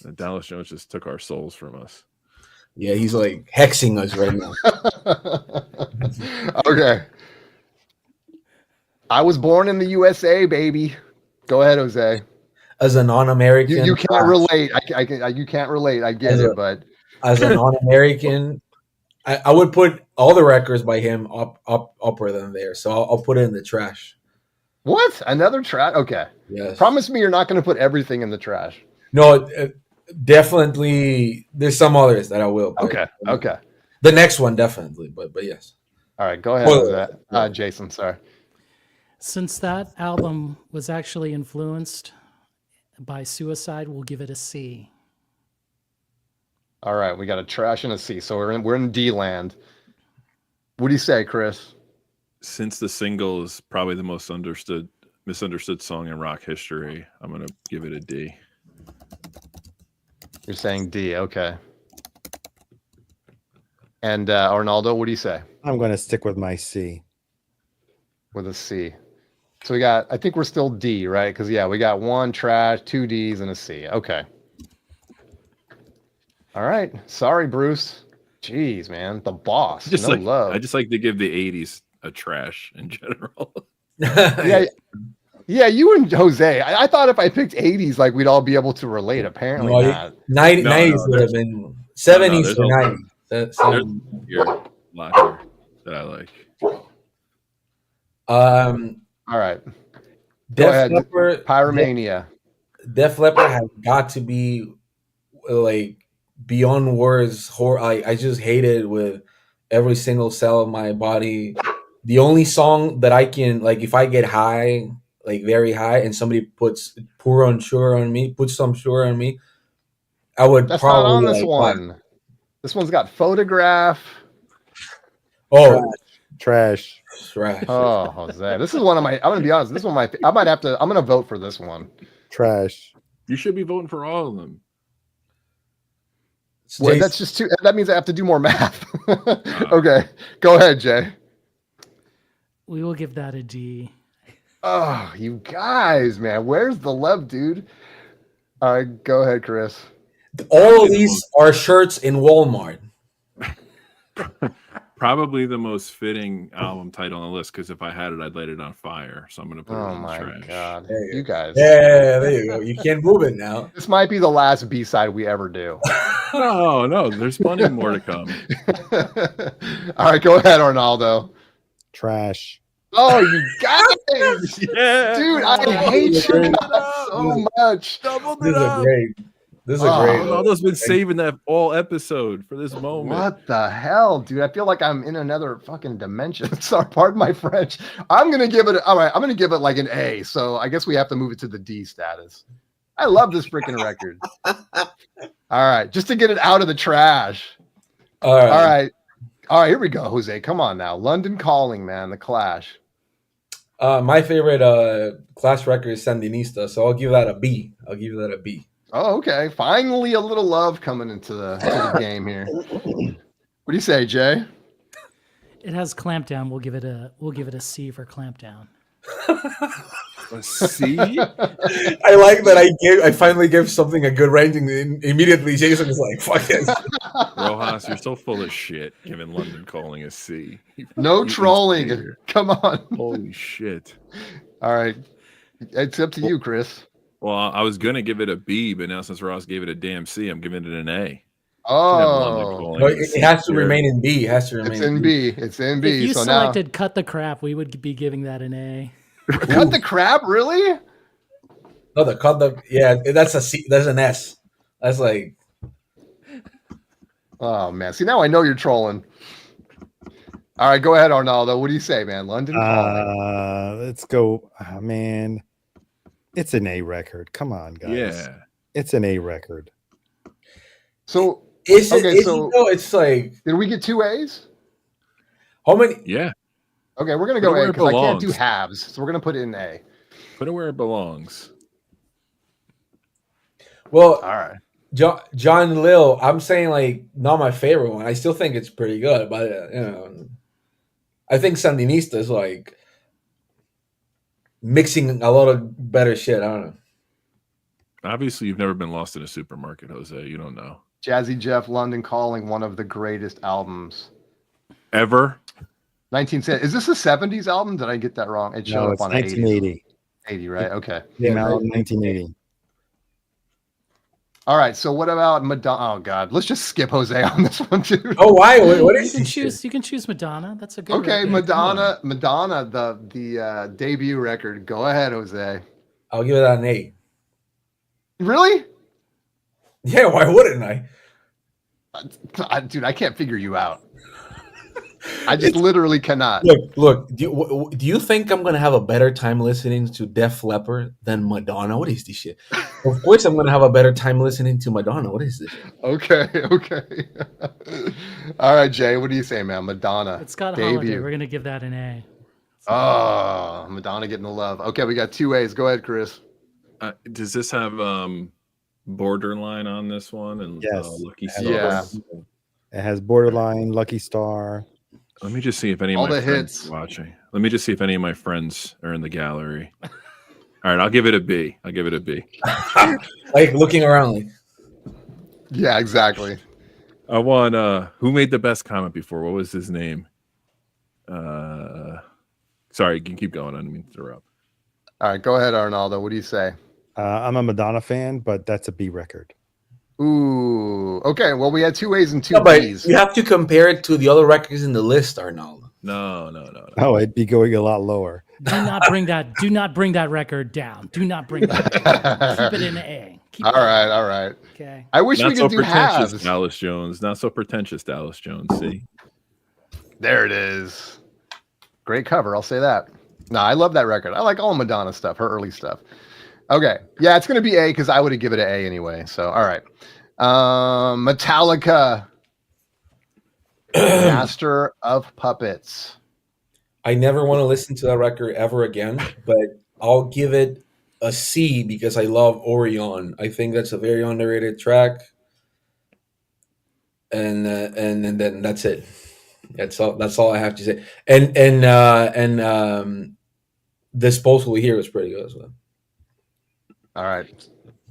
And Dallas Jones just took our souls from us. Yeah, he's like hexing us right now. Okay. I was born in the USA, baby. Go ahead, Jose. As a non-American, you can't relate. You can't relate. I get it, but as a non-American, I would put all the records by him upper than there. So I'll put it in the trash. What? Another trash? Okay. Yes. Promise me you're not going to put everything in the trash. No, definitely. There's some others that I will. Okay. Okay. The next one definitely, but yes. All right, go ahead with that. Jason, sorry. Since that album was actually influenced by Suicide, we'll give it a C. All right, we got a trash and a C. So we're in D land. What do you say, Chris? Since the single is probably the most misunderstood song in rock history, I'm gonna give it a D. You're saying D, okay. And Arnaldo, what do you say? I'm going to stick with my C. With a C. So we got, I think we're still D, right? Because, yeah, we got 1 trash, 2 Ds, and a C. Okay. All right. Sorry, Bruce. Jeez, man. The boss. Love. I just like to give the 80s a trash in general. Yeah, you and Jose. I thought if I picked 80s, like we'd all be able to relate. Apparently not. 90s would have been 70s to 90s. There's a lot here that I like. All right. Def Leppard, Pyromania. Def Leppard has got to be like beyond words. I just hate it with every single cell of my body. The only song that I can, like, if I get high, like very high, and somebody puts puts some Sure on me, I would That's probably not on this like, one. This one's got Photograph. Oh, Trash. Oh, Jose. This is one of my. I'm gonna be honest. This one, I might have to. I'm gonna vote for this one. Trash. You should be voting for all of them. Well, that's just too. That means I have to do more math. Okay, go ahead, Jay. We will give that a D. Oh, you guys, man, where's the love, dude? All right, go ahead, Chris. All of these are shirts in Walmart. Probably the most fitting album title on the list, because if I had it, I'd light it on fire. So I'm going to put it in the trash. God, you guys. Yeah, there you go. You can't move it now. This might be the last B-side we ever do. No, there's plenty more to come. All right, go ahead, Arnaldo. Trash. Oh, you guys! Yeah. Dude, I hate you guys so much. This is great. Ronaldo's been saving that all episode for this moment. What the hell, dude? I feel like I'm in another fucking dimension. Sorry, pardon my French. I'm gonna give it. All right, I'm gonna give it like an A. So I guess we have to move it to the D status. I love this freaking record. All right, just to get it out of the trash. All right. Here we go, Jose. Come on now, London Calling, man. The Clash. My favorite Clash record is Sandinista, so I'll give that a B. Oh, okay. Finally, a little love coming into the game here. What do you say, Jay? It has Clampdown. We'll give it a C for Clampdown. A C? I like that I finally gave something a good rating, and immediately Jason is like, "Fuck it." Rojas, you're so full of shit. Giving London Calling a C. No trolling. Come on. Holy shit. All right. It's up to you, Chris. Well, I was gonna give it a B, but now since Ross gave it a damn C, I'm giving it an A. Oh, no, it has to remain in B. It's in B. It's in B. If you so selected now... Cut the Crap, we would be giving that an A. Cut the Crap, really? No, that's a C. That's an S. That's like. Oh man! See, now I know you're trolling. All right, go ahead, Arnaldo. What do you say, man? London Calling. Let's go, man. It's an A record. Come on, guys. Yeah, it's an A record. So it's like. Did we get 2 A's? How many? Yeah. Okay, we're gonna go A because I can't do halves, so we're gonna put it in A. Put it where it belongs. Well, all right. John Lil, I'm saying like not my favorite one. I still think it's pretty good, but I think Sandinista is like mixing a lot of better shit. I don't know. Obviously, you've never been lost in a supermarket, Jose. You don't know. Jazzy Jeff, London Calling, one of the greatest albums ever. 1970. Is this a 70s album? Did I get that wrong? It showed up on 1980. 80, right? Okay. Yeah, 1980. All right. So what about Madonna? Oh God, let's just skip Jose on this one too. Oh, why? What is you can choose Madonna. That's a good. Okay, record. Madonna, the debut record. Go ahead, Jose. I'll give it an A. Really? Yeah. Why wouldn't I? Dude, I can't figure you out. I just literally cannot. Look. Do you think I'm gonna have a better time listening to Def Leppard than Madonna? What is this shit? Of course, I'm gonna have a better time listening to Madonna. What is this? Okay. All right, Jay. What do you say, man? Madonna. It's got Holiday. We're gonna give that an A. Oh, Madonna getting the love. Okay, we got 2 A's. Go ahead, Chris. Does this have Borderline on this one? And yes, Lucky Star. Yeah. It has Borderline, Lucky Star. Let me just see if any of my friends are watching. Let me just see if any of my friends are in the gallery. All right, I'll give it a B. Like looking around. Like. Yeah, exactly. I want. Who made the best comment before? What was his name? Sorry, you can keep going. I didn't mean to interrupt. All right, go ahead, Arnaldo. What do you say? I'm a Madonna fan, but that's a B record. Ooh, okay. Well, we had 2 A's and 2 B's. You have to compare it to the other records in the list, Arnaldo. No. Oh, it'd be going a lot lower. Do not bring that record down. Do not bring that down. Keep it in A. All right. Okay. I wish we could do halves. Dallas Jones. Not so pretentious, Dallas Jones. See? There it is. Great cover. I'll say that. No, I love that record. I like all Madonna stuff, her early stuff. Okay. Yeah, it's going to be A because I would have given it an A anyway. So, all right. Metallica. Master of Puppets. I never want to listen to that record ever again, but I'll give it a C because I love Orion. I think that's a very underrated track, and then that's it. That's all. That's all I have to say. And Disposable here was pretty good as well. All right,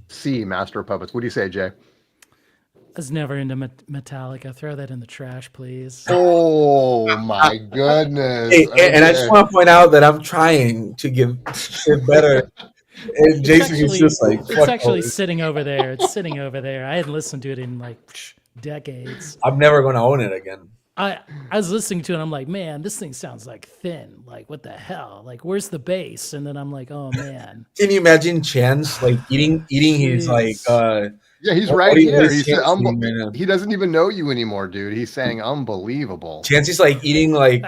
C, Master of Puppets. What do you say, Jay? I was never into Metallica. Throw that in the trash, please. Oh my goodness! Hey, and I just want to point out that I'm trying to give it better. And Jason is just like, it's actually sitting over there. It's sitting over there. I hadn't listened to it in like decades. I'm never going to own it again. I was listening to it and I'm like, man, this thing sounds like thin. Like, what the hell? Like, where's the bass? And then I'm like, oh man. Can you imagine Chance like eating his like yeah, he's right here. He said, he doesn't even know you anymore, dude. He's saying unbelievable. Chance is like eating like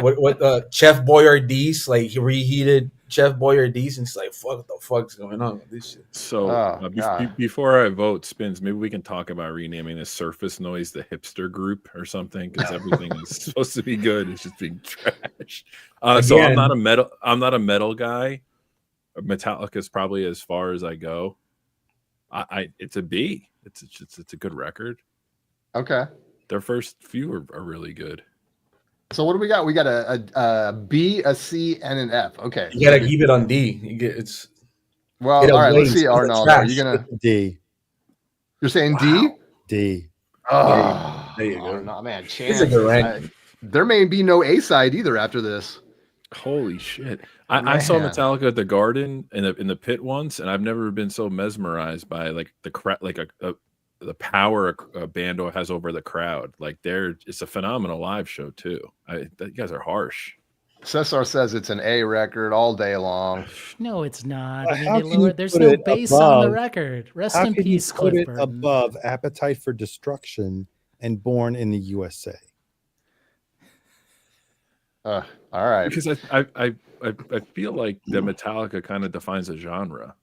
what Chef Boyardee, like he reheated Chef Boyardee, and he's like, fuck, what the fuck's going on with this shit? So before I vote, Spins, maybe we can talk about renaming this Surface Noise the hipster group or something, because everything is supposed to be good. It's just being trashed. So I'm not a metal guy. Metallica is probably as far as I go. It's a B. It's a good record. Okay. Their first few are really good. So what do we got? We got a B, a C, and an F. Okay. You gotta keep it on D. It's well. All right. Let's see, Arnold. Are you gonna D? You're saying D? D. Oh, there you go. No, man. It's a good rank. There may be no A side either after this. Holy shit! I saw Metallica at the Garden in the pit once, and I've never been so mesmerized by like the power a band has over the crowd. Like it's a phenomenal live show too. You guys are harsh. Cesar says it's an A record all day long. No, it's not. I mean, there's no bass on the record. Rest in peace, Cliff Burton. Put it above Appetite for Destruction and Born in the USA. All right. Because I feel like the Metallica kind of defines a genre.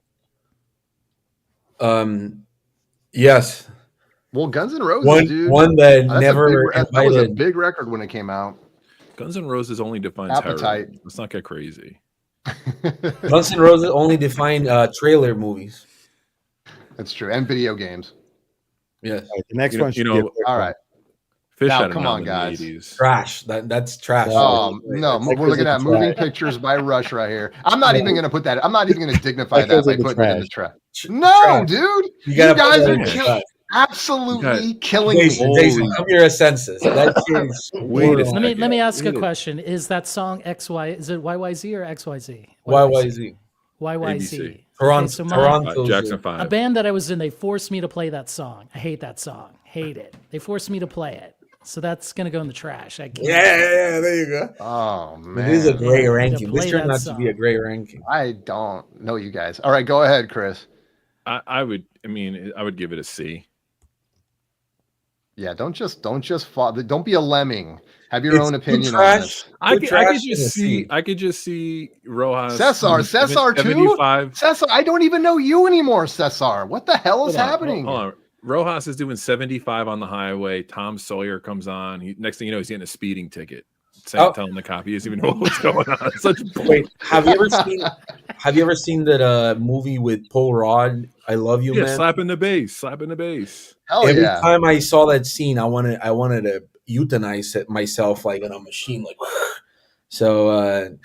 Yes. Well, Guns N' Roses, dude. One that that was a big record when it came out. Guns N' Roses only defines Appetite. Heroin. Let's not get crazy. Guns N' Roses only define trailer movies. That's true, and video games. Yes. Right, the next one should be all right. Fish now, come on, guys. 80s. Trash. That's trash. No, we're looking at Moving Pictures by Rush right here. I'm not even going to put that. I'm not even going to dignify that by putting it in the trash. No, dude. You guys are absolutely killing me. Jason, come your senses. Let me ask a question. Is that song XY? Is it YYZ or XYZ? YYZ. YYZ. Toronto. Jackson 5. A band that I was in, they forced me to play that song. I hate that song. Hate it. They forced me to play it. So that's going to go in the trash. I can't. Yeah, there you go. Oh, man. This is a great ranking. This turned out to be a great ranking. I don't know you guys. All right, go ahead, Chris. I would give it a C. Yeah, don't be a lemming. Have your own opinion on this. I could just see Rojas. Cesar too. Cesar, I don't even know you anymore, Cesar. What the hell is happening? Hold on. Rojas is doing 75 on the highway. Tom Sawyer comes on. Next thing you know, he's getting a speeding ticket. Telling the cop he doesn't even know what's going on. Such Wait, have you ever seen that movie with Paul Rudd? I Love You, Man. Slapping the bass. Hell Every yeah. time I saw that scene, I wanted to euthanize it myself, like in a machine, like. So,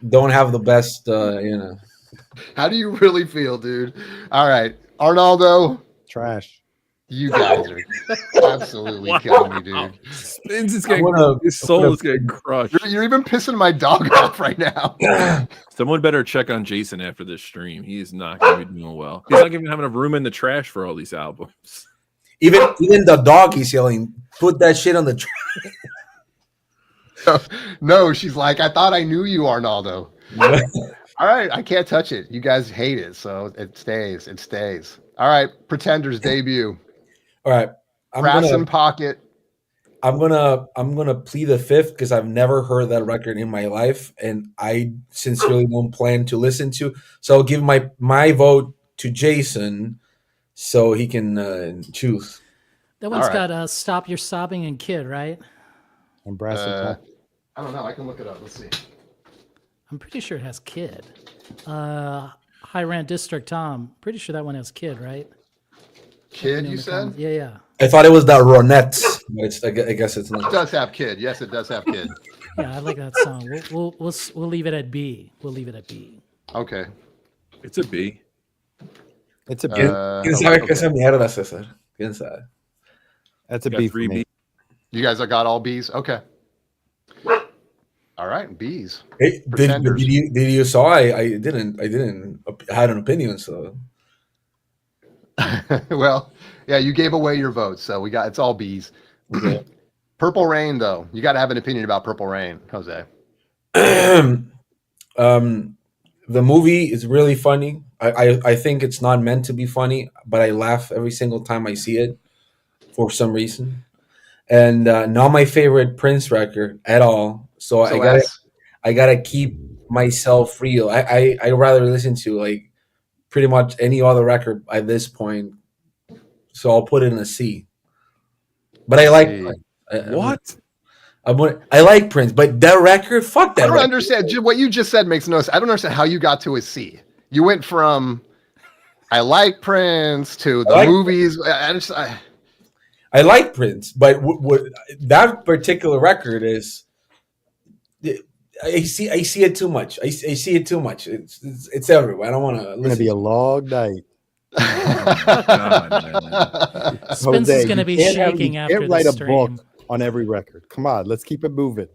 don't have the best, How do you really feel, dude? All right, Arnaldo. Trash. You guys are absolutely killing me, dude. Spins is getting his soul is getting crushed. You're even pissing my dog off right now. Someone better check on Jason after this stream. He is not going to be doing well. He's not even having enough room in the trash for all these albums. Even the dog is yelling, "Put that shit on the trash." No, she's like, I thought I knew you, Arnaldo. All right, I can't touch it. You guys hate it, so it stays. It stays. All right, Pretenders debut. All right, Brass in Pocket. I'm gonna plead the fifth because I've never heard that record in my life, and I sincerely don't plan to listen to. So I'll give my vote to Jason, so he can choose. That one's got Stop Your Sobbing and Kid, right? And Brass and Top. I don't know. I can look it up. Let's see. I'm pretty sure it has Kid. High Rant District Tom. Pretty sure that one has Kid, right? Kid, you said? Yeah. I thought it was the Ronettes, but I guess it's not. It does have Kid. Yes, it does have Kid. Yeah, I like that song. We'll leave it at B. We'll leave it at B. Okay. It's a B. It's a B. ¿Quién sabe qué esa mierda, César? ¿Quién sabe? That's a B for me. You guys got all B's? Okay. All right, B's. Hey, did you saw? I didn't. I had an opinion, so. Well, yeah, you gave away your votes, so it's all B's. Purple Rain, though, you got to have an opinion about Purple Rain, Jose. The movie is really funny. I think it's not meant to be funny, but I laugh every single time I see it for some reason. And not my favorite Prince record at all. So I gotta keep myself real. I rather listen to like pretty much any other record at this point. So I'll put it in a C. But I like what? I like Prince, but that record, fuck that. I don't understand. What you just said makes no sense. I don't understand how you got to a C. You went from I like Prince to the movies. I like Prince, but that particular record is. I see it too much. I see it too much. It's everywhere. I don't want to. It's gonna be a long night. Spence is gonna be shaking after write the a stream. book on every record. Come on, let's keep it moving.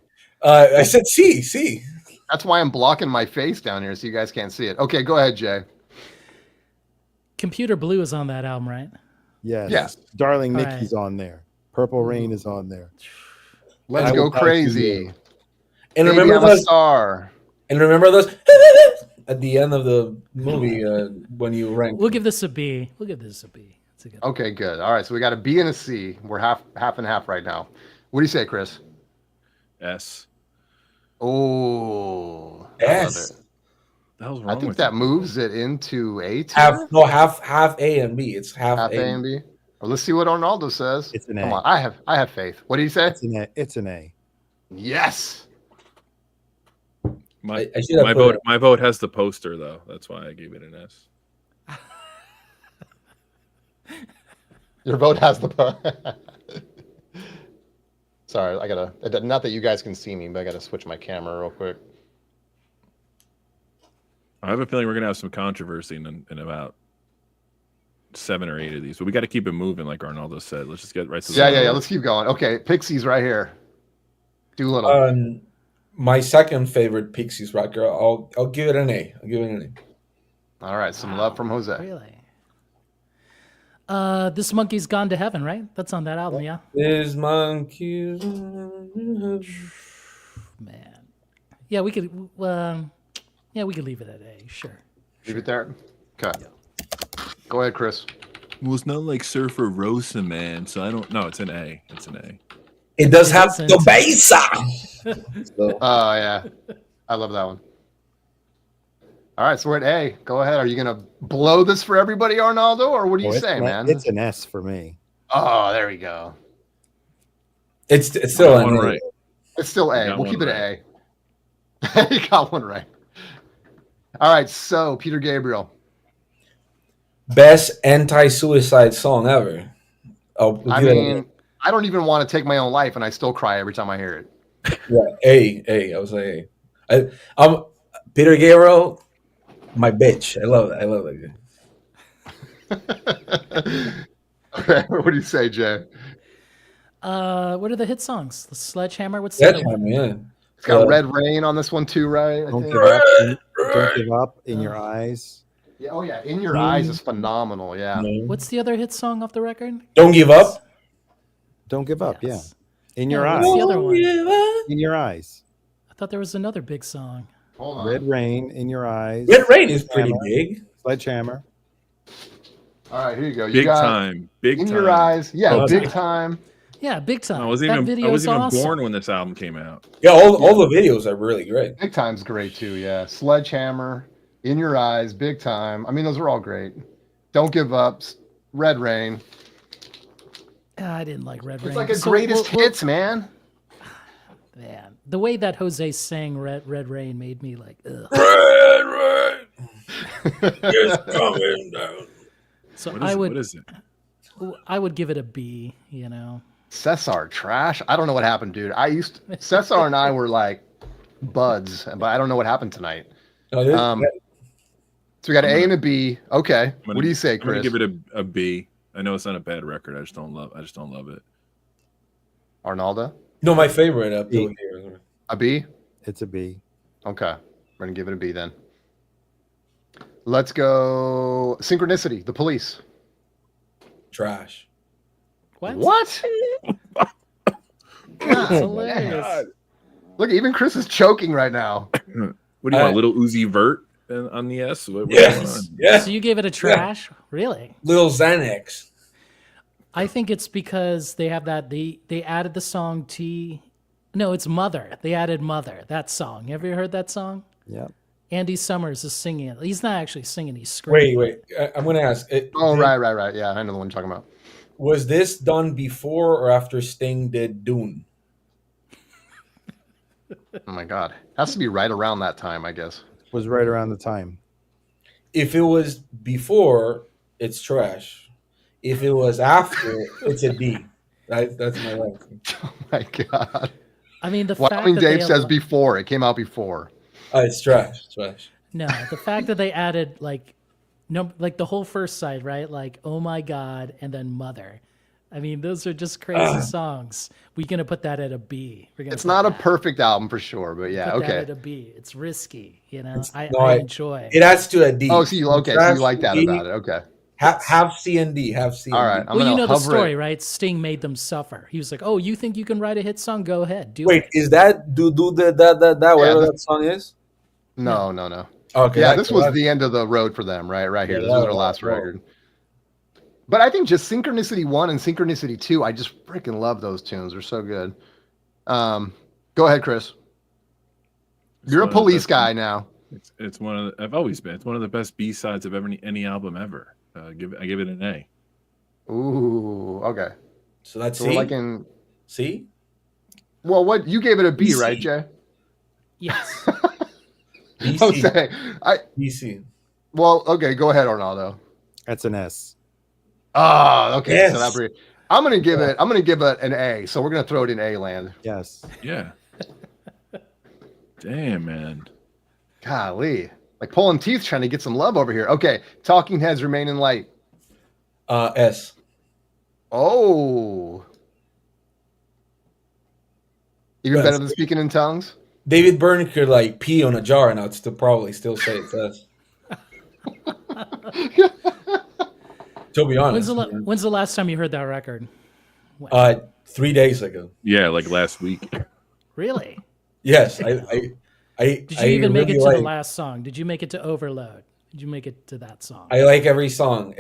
I said C. That's why I'm blocking my face down here so you guys can't see it. Okay, go ahead, Jay. Computer Blue is on that album, right? Yes. Yes. Darling Nikki's on there. Purple Rain is on there. Let's go crazy. And Baby, remember I'm a those star. And remember those at the end of the movie when you rank. We'll give this a B. It's a good Okay, good. All right, so we got a B and a C. We're half and half right now. What do you say, Chris? S. Oh, S. I think that moves it into A tier. Half A and B. It's half A and B. Well, let's see what Arnaldo says. It's an A. Come on, I have faith. What do you say? It's an A. Yes. My vote has the poster though. That's why I gave it an S. Your vote has the. Sorry, I gotta. Not that you guys can see me, but I gotta switch my camera real quick. I have a feeling we're gonna have some controversy in about 7 or 8 of these, but we got to keep it moving, like Arnaldo said. Let's just get right to the yeah. Let's keep going. Okay, Pixies right here. Doolittle. My second favorite Pixies record. I'll give it an A. All right, some love from Jose. Really? This Monkey's Gone to Heaven, right? That's on that album, yeah. This monkey's man. Yeah, we could. We could leave it at A. Sure. Leave it there. Okay. Go ahead, Chris. Well, it's not like Surfer Rosa, man. So I don't. No, it's an A. It's an A. It does have the bass. Oh yeah, I love that one. All right, so we're at A. Go ahead. Are you gonna blow this for everybody, Arnaldo, or what do you say, man? It's an S for me. Oh, there we go. It's still one right. It's still A. We'll keep it A. You got one right. All right, so Peter Gabriel. Best anti-suicide song ever. I don't even want to take my own life, and I still cry every time I hear it. Yeah, A. I was like, I'm Peter Gabriel, my bitch. I love that. Okay, what do you say, Jay? What are the hit songs? The Sledgehammer. What's Sledgehammer? Yeah, it's got Red Rain on this one too, right? Don't give up in your eyes. Yeah, oh yeah, In Your Eyes is phenomenal. Yeah. What's the other hit song off the record? Don't Give Up. Don't give up. Yes. Yeah. In Your Eyes. What's the other one? In Your Eyes. I thought there was another big song. Hold on. Red Rain, In Your Eyes. Red Rain is pretty big. Sledgehammer. All right, here you go. Big Time. In Your Eyes. Yeah, Big Time. Yeah, Big Time. I wasn't even born when this album came out. Yeah, all the videos are really great. Big Time's great too. Yeah, Sledgehammer, In Your Eyes, Big Time. I mean, those are all great. Don't Give Up, Red Rain. I didn't like Red Rain. It's like a greatest hits, man. Man, the way that Jose sang Red Rain made me like, ugh. Red Rain is coming down. So what is it? I would give it a B, you know. Cesar trash. I don't know what happened, dude. Cesar and I were like buds, but I don't know what happened tonight. So we got an A and a B. Okay. What do you say, Chris? I'm gonna give it a B. I know it's not a bad record. I just don't love it. Arnaldo? No, my favorite up here. A B? It's a B. Okay. We're gonna give it a B then. Let's go Synchronicity, The Police. Trash. What? That's hilarious. Look, even Chris is choking right now. What do you want, Little Uzi Vert on the S? Yes. So you gave it a trash? Yeah. Really? Little Xanax. I think it's because they have that they added the song No, it's Mother. They added Mother, that song. Have you heard that song? Yeah. Andy Summers is singing it. He's not actually singing, he's screaming. Wait. I'm going to ask. Right. Yeah, I know the one you're talking about. Was this done before or after Sting did Dune? Oh my God. Has to be right around that time, I guess. Was right around the time. If it was before, it's trash. If it was after, it's a D. That's my ranking. Oh my God. I mean, Dave says before. It came out before. It's trash. It's trash. No, the fact that they added like the whole first side, right? Like, oh my God, and then Mother. I mean, those are just crazy songs. We're gonna put that at a B. It's not a perfect album for sure, but yeah, put okay. that at a B. It's risky, you know. I enjoy. It adds to a D. Oh, so you like that about it? Okay. Have C and D. Have C. All right. Well, you know the story, right? Sting made them suffer. He was like, "Oh, you think you can write a hit song? Go ahead, do it." Wait, is that whatever that song is? No. Okay. Yeah, this was the end of the road for them, right here. This was their last record. But I think just Synchronicity 1 and Synchronicity 2, I just freaking love those tunes. They're so good. Go ahead, Chris. You're a Police guy now. It's one of I've always been. It's one of the best B-sides of any album ever. I give it an A. Ooh, okay. So that's C. We're like in C. Well, what you gave it a B, BC. Right, Jay? Yes. BC. BC. Well, okay. Go ahead, Arnaldo. That's an S. Oh, okay. Yes. So I'm gonna give it an A. So we're gonna throw it in A land. Yes. Yeah. Damn, man. Golly. Like pulling teeth trying to get some love over here. Okay. Talking Heads, Remain in Light. S. Oh. Even better than Speaking in Tongues? David Byrne could like pee on a jar and I'd probably still say it's S. To be honest. When's the last time you heard that record? 3 days ago. Yeah, like last week. Really? Yes. Did you even make it to the last song? Did you make it to Overload? Did you make it to that song? I like every song.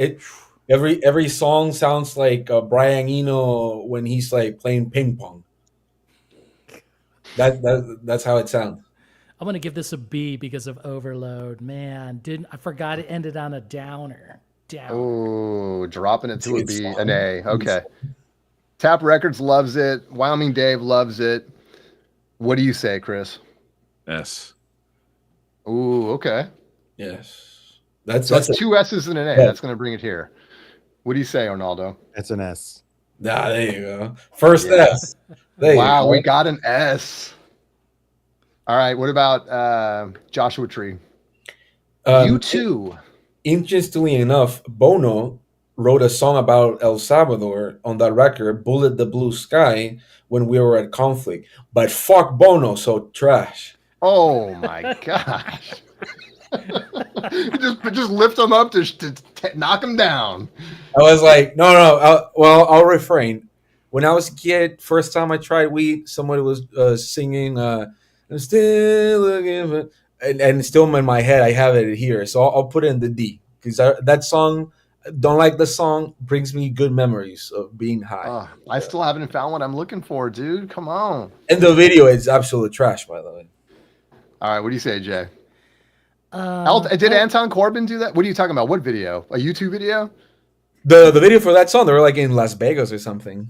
Every song sounds like Brian Eno when he's like playing ping pong. That's how it sounds. I'm gonna give this a B because of Overload. Man, I forgot it ended on a downer. Oh, dropping it to a B, an A. Okay. Tap Records loves it. Wyoming Dave loves it. What do you say, Chris? S. Ooh, okay. Yes. That's two S's and an A. Yeah. That's gonna bring it here. What do you say, Arnaldo? That's an S. There you go. First S. Wow, we got an S. All right, what about Joshua Tree? U2. Interestingly enough, Bono wrote a song about El Salvador on that record, Bullet the Blue Sky, when we were at conflict. But fuck Bono, so trash. Oh my gosh. just lift him up to knock him down. I was like, no. I'll refrain. When I was a kid, first time I tried weed, somebody was singing I'm still looking for, and still in my head I have it here, so I'll put it in the D because that song, don't like the song, brings me good memories of being high. I still haven't found what I'm looking for, dude. Come on. And the video is absolute trash, by the way. All right, what do you say, Jay? Did Anton Corbin do that? What are you talking about? What video? A YouTube video? The video for that song, they were like in Las Vegas or something.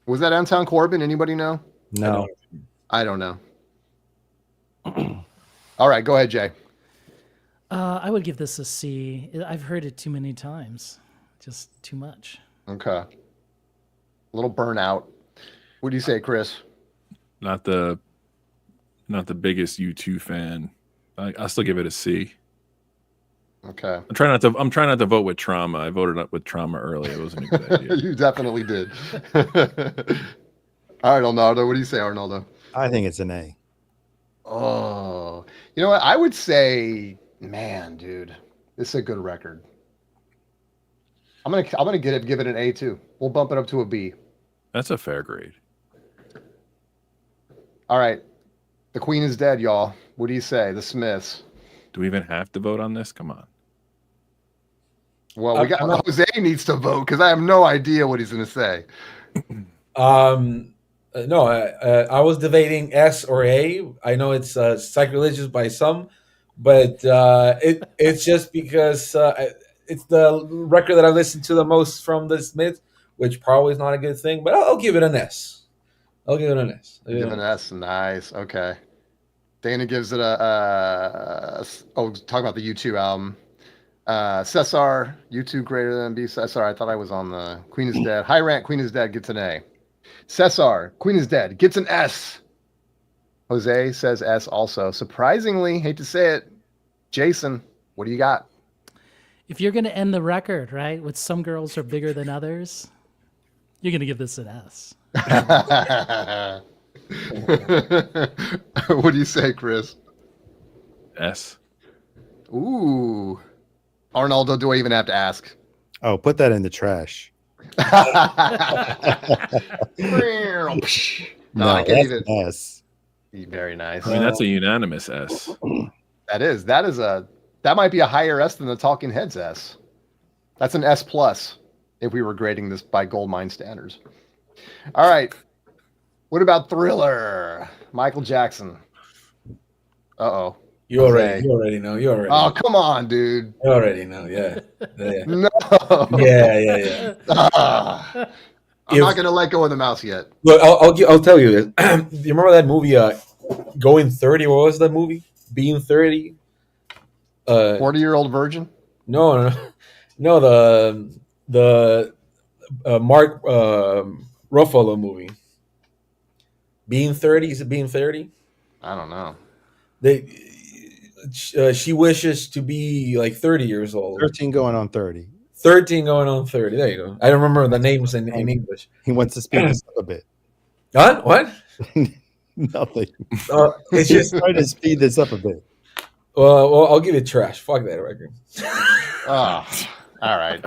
Was that Anton Corbin? Anybody know? No. I don't know. All right, go ahead, Jay. I would give this a C. I've heard it too many times. Just too much. Okay. A little burnout. What do you say, Chris? Not the biggest U2 fan. I still give it a C. Okay. I'm trying not to vote with trauma. I voted up with trauma early. It wasn't a good idea. You definitely did. All right, Arnaldo. What do you say, Arnaldo? I think it's an A. Oh, you know what? I would say, man, dude, this is a good record. I'm gonna give it an A too. We'll bump it up to a B. That's a fair grade. All right, the Queen is dead, y'all. What do you say, the Smiths? Do we even have to vote on this? Come on. Well, Jose needs to vote because I have no idea what he's gonna say. No, I was debating S or A. I know it's sacrilegious by some, but it's just because it's the record that I listened to the most from the Smiths, which probably is not a good thing. But I'll give it an S. Give it an S. Nice. Okay. Dana gives it a talk about the U2 album. Cesar, U2 greater than B. Cesar, I thought I was on the Queen is Dead. High Rant, Queen is Dead gets an A. Cesar, Queen is Dead gets an S. Jose says S also. Surprisingly, hate to say it, Jason, what do you got? If you're going to end the record, right, with Some Girls Are Bigger Than Others, you're going to give this an S. What do you say, Chris? S. Ooh. Arnaldo, do I even have to ask? Oh, put that in the trash. No, I can't even. S. Very nice. I mean, that's a unanimous S. That might be a higher S than the Talking Heads S. That's an S plus if we were grading this by Goldmine standards. All right. What about Thriller? Michael Jackson. Uh-oh. You already know. Oh, come on, dude. You already know. Yeah. No. Yeah. I'm not gonna let go of the mouse yet. Look, I'll tell you this. Do you remember that movie, Going 30? What was that movie? Being 30? 40-year-old virgin? No. The Mark Ruffalo movie. Being 30? Is it Being 30? I don't know. She wishes to be like 30 years old. 13 going on 30. 13 going on 30. There you go. I don't remember the names in English. He wants to speed this up a bit. Huh? What? Nothing. It's just trying to speed this up a bit. Well, I'll give it trash. Fuck that record. Oh, all right.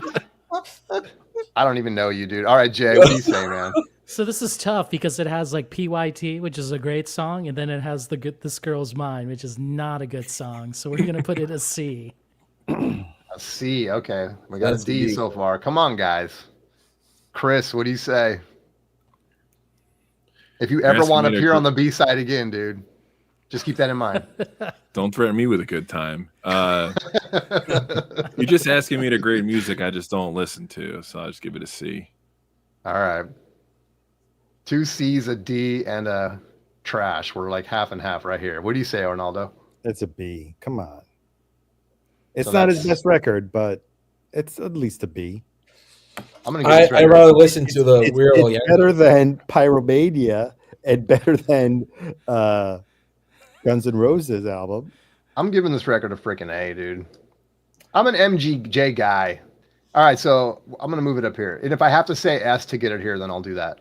I don't even know you, dude. All right, Jay, what do you say, man? So this is tough because it has like PYT, which is a great song, and then it has This Girl's Mine, which is not a good song. So we're gonna put it a C. A C, okay. We got a D so far. Come on, guys. Chris, what do you say? If you ever want to appear on the B side again, dude, just keep that in mind. Don't threaten me with a good time. You're just asking me to grade music I just don't listen to, so I'll just give it a C. All right. 2 C's, a D, and a trash. We're like half and half right here. What do you say, Arnaldo? It's a B. Come on. It's not his best record, but it's at least a B. I'm gonna. I'd rather listen to the Weird Al Yankovic. Better than Pyromania and better than Guns N' Roses album. I'm giving this record a freaking A, dude. I'm an MGJ guy. All right, so I'm gonna move it up here, and if I have to say S to get it here, then I'll do that.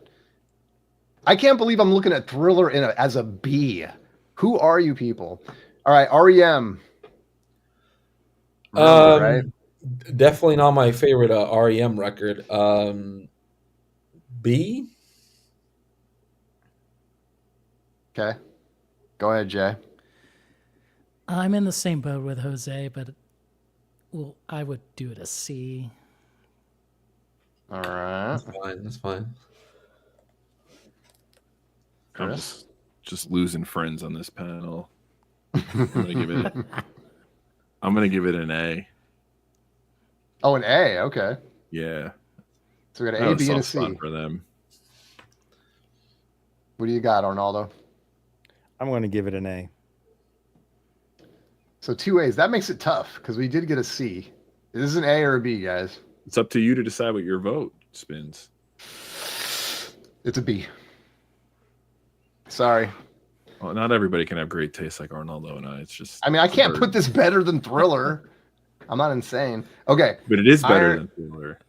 I can't believe I'm looking at Thriller as a B. Who are you people? All right, REM. Right? Definitely not my favorite REM record. B. Okay. Go ahead, Jay. I'm in the same boat with Jose, but I would do it a C. All right. That's fine. I'm just losing friends on this panel. I'm gonna give it an A. Oh, an A. Okay. Yeah, So we got That A, was B, some and a fun C. for them. What do you got, Arnaldo? I'm going to give it an A. So 2 A's. That makes it tough because we did get a C. Is this an A or a B, guys? It's up to you to decide what your vote spins. It's a B. Sorry. Well, not everybody can have great taste like Arnaldo and I. It's just. I mean, I can't put this better than Thriller. I'm not insane. Okay. But it is better than Thriller.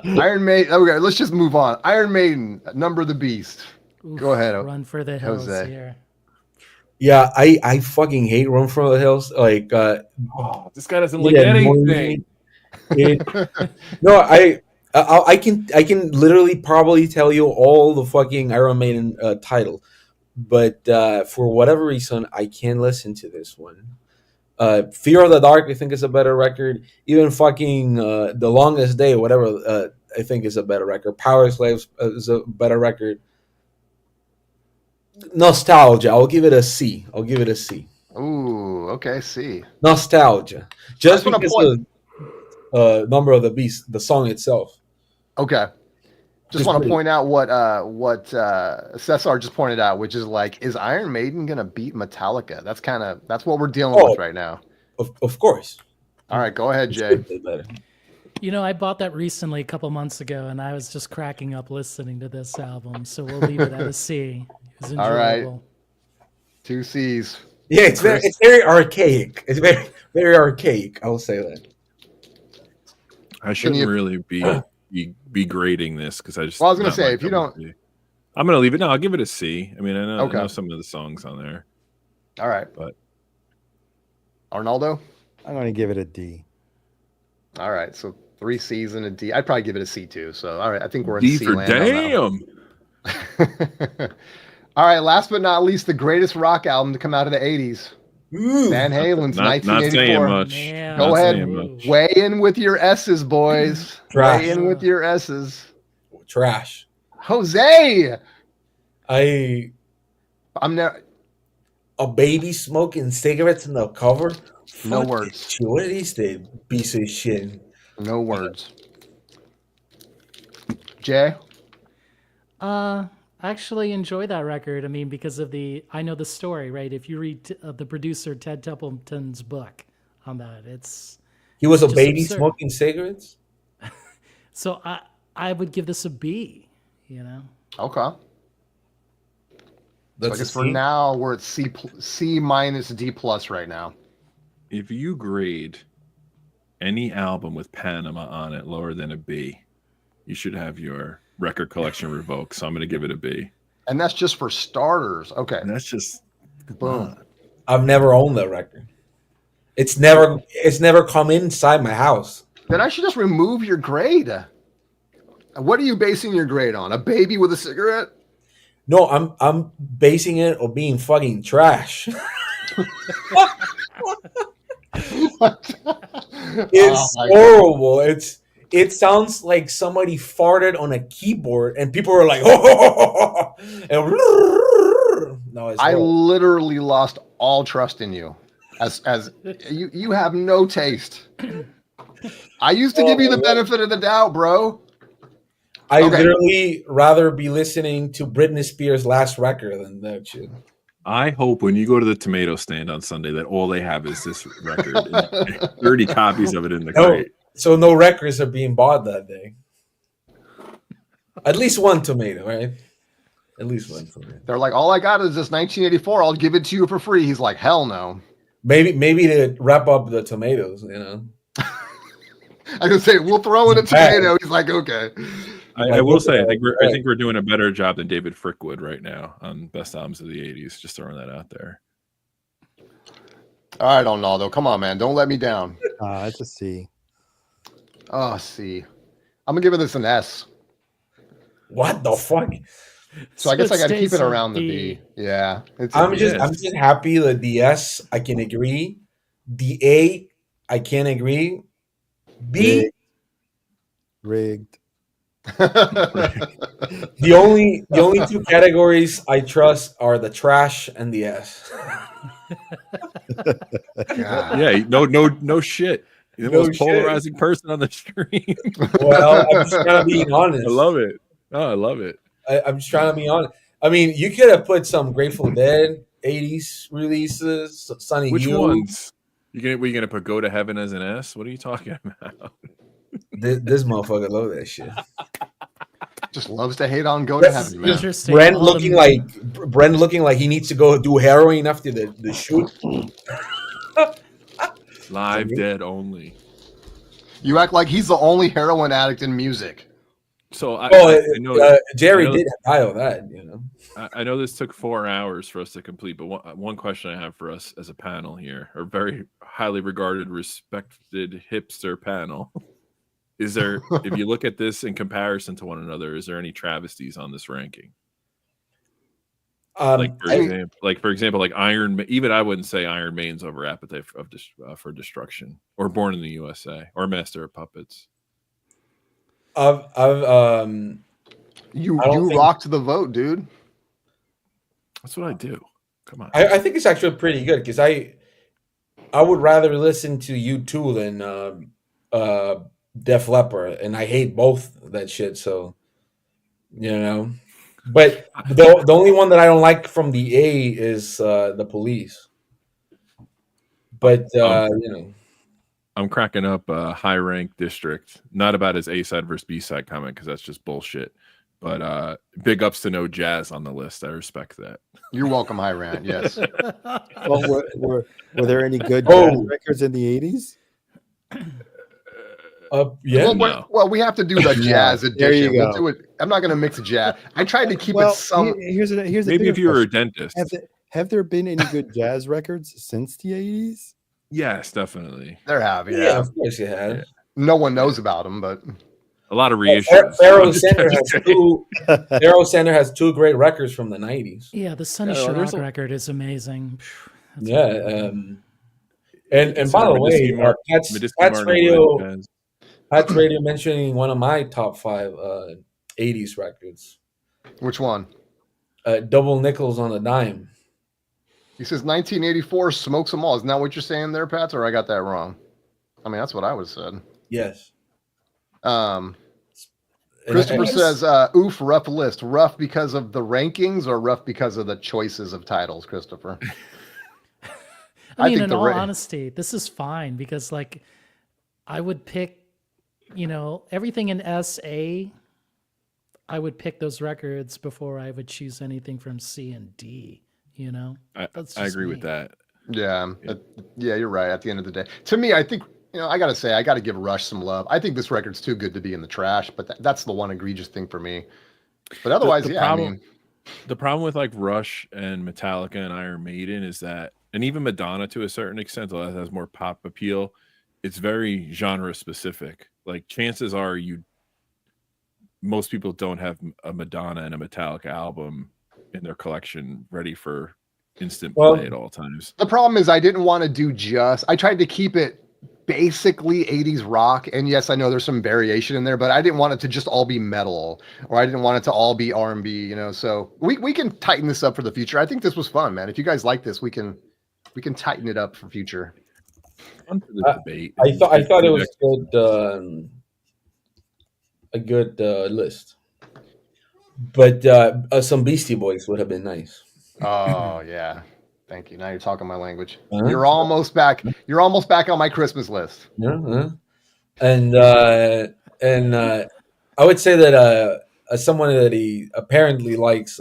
Iron Maiden. Okay, let's just move on. Iron Maiden, Number of the Beast. Oof, Go ahead, Run for the hills Jose. here. Yeah, I fucking hate Run for the Hills. Like, This guy doesn't like anything. No, I can literally probably tell you all the fucking Iron Maiden title, but for whatever reason I can't listen to this one. Fear of the Dark I think is a better record. Even fucking The Longest Day, whatever, I think is a better record. Power Slaves is a better record. Nostalgia, I'll give it a C. Ooh, okay, C. Nostalgia, just wanna because the Number of the Beast, the song itself. Okay. Just want to point out what Cesar just pointed out, which is like, is Iron Maiden gonna beat Metallica? That's what we're dealing with right now. Of course. All right, go ahead, Jay. You know, I bought that recently a couple months ago, and I was just cracking up listening to this album. So we'll leave it at a C. It was All right. enjoyable. 2 C's. Yeah, it's very archaic. It's very, very archaic. I will say that. I shouldn't really be grading this because I just. Well, I was gonna say, if you don't, I'm gonna leave it. No, I'll give it a C. I mean, I know Okay. some of the songs on there. All right, but Arnaldo, I'm going to give it a D. all right, so 3 C's and a D. I'd probably give it a C too. So all right, I think we're in D C for land on that damn. one. All right, last but not least, the greatest rock album to come out of the 80s. Van Halen's Not 1984. saying much. Man. Go Not ahead. saying much. Weigh in with your S's, boys. Trash. Weigh in with your S's. Trash. Jose! I'm never. a baby smoking cigarettes in the cover. No Fuck words. this shit. What is this piece of shit? No words. Jay? I actually enjoy that record. I mean, because of I know the story, right? If you read the producer Ted Templeton's book on that, He was a just baby absurd. smoking cigarettes? So I would give this a B, you know? Okay. So I That's guess a for C? now, we're at C minus D plus right now. If you grade any album with Panama on it lower than a B, you should have your record collection revoked. So I'm going to give it a B. And that's just for starters. Okay. And that's just Boom. I've never owned that record. It's never come inside my house. Then I should just remove your grade. What are you basing your grade on? A baby with a cigarette? No, I'm basing it on being fucking trash. It's horrible. It sounds like somebody farted on a keyboard and people were like, oh, and no, it's I horrible. literally lost all trust in you. As you have no taste. I used to give you the benefit of the doubt, bro. I Okay. literally rather be listening to Britney Spears' last record than that shit. I hope when you go to the tomato stand on Sunday that all they have is this record. And 30 copies of it in the crate. So no records are being bought that day. At least one tomato, right? At least one tomato. They're like, all I got is this 1984. I'll give it to you for free. He's like, hell no. Maybe to wrap up the tomatoes, you know. I can say, we'll throw in a tomato. He's like, okay. I will say, I think we're doing a better job than David Frickwood right now on best albums of the '80s. Just throwing that out there. All right, Arnaldo, come on, man. Don't let me down. It's a C. Oh, C. I'm going to give this an S. What the fuck? So I guess I got to keep it stays around the B. B. Yeah. I'm just happy that the S I can agree. The A I can't agree. B Rigged. the only two categories I trust are the trash and the S. God. Yeah, no shit. You're the most polarizing person on the stream. Well, I'm just trying to be honest. I love it. Oh, I love it. I'm just trying to be honest. I mean, you could have put some Grateful Dead 80s releases, Sonny Which Youth. ones? Were you gonna put "Go to Heaven" as an S? What are you talking about? This motherfucker love that shit. Just loves to hate on Go to Heaven, man. Interesting. Brent looking like he needs to go do heroin after the shoot. Live Dead only. You act like he's the only heroin addict in music. So I know Jerry did die of that, you know. I know this took 4 hours for us to complete, but one question I have for us as a panel here, a very highly regarded, respected hipster panel, is there, if you look at this in comparison to one another, is there any travesties on this ranking? For example, like Iron. Even I wouldn't say Iron Maiden's over Appetite for Destruction, or Born in the USA, or Master of Puppets. You rocked the vote, dude. That's what I do. Come on. I think it's actually pretty good because I would rather listen to U2 than Def Leppard, and I hate both that shit. So, you know, but the only one that I don't like from the A is the Police. But you know, I'm cracking up High Rank District, not about his A side versus B side comment because that's just bullshit. But big ups to no Jazz on the list. I respect that. You're welcome, High Rant. Yes. Well, were there any good jazz records in the 80s? Yeah. Well, we have to do the jazz edition. There you go. We'll do it. I'm not going to mix jazz. I tried to keep it some. Here's maybe if you were a dentist. Have there been any good jazz records since the 80s? Yes, definitely. There have, Yeah, of course you have. No one knows about them, but a lot of reissues. Pharaoh Center has two great records from the 90s. Yeah, the Sonny Sharrock record is amazing. Yeah, and by the way, Pat's Radio mentioning one of my top 5 80s records. Which one? Double Nickels on a Dime. He says 1984 smokes them all. Isn't that what you're saying there, Pat? Or I got that wrong? I mean, that's what I would have said. Yes. Christopher says, oof, rough list. Rough because of the rankings or rough because of the choices of titles, Christopher? I mean, in all honesty, this is fine because, like, I would pick, everything in SA, I would pick those records before I would choose anything from C and D, I agree with that. Yeah, you're right. At the end of the day, to me, I think I gotta give Rush some love. I think this record's too good to be in the trash, but that's the one egregious thing for me. But otherwise, the problem with like Rush and Metallica and Iron Maiden is that, and even Madonna to a certain extent, although it has more pop appeal, it's very genre specific. Like chances are most people don't have a Madonna and a Metallica album in their collection ready for instant play at all times. The problem is I didn't want to do I tried to keep it basically 80s rock, and yes, I know there's some variation in there, but I didn't want it to just all be metal, or I didn't want it to all be R&B, so we can tighten this up for the future. I think this was fun, man. If you guys like this, we can tighten it up for future. Fun for the debate. I thought it was good, a good list, but some Beastie Boys would have been nice. Oh yeah, thank you. Now you're talking my language. You're almost back. You're almost back on my Christmas list. Yeah. And I would say that as someone that he apparently likes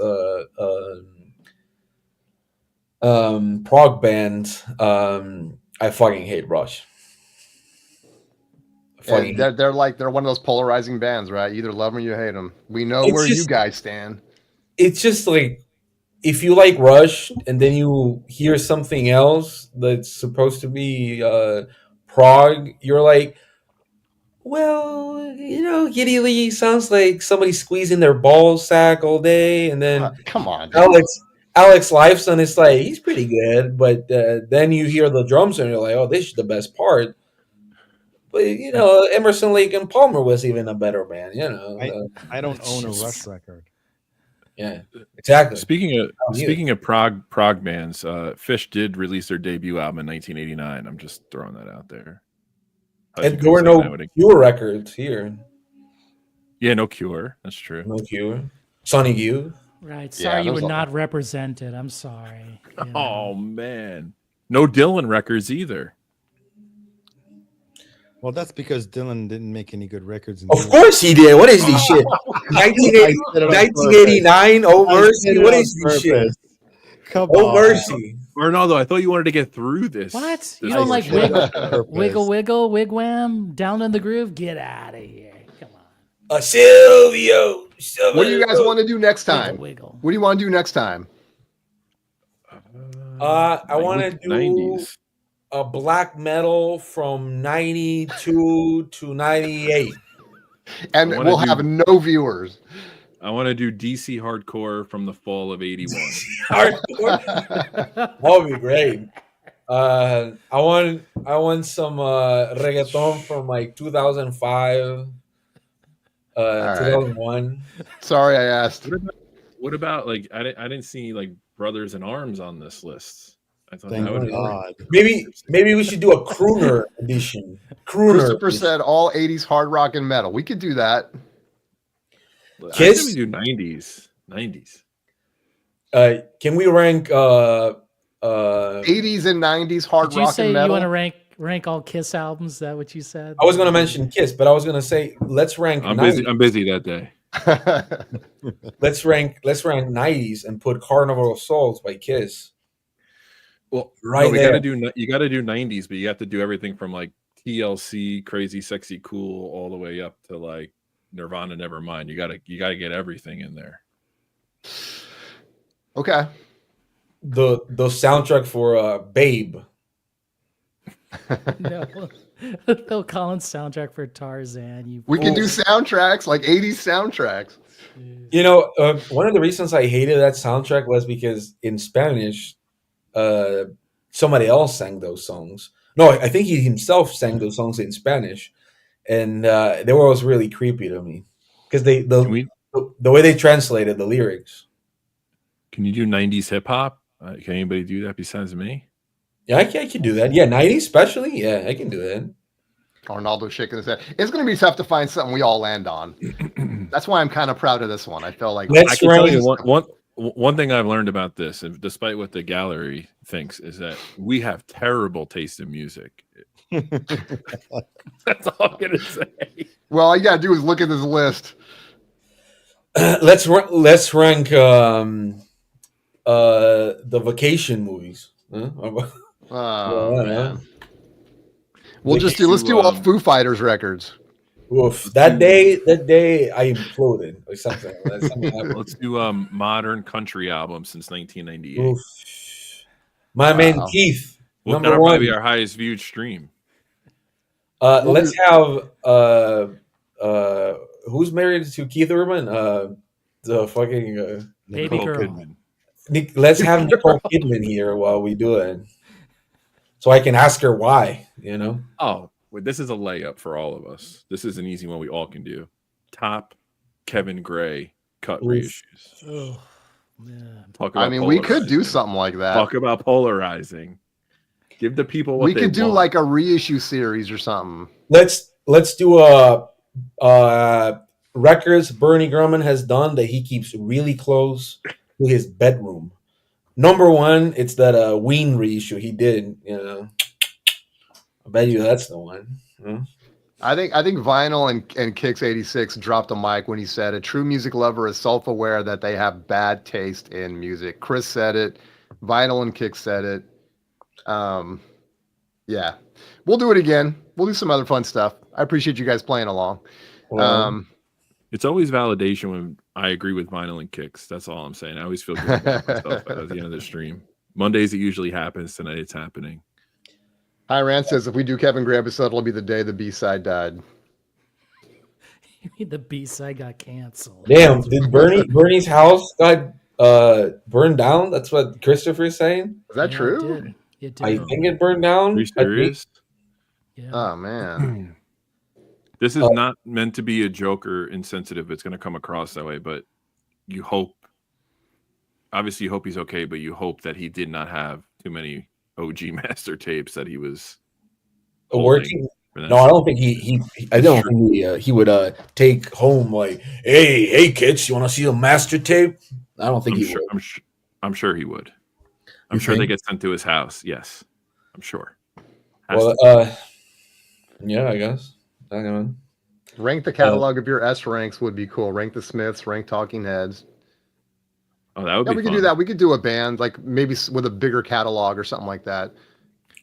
prog bands, I fucking hate Rush. They're one of those polarizing bands, right? You either love them or you hate them. We know where you guys stand. It's just like, if you like Rush and then you hear something else that's supposed to be prog, you're like, well, Geddy Lee sounds like somebody squeezing their ball sack all day, and then come on, Alex Lifeson is like, he's pretty good, but then you hear the drums and you're like, oh, this is the best part. But Emerson, Lake and Palmer was even a better band. I don't own a Rush record. Yeah, exactly. Speaking of prog bands, Phish did release their debut album in 1989. I'm just throwing that out there. And there were no Cure records here. Yeah, no Cure. That's true. No Cure. Sonic Youth. Right. Sorry, you were not represented. I'm sorry. Oh man, no Dylan records either. Well, that's because Dylan didn't make any good records. Of course he did. What is this shit? 1989, Oh Mercy. What is this shit? Come Oh on. Mercy. Arnaldo, I thought you wanted to get through this. What? You don't like Wiggle Wiggle, Wigwam, Down in the Groove? Get out of here. Come on. Silvio. What do you guys want to do next time? Wiggle. What do you want to do next time? I want to do 90s. a black metal from 92 to 98. And we'll have no viewers. I want to do DC hardcore from the fall of '81. Hardcore. That would be great. I want some reggaeton from like 2005, 2001. Sorry, I asked. What about like I didn't see like Brothers in Arms on this list. I thought Thank that would God. Maybe we should do a crooner edition. Christopher said all 80s hard rock and metal. We could do that. Kiss? We do 90s. 90s. Can we rank 80s and 90s hard Did you rock say and metal? you want to rank all Kiss albums? Is that what you said? I was going to mention Kiss, but I was going to say let's rank. I'm 90s. busy that day. Let's rank 90s and put Carnival of Souls by Kiss. Well, right no, there. You got to do 90s, but you have to do everything from like TLC, Crazy Sexy Cool, all the way up to like Nirvana, Nevermind. You got to get everything in there. Okay. The soundtrack for Babe. No. Phil Collins soundtrack for Tarzan. We can do soundtracks, like 80s soundtracks. You know, one of the reasons I hated that soundtrack was because in Spanish, somebody else sang those songs. No, I think he himself sang those songs in Spanish, and they were always really creepy to me because the way they translated the lyrics. Can you do 90s hip hop? Can anybody do that besides me? Yeah, I can do that. Yeah, 90s especially. Yeah, I can do that. Arnaldo shaking his head. It's going to be tough to find something we all land on. That's why I'm kind of proud of this one. I feel like I can tell you one thing I've learned about this, and despite what the gallery thinks, is that we have terrible taste in music. That's all I'm gonna say. Well, all you gotta do is look at this list. Let's rank the vacation movies. Huh? Man. Let's do all Foo Fighters records. Oof. That day I imploded or something. Let's do modern country albums since 1998. Oof. My man Keith. Well, that'll probably be our highest viewed stream. Let's have who's married to Keith Urban? The fucking Baby girl. Kidman. Let's have Nicole Kidman here while we do it, so I can ask her why. You know. Oh, well, this is a layup for all of us. This is an easy one we all can do. Top Kevin Gray cut reissues. Oh, man. I mean, we could do something like that. Talk about polarizing. Give the people what we they could do want. like a reissue series or something. Let's do a records Bernie Grumman has done that he keeps really close to his bedroom. Number one, it's that Ween reissue he did. You know, I bet you that's the one. Huh? I think Vinyl and Kix 86 dropped a mic when he said a true music lover is self-aware that they have bad taste in music. Chris said it. Vinyl and Kix said it. Yeah, we'll do it again. We'll do some other fun stuff. I appreciate you guys playing along. It's always validation when I agree with Vinyl and Kix. That's all I'm saying. I always feel good about myself at the end of the stream. Mondays it usually happens. Tonight it's happening. Hi, Rand says if we do Kevin Gray episode, it'll be the day the B-side died. You mean the B-side got canceled? Damn, did Bernie's house got burned down? That's what Christopher's saying. Is that true? It did. I think it burned down. Are you serious? Yeah. Oh man. This is not meant to be a joke or insensitive. It's going to come across that way, but you hope, obviously you hope he's okay, but you hope that he did not have too many OG master tapes that he was working No, I don't think I don't think he would take home like, hey kids, you want to see the master tape? I don't think would. I'm sure he would. I'm sure they get sent to his house. Yes, I'm sure. Yeah, I guess. Rank the catalog of your S ranks would be cool. Rank the Smiths, rank Talking Heads. Oh, that would be we fun. could do that. We could do a band, like maybe with a bigger catalog or something like that.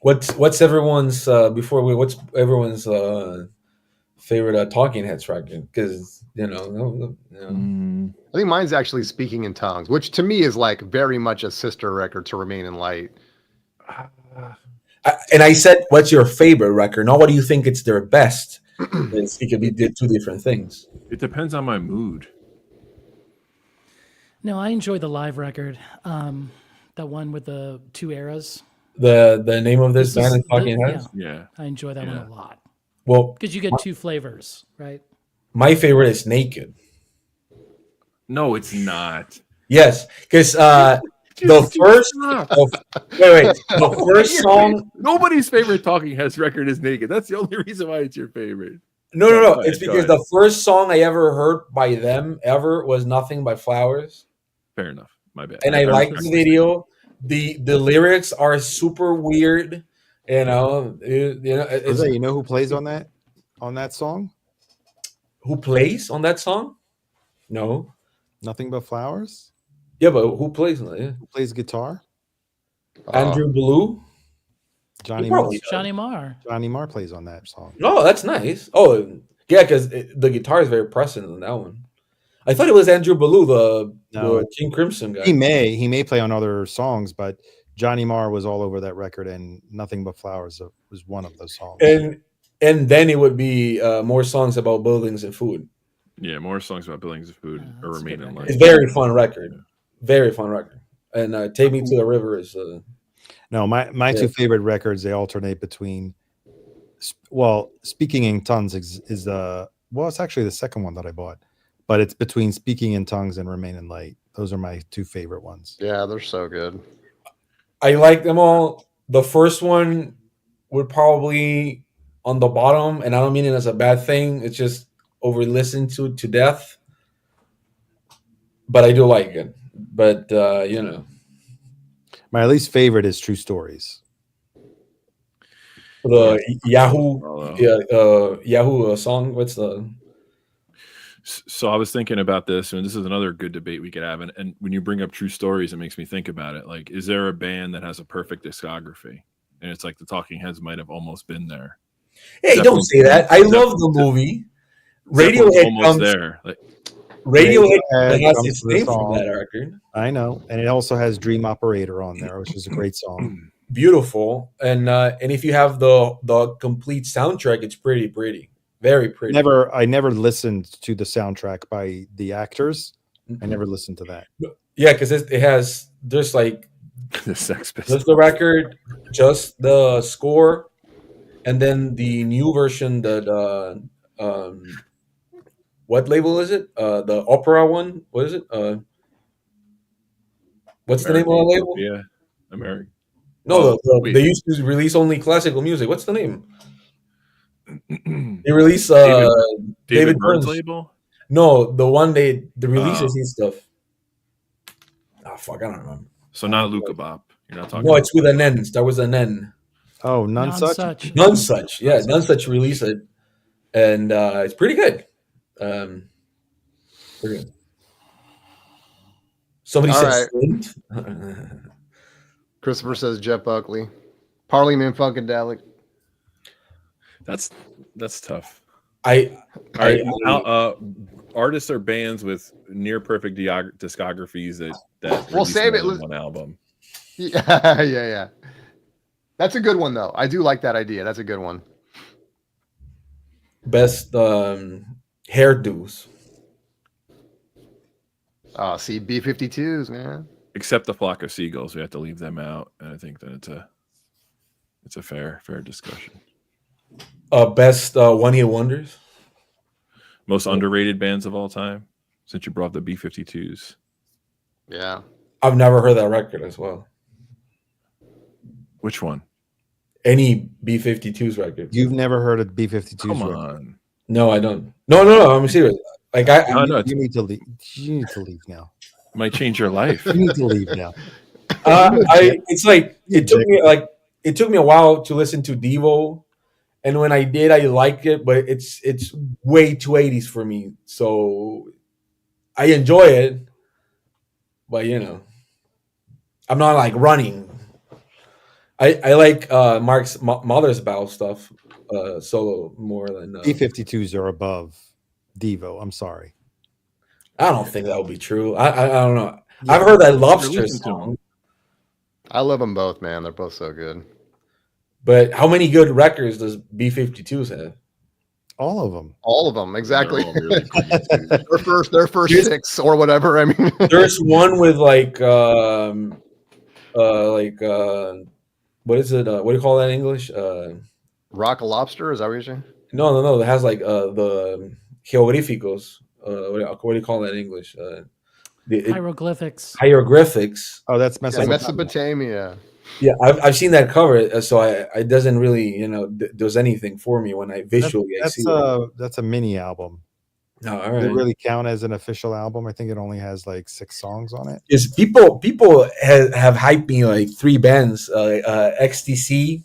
What's everyone's what's everyone's favorite Talking Heads record? Because I think mine's actually Speaking in Tongues, which to me is like very much a sister record to Remain in Light. And I said, what's your favorite record? Not what do you think it's their best? It could be two different things. It depends on my mood. No, I enjoy the live record. That one with the 2 eras. The name of this band is Talking Heads? Yeah. I enjoy that one a lot. Well, because you get 2 flavors, right? My favorite is Naked. No, it's not. Yes, because the first song. Nobody's favorite Talking Heads record is Naked. That's the only reason why it's your favorite. No. It's because the first song I ever heard by them ever was Nothing But Flowers. Fair enough. My bad. And I like the video. The lyrics are super weird. You know who plays on that song? Who plays on that song? No. Nothing But Flowers? Yeah, but who plays on that? Yeah. Who plays guitar? Andrew Blue? Johnny Marr. Johnny Marr. Johnny Marr plays on that song. Oh, that's nice. Oh, yeah, because the guitar is very present on that one. I thought it was Andrew Ballou, the King Crimson guy. He may play on other songs, but Johnny Marr was all over that record, and Nothing But Flowers was one of those songs. And then it would be more songs about buildings and food. Yeah, more songs about buildings and food or Remain in Light. It's a very fun record. Very fun record. And Take Me to the River is... No, my 2 favorite records, they alternate between... Well, Speaking in Tongues is it's actually the second one that I bought. But it's between Speaking in Tongues and Remain in Light. Those are my 2 favorite ones. Yeah, they're so good. I like them all. The first one would probably on the bottom, and I don't mean it as a bad thing. It's just over listened to death. But I do like it. But my least favorite is True Stories. The Yahoo song. What's the... So I was thinking about this, and this is another good debate we could have. And when you bring up True Stories, it makes me think about it. Like, is there a band that has a perfect discography? And it's like the Talking Heads might have almost been there. Hey, don't say that. I love the movie. Radiohead almost there. Like, Radiohead has its name from that record. I know, and it also has Dream Operator on there, which is a great song. Beautiful, and if you have the complete soundtrack, it's pretty. Very pretty. I never listened to the soundtrack by the actors. I never listened to that. Yeah, because there's like the Sex Pistols. Just the record, just the score, and then the new version. What label is it? The opera one. What is it? What's the name of the label? Yeah, American. No, they used to release only classical music. What's the name? They release David Byrne's label. No, the one the releases and stuff. Oh fuck, I don't remember. So not Luca Bop. You're not talking. No, it's with an N. That was an N. Oh, None Such. Yeah, None Such released it, and it's pretty good. Pretty good. Somebody says Christopher says Jeff Buckley, Parliament Funkadelic. That's tough. Artists or bands with near perfect discographies that we'll save it. One album. Yeah. That's a good one though. I do like that idea. That's a good one. Best hairdos. Oh, see, B-52s, man. Except the Flock of Seagulls, we have to leave them out, and I think that it's a fair discussion. Best one-hit wonders. Most underrated bands of all time. Since you brought the B-52s. Yeah, I've never heard that record as well. Which one? Any B-52s record. You've never heard of B-52s Come record? on. No, I don't. No. I'm serious. Like You need to leave. You need to leave now. Might change your life. You need to leave now. it's like it took me a while to listen to Devo, and when I did, I liked it, but it's way too 80s for me. So I enjoy it, but I'm not like running. I like Mark's Mothersbaugh stuff solo more than B-52s are above Devo. I'm sorry. I don't think that would be true. I don't know. I've heard that Lobster song. I love them both, man. They're both so good. But how many good records does B-52s have? All of them. All of them, exactly. They're all really good. their first 6 or whatever. I mean, there's one with what is it? What do you call that in English? Rock a Lobster? Is that what you're saying? No. It has like the geográficos. What do you call that in English? Hieroglyphics. Hieroglyphics. Oh, that's Mesopotamia. Yeah, I've seen that cover, so it doesn't really does anything for me when I visually see it. That's a mini album. No, all Does right. it really count as an official album? I think it only has like 6 songs on it. Is people have hyped me like 3 bands, XTC.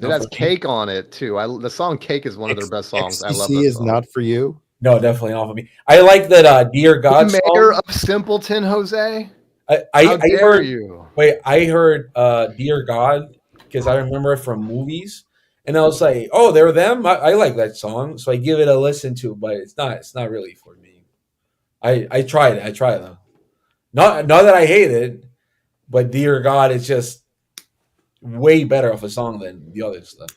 It has Cake on it too. The song Cake is one of their best songs. I love XTC that is song. not for you. No, definitely not for me. I like that Dear God The Mayor song. of Simpleton, Jose. I dare heard you? Wait, I heard Dear God because I remember it from movies, and I was like, oh, they're them. I like that song, so I give it a listen to, but it's not really for me. I tried it though. Not that I hate it, but Dear God is just way better of a song than the other stuff.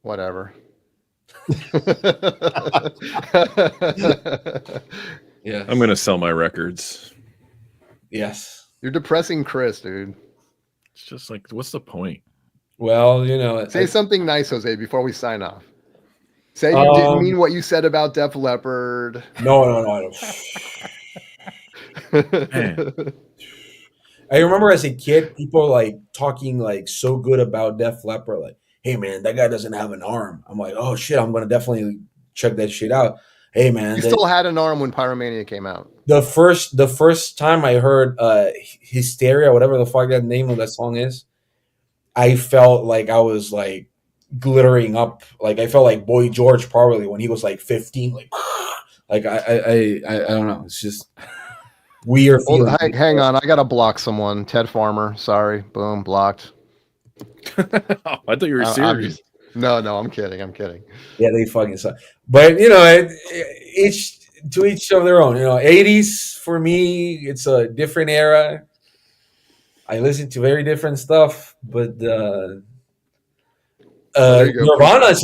Whatever. Yeah, I'm gonna sell my records. Yes. You're depressing Chris, dude. It's just like, what's the point? Well, say something nice, Jose, before we sign off. Say you didn't mean what you said about Def Leppard. No. I remember as a kid, people like talking like so good about Def Leppard, like, "Hey man, that guy doesn't have an arm." I'm like, "Oh shit, I'm gonna definitely check that shit out." Hey man, he still had an arm when Pyromania came out. The first time I heard Hysteria, whatever the fuck that name of that song is, I felt like I was like glittering up. Like I felt like Boy George probably when he was like 15. Like I don't know. It's just weird. Hang on, I gotta block someone. Ted Farmer. Sorry. Boom, blocked. I thought you were serious. No, I'm kidding. Yeah, they fucking suck. But each of their own. 80s for me, it's a different era. I listen to very different stuff, but Nirvana's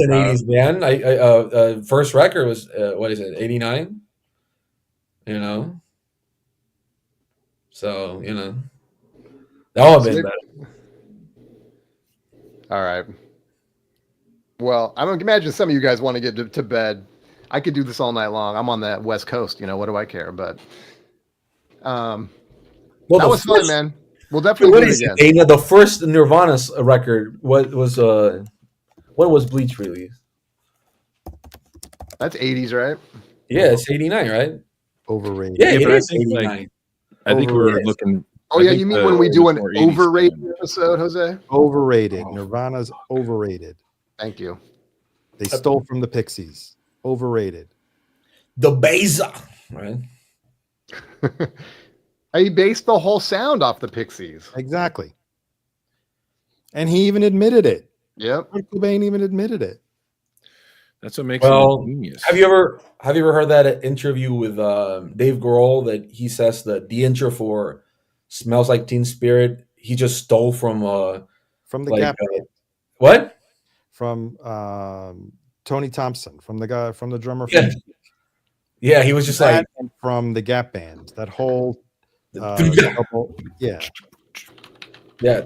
an 80s band. I first record was what is it, 89? So that would have been better. All right. Well, I don't imagine some of you guys want to get to bed. I could do this all night long. I'm on the West Coast. What do I care? But that was fun, man. We'll definitely do it again. The first Nirvana record was Bleach released? That's 80s, right? Yeah, it's 89, right? Overrated. Yeah, it but is 89. I think we were looking. Oh yeah, you mean when we do an overrated episode, Jose? Overrated. Nirvana's overrated. Thank you. They stole from the Pixies. Overrated. The Beza, right? He based the whole sound off the Pixies. Exactly. And he even admitted it. Yep. Kurt Cobain even admitted it. That's what makes him genius. Have you ever heard that interview with Dave Grohl that he says that the intro for "Smells Like Teen Spirit" he just stole from the Gap Band. What? From Tony Thompson, from the guy, from the drummer. Yeah, he was just like from the Gap Band. That whole yeah. Yeah.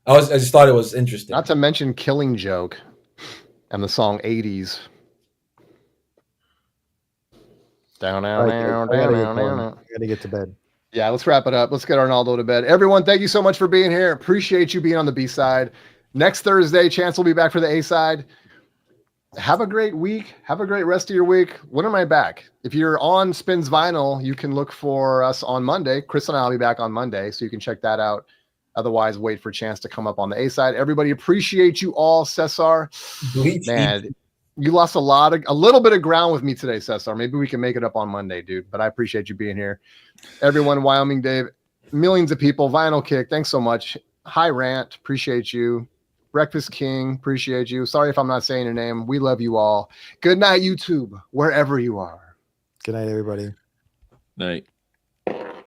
I just thought it was interesting. Not to mention Killing Joke and the song 80s. I gotta get to bed. Yeah, let's wrap it up. Let's get Arnaldo to bed. Everyone, thank you so much for being here. Appreciate you being on the B side. Next Thursday, Chance will be back for the A side. Have a great week. Have a great rest of your week. When am I back? If you're on Spins Vinyl, you can look for us on Monday. Chris and I will be back on Monday, so you can check that out. Otherwise, wait for Chance to come up on the A side. Everybody, appreciate you all, Cesar. Man, you lost a little bit of ground with me today, Cesar. Maybe we can make it up on Monday, dude. But I appreciate you being here. Everyone, Wyoming Dave, millions of people, Vinyl Kick, thanks so much. Hi Rant, appreciate you. Breakfast King, appreciate you. Sorry if I'm not saying your name. We love you all. Good night, YouTube, wherever you are. Good night, everybody. Night.